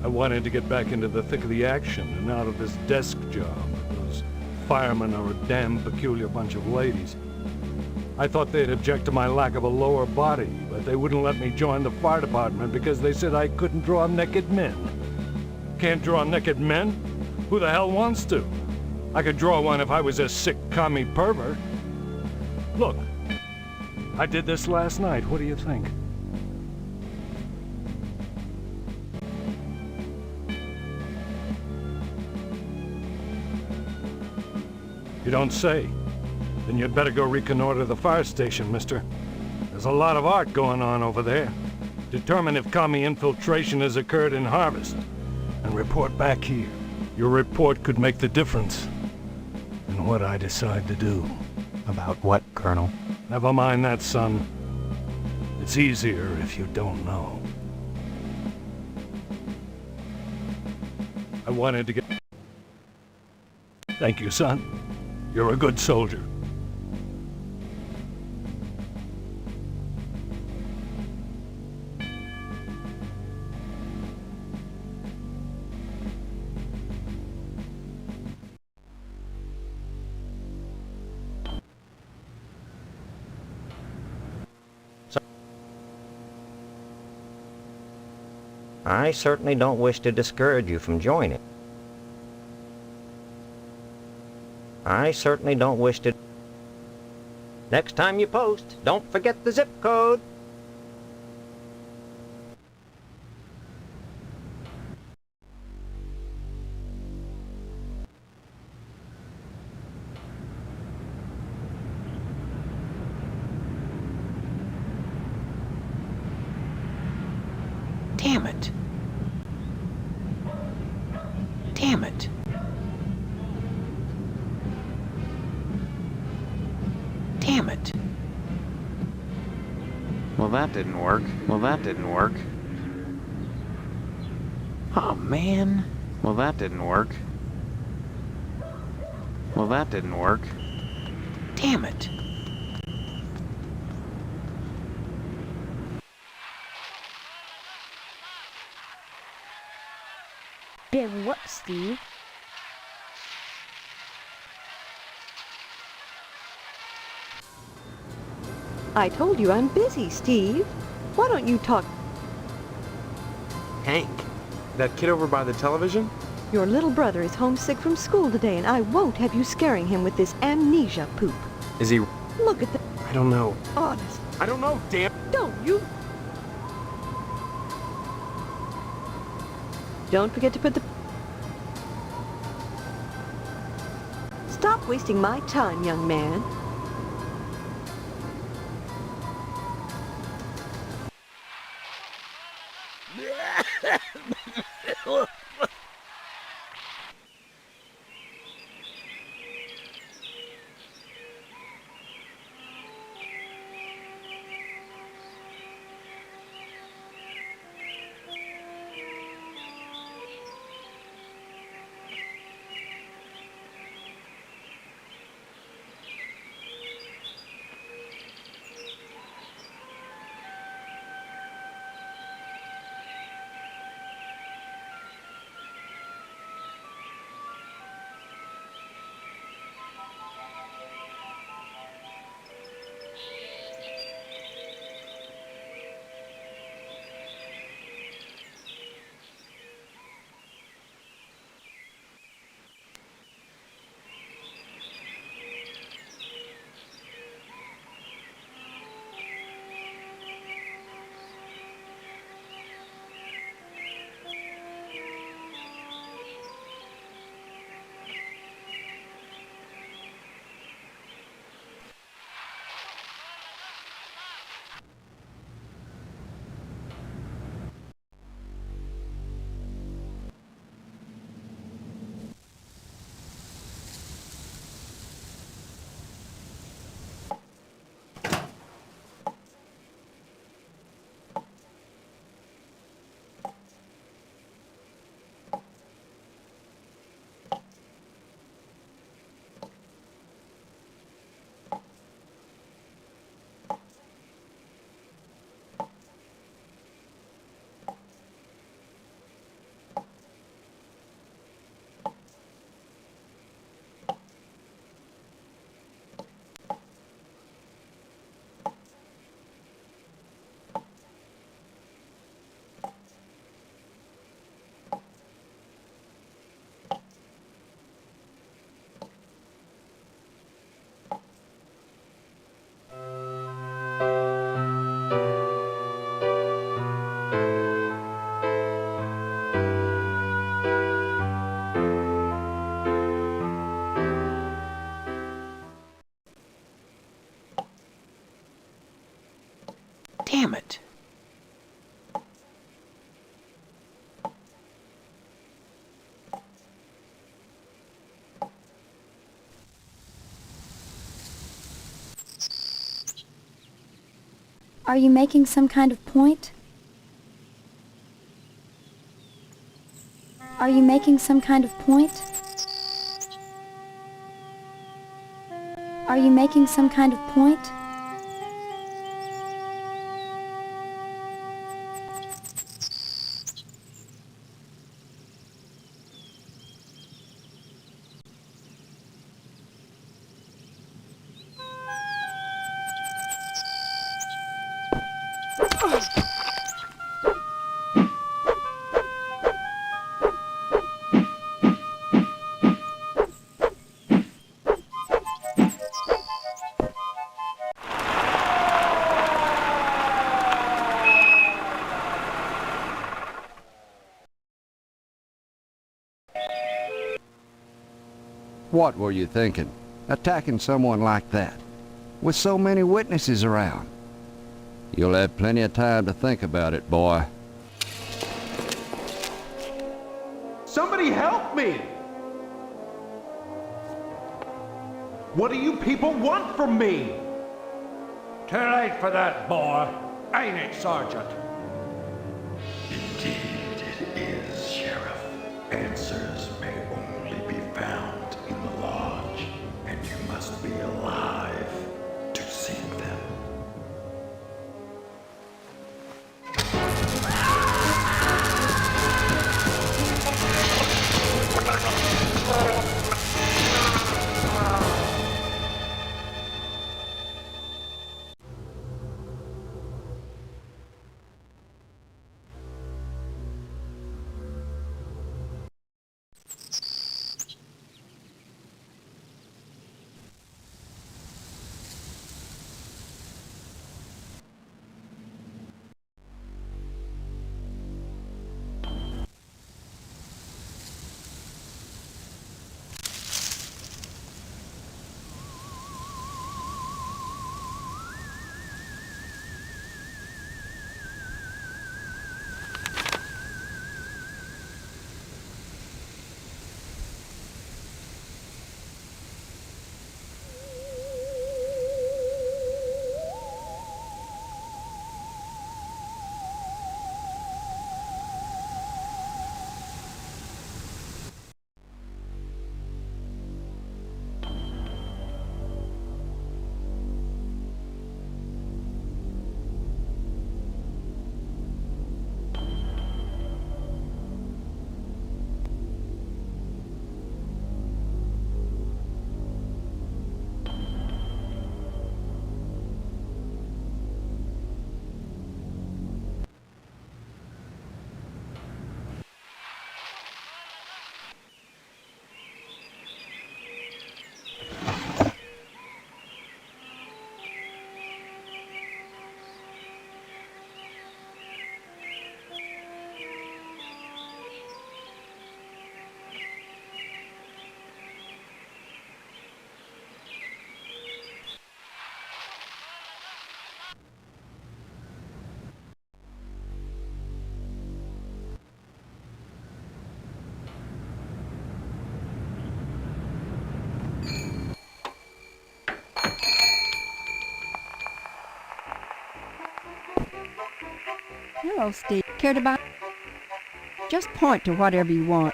I wanted to get back into the thick of the action and out of this desk job. Those firemen are a damn peculiar bunch of ladies. I thought they'd object to my lack of a lower body, but they wouldn't let me join the fire department because they said I couldn't draw naked men. Can't draw naked men? Who the hell wants to? I could draw one if I was a sick commie pervert. Look, I did this last night. What do you think? You don't say. Then you'd better go reconnoiter the fire station, mister. There's a lot of art going on over there. Determine if commie infiltration has occurred in Harvest, and report back here. Your report could make the difference in what I decide to do. About what, Colonel? Never mind that, son. It's easier if you don't know. I wanted to get... Thank you, son. You're a good soldier. I certainly don't wish to discourage you from joining. I certainly don't wish to. Next time you post, don't forget the zip code. Damn it. Damn it. Damn it. Well, that didn't work. Well, that didn't work. Oh, man. Well, that didn't work. Well, that didn't work. Damn it. Been what, Steve? I told you I'm busy, Steve. Why don't you talk? Hank, that kid over by the television? Your little brother is homesick from school today, and I won't have you scaring him with this amnesia poop. Is he... Look at the... I don't know. Honest. I don't know, damn... Don't you... Don't forget to put the... Stop wasting my time, young man. Damn it. Are you making some kind of point? Are you making some kind of point? Are you making some kind of point? What were you thinking, attacking someone like that, with so many witnesses around? You'll have plenty of time to think about it, boy. Somebody help me! What do you people want from me? Too late for that, boy. Ain't it, Sergeant? Indeed it is, Sheriff. Answers may only be found in the lodge, and you must be alive to seek them. Hello, Steve. Care to buy? Just point to whatever you want.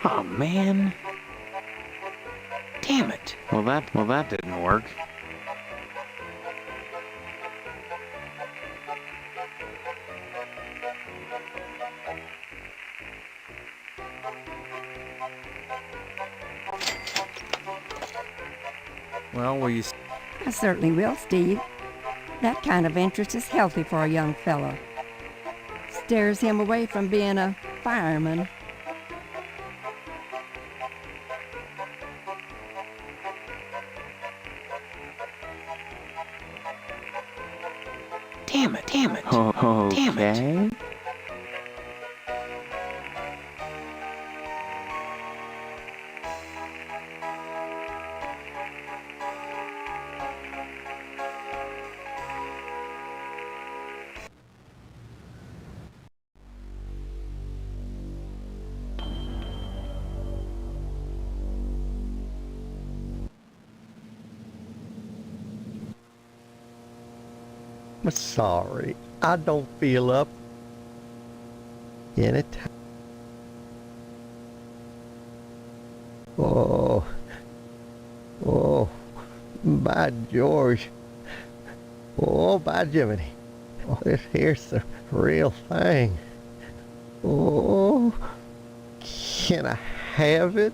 Oh, man. Damn it. Well, that didn't work. Well, will you... I certainly will, Steve. That kind of interest is healthy for a young fellow. Steers him away from being a fireman. Damn it. Oh, damn it. I'm sorry. I don't feel up. Anytime. Oh. By George. Oh, by Jiminy. Oh, this here's the real thing. Oh. Can I have it?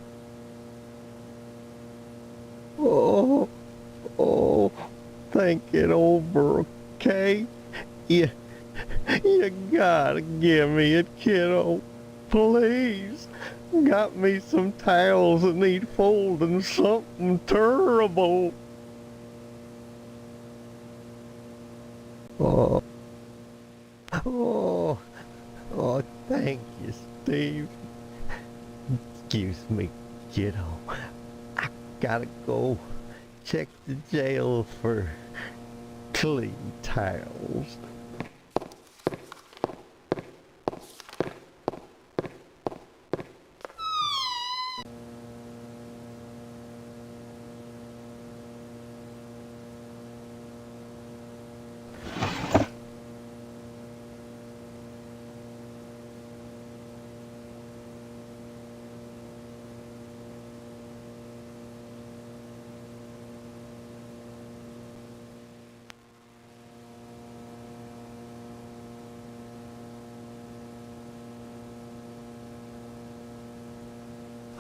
Oh. Think it over, okay? You gotta give me it, kiddo. Please. Got me some towels that need folding, something terrible. Oh, oh, oh, thank you, Steve. Excuse me, kiddo. I gotta go check the jail for clean towels.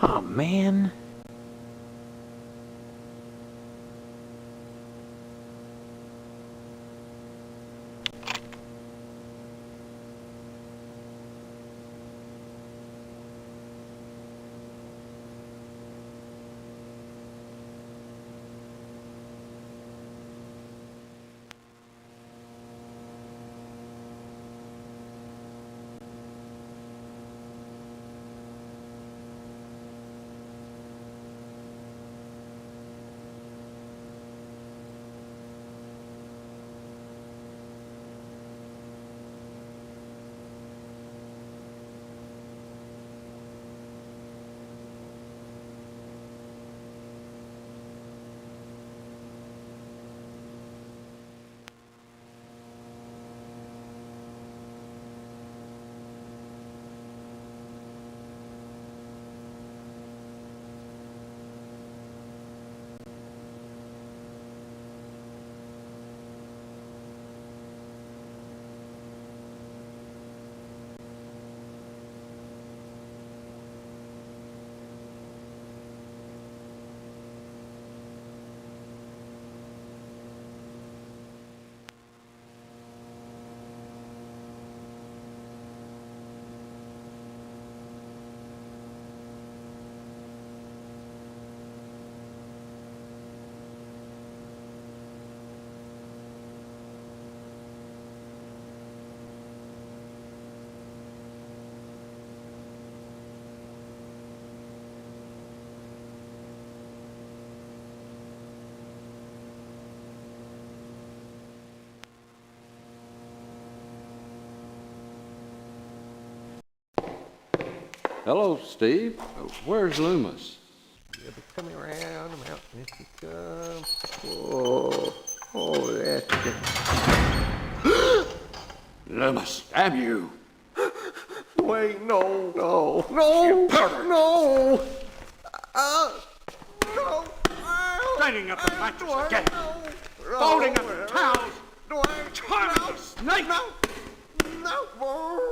Oh, man. Hello, Steve. Where's Loomis? You'll be coming around the mountain if you come. Oh, oh, that's it. Loomis, damn you! Wait, no, no, no, no! No! Straining up the mattress again. Folding up the towels. Charming snake. No!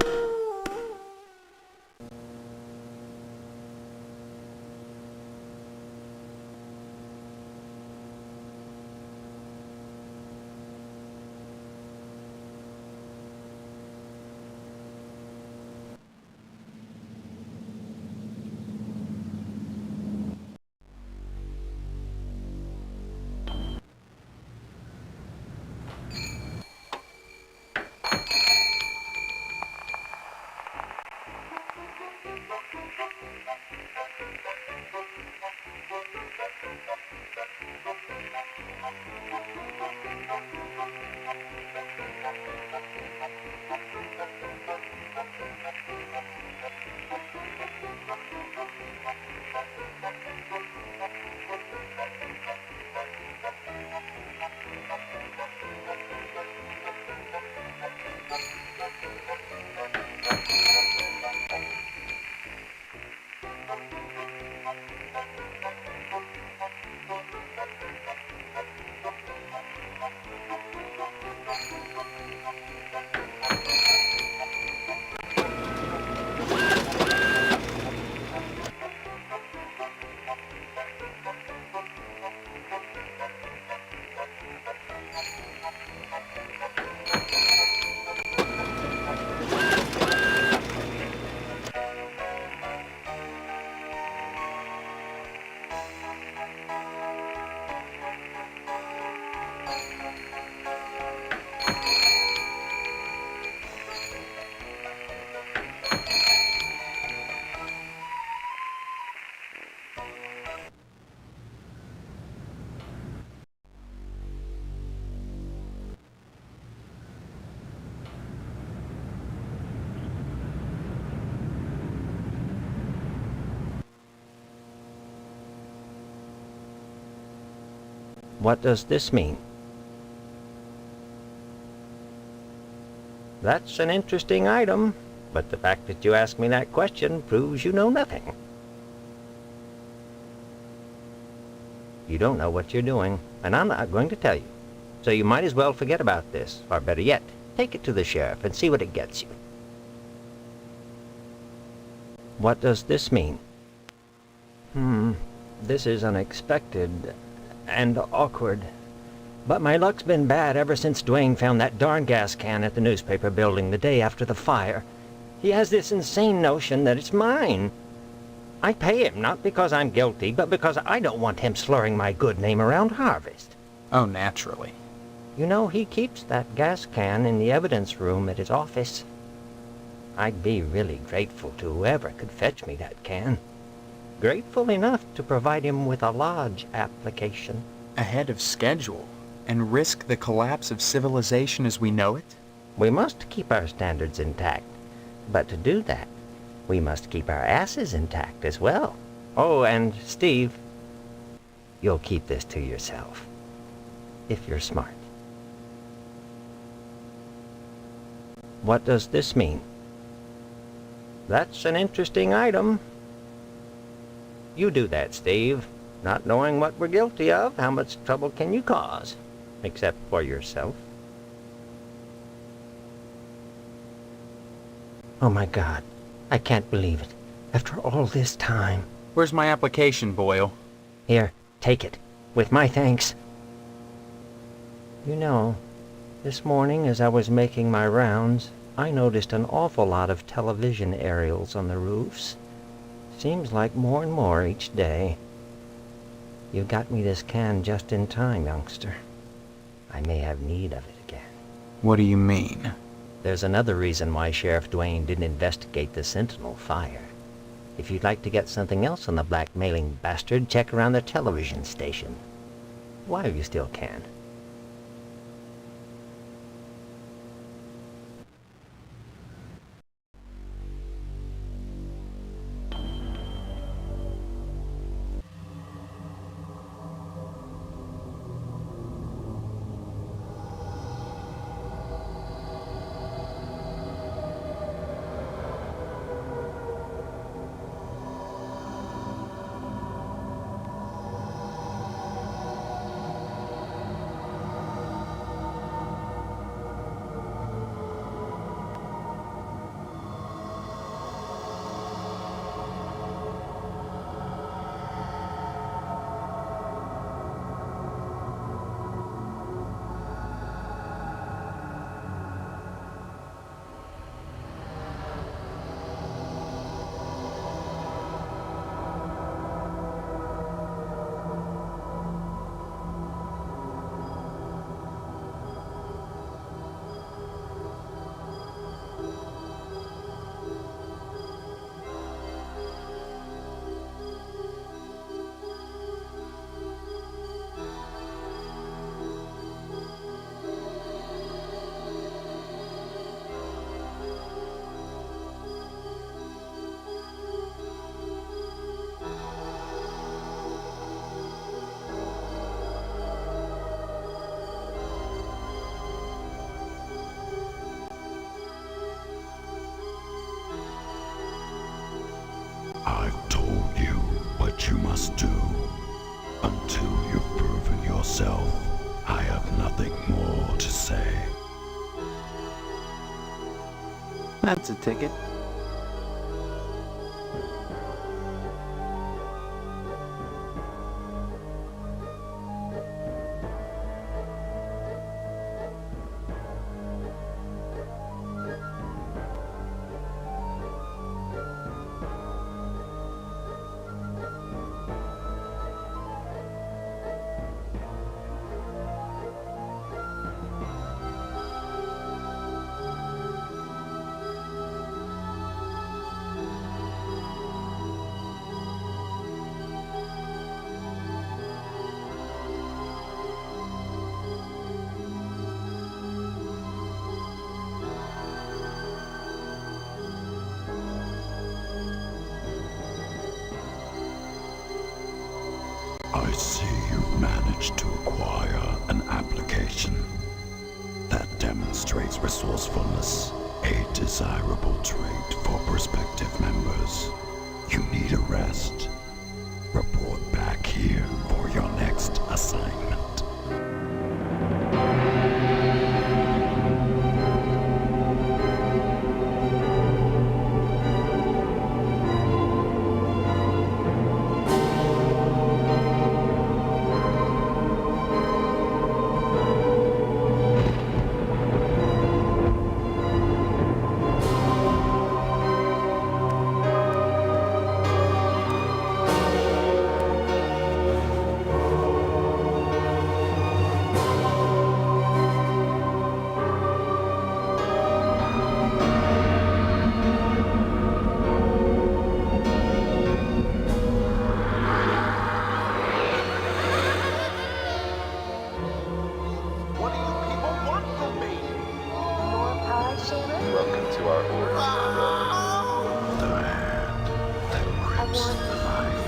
What does this mean? That's an interesting item, but the fact that you asked me that question proves you know nothing. You don't know what you're doing, and I'm not going to tell you. So you might as well forget about this, or better yet, take it to the sheriff and see what it gets you. What does this mean? This is unexpected and awkward. But my luck's been bad ever since Dwayne found that darn gas can at the newspaper building the day after the fire. He has this insane notion that it's mine. I pay him not because I'm guilty, but because I don't want him slurring my good name around Harvest. Oh, naturally. You know, he keeps that gas can in the evidence room at his office. I'd be really grateful to whoever could fetch me that can. Grateful enough to provide him with a lodge application. Ahead of schedule? And risk the collapse of civilization as we know it? We must keep our standards intact. But to do that, we must keep our asses intact as well. Oh, and Steve, you'll keep this to yourself. If you're smart. What does this mean? That's an interesting item. You do that, Steve. Not knowing what we're guilty of, how much trouble can you cause? Except for yourself. Oh my God, I can't believe it. After all this time. Where's my application, Boyle? Here, take it. With my thanks. You know, this morning as I was making my rounds, I noticed an awful lot of television aerials on the roofs. Seems like more and more each day. You got me this can just in time, youngster. I may have need of it again. What do you mean? There's another reason why Sheriff Dwayne didn't investigate the Sentinel fire. If you'd like to get something else on the blackmailing bastard, check around the television station. While you still can. I've told you what you must do. Until you've proven yourself, I have nothing more to say. That's a ticket. see you've managed to acquire an application that demonstrates resourcefulness, a desirable trait for prospective members. You need a rest. Report back here for your next assignment. Welcome to our order. The hand that grips the knife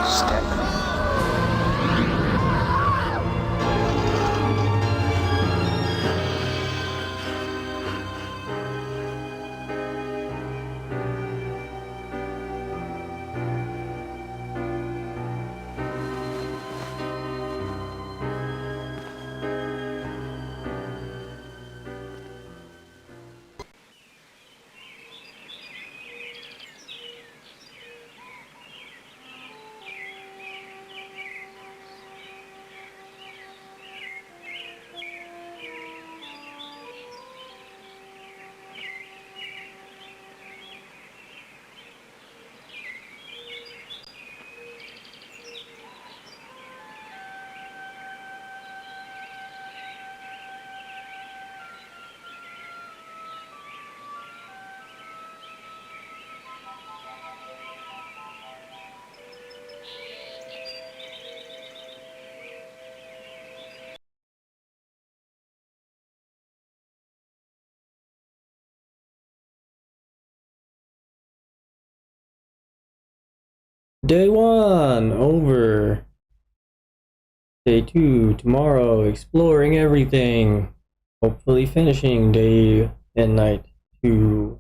Step. Day 1 over. Day 2 tomorrow, exploring everything. Hopefully finishing day and night 2.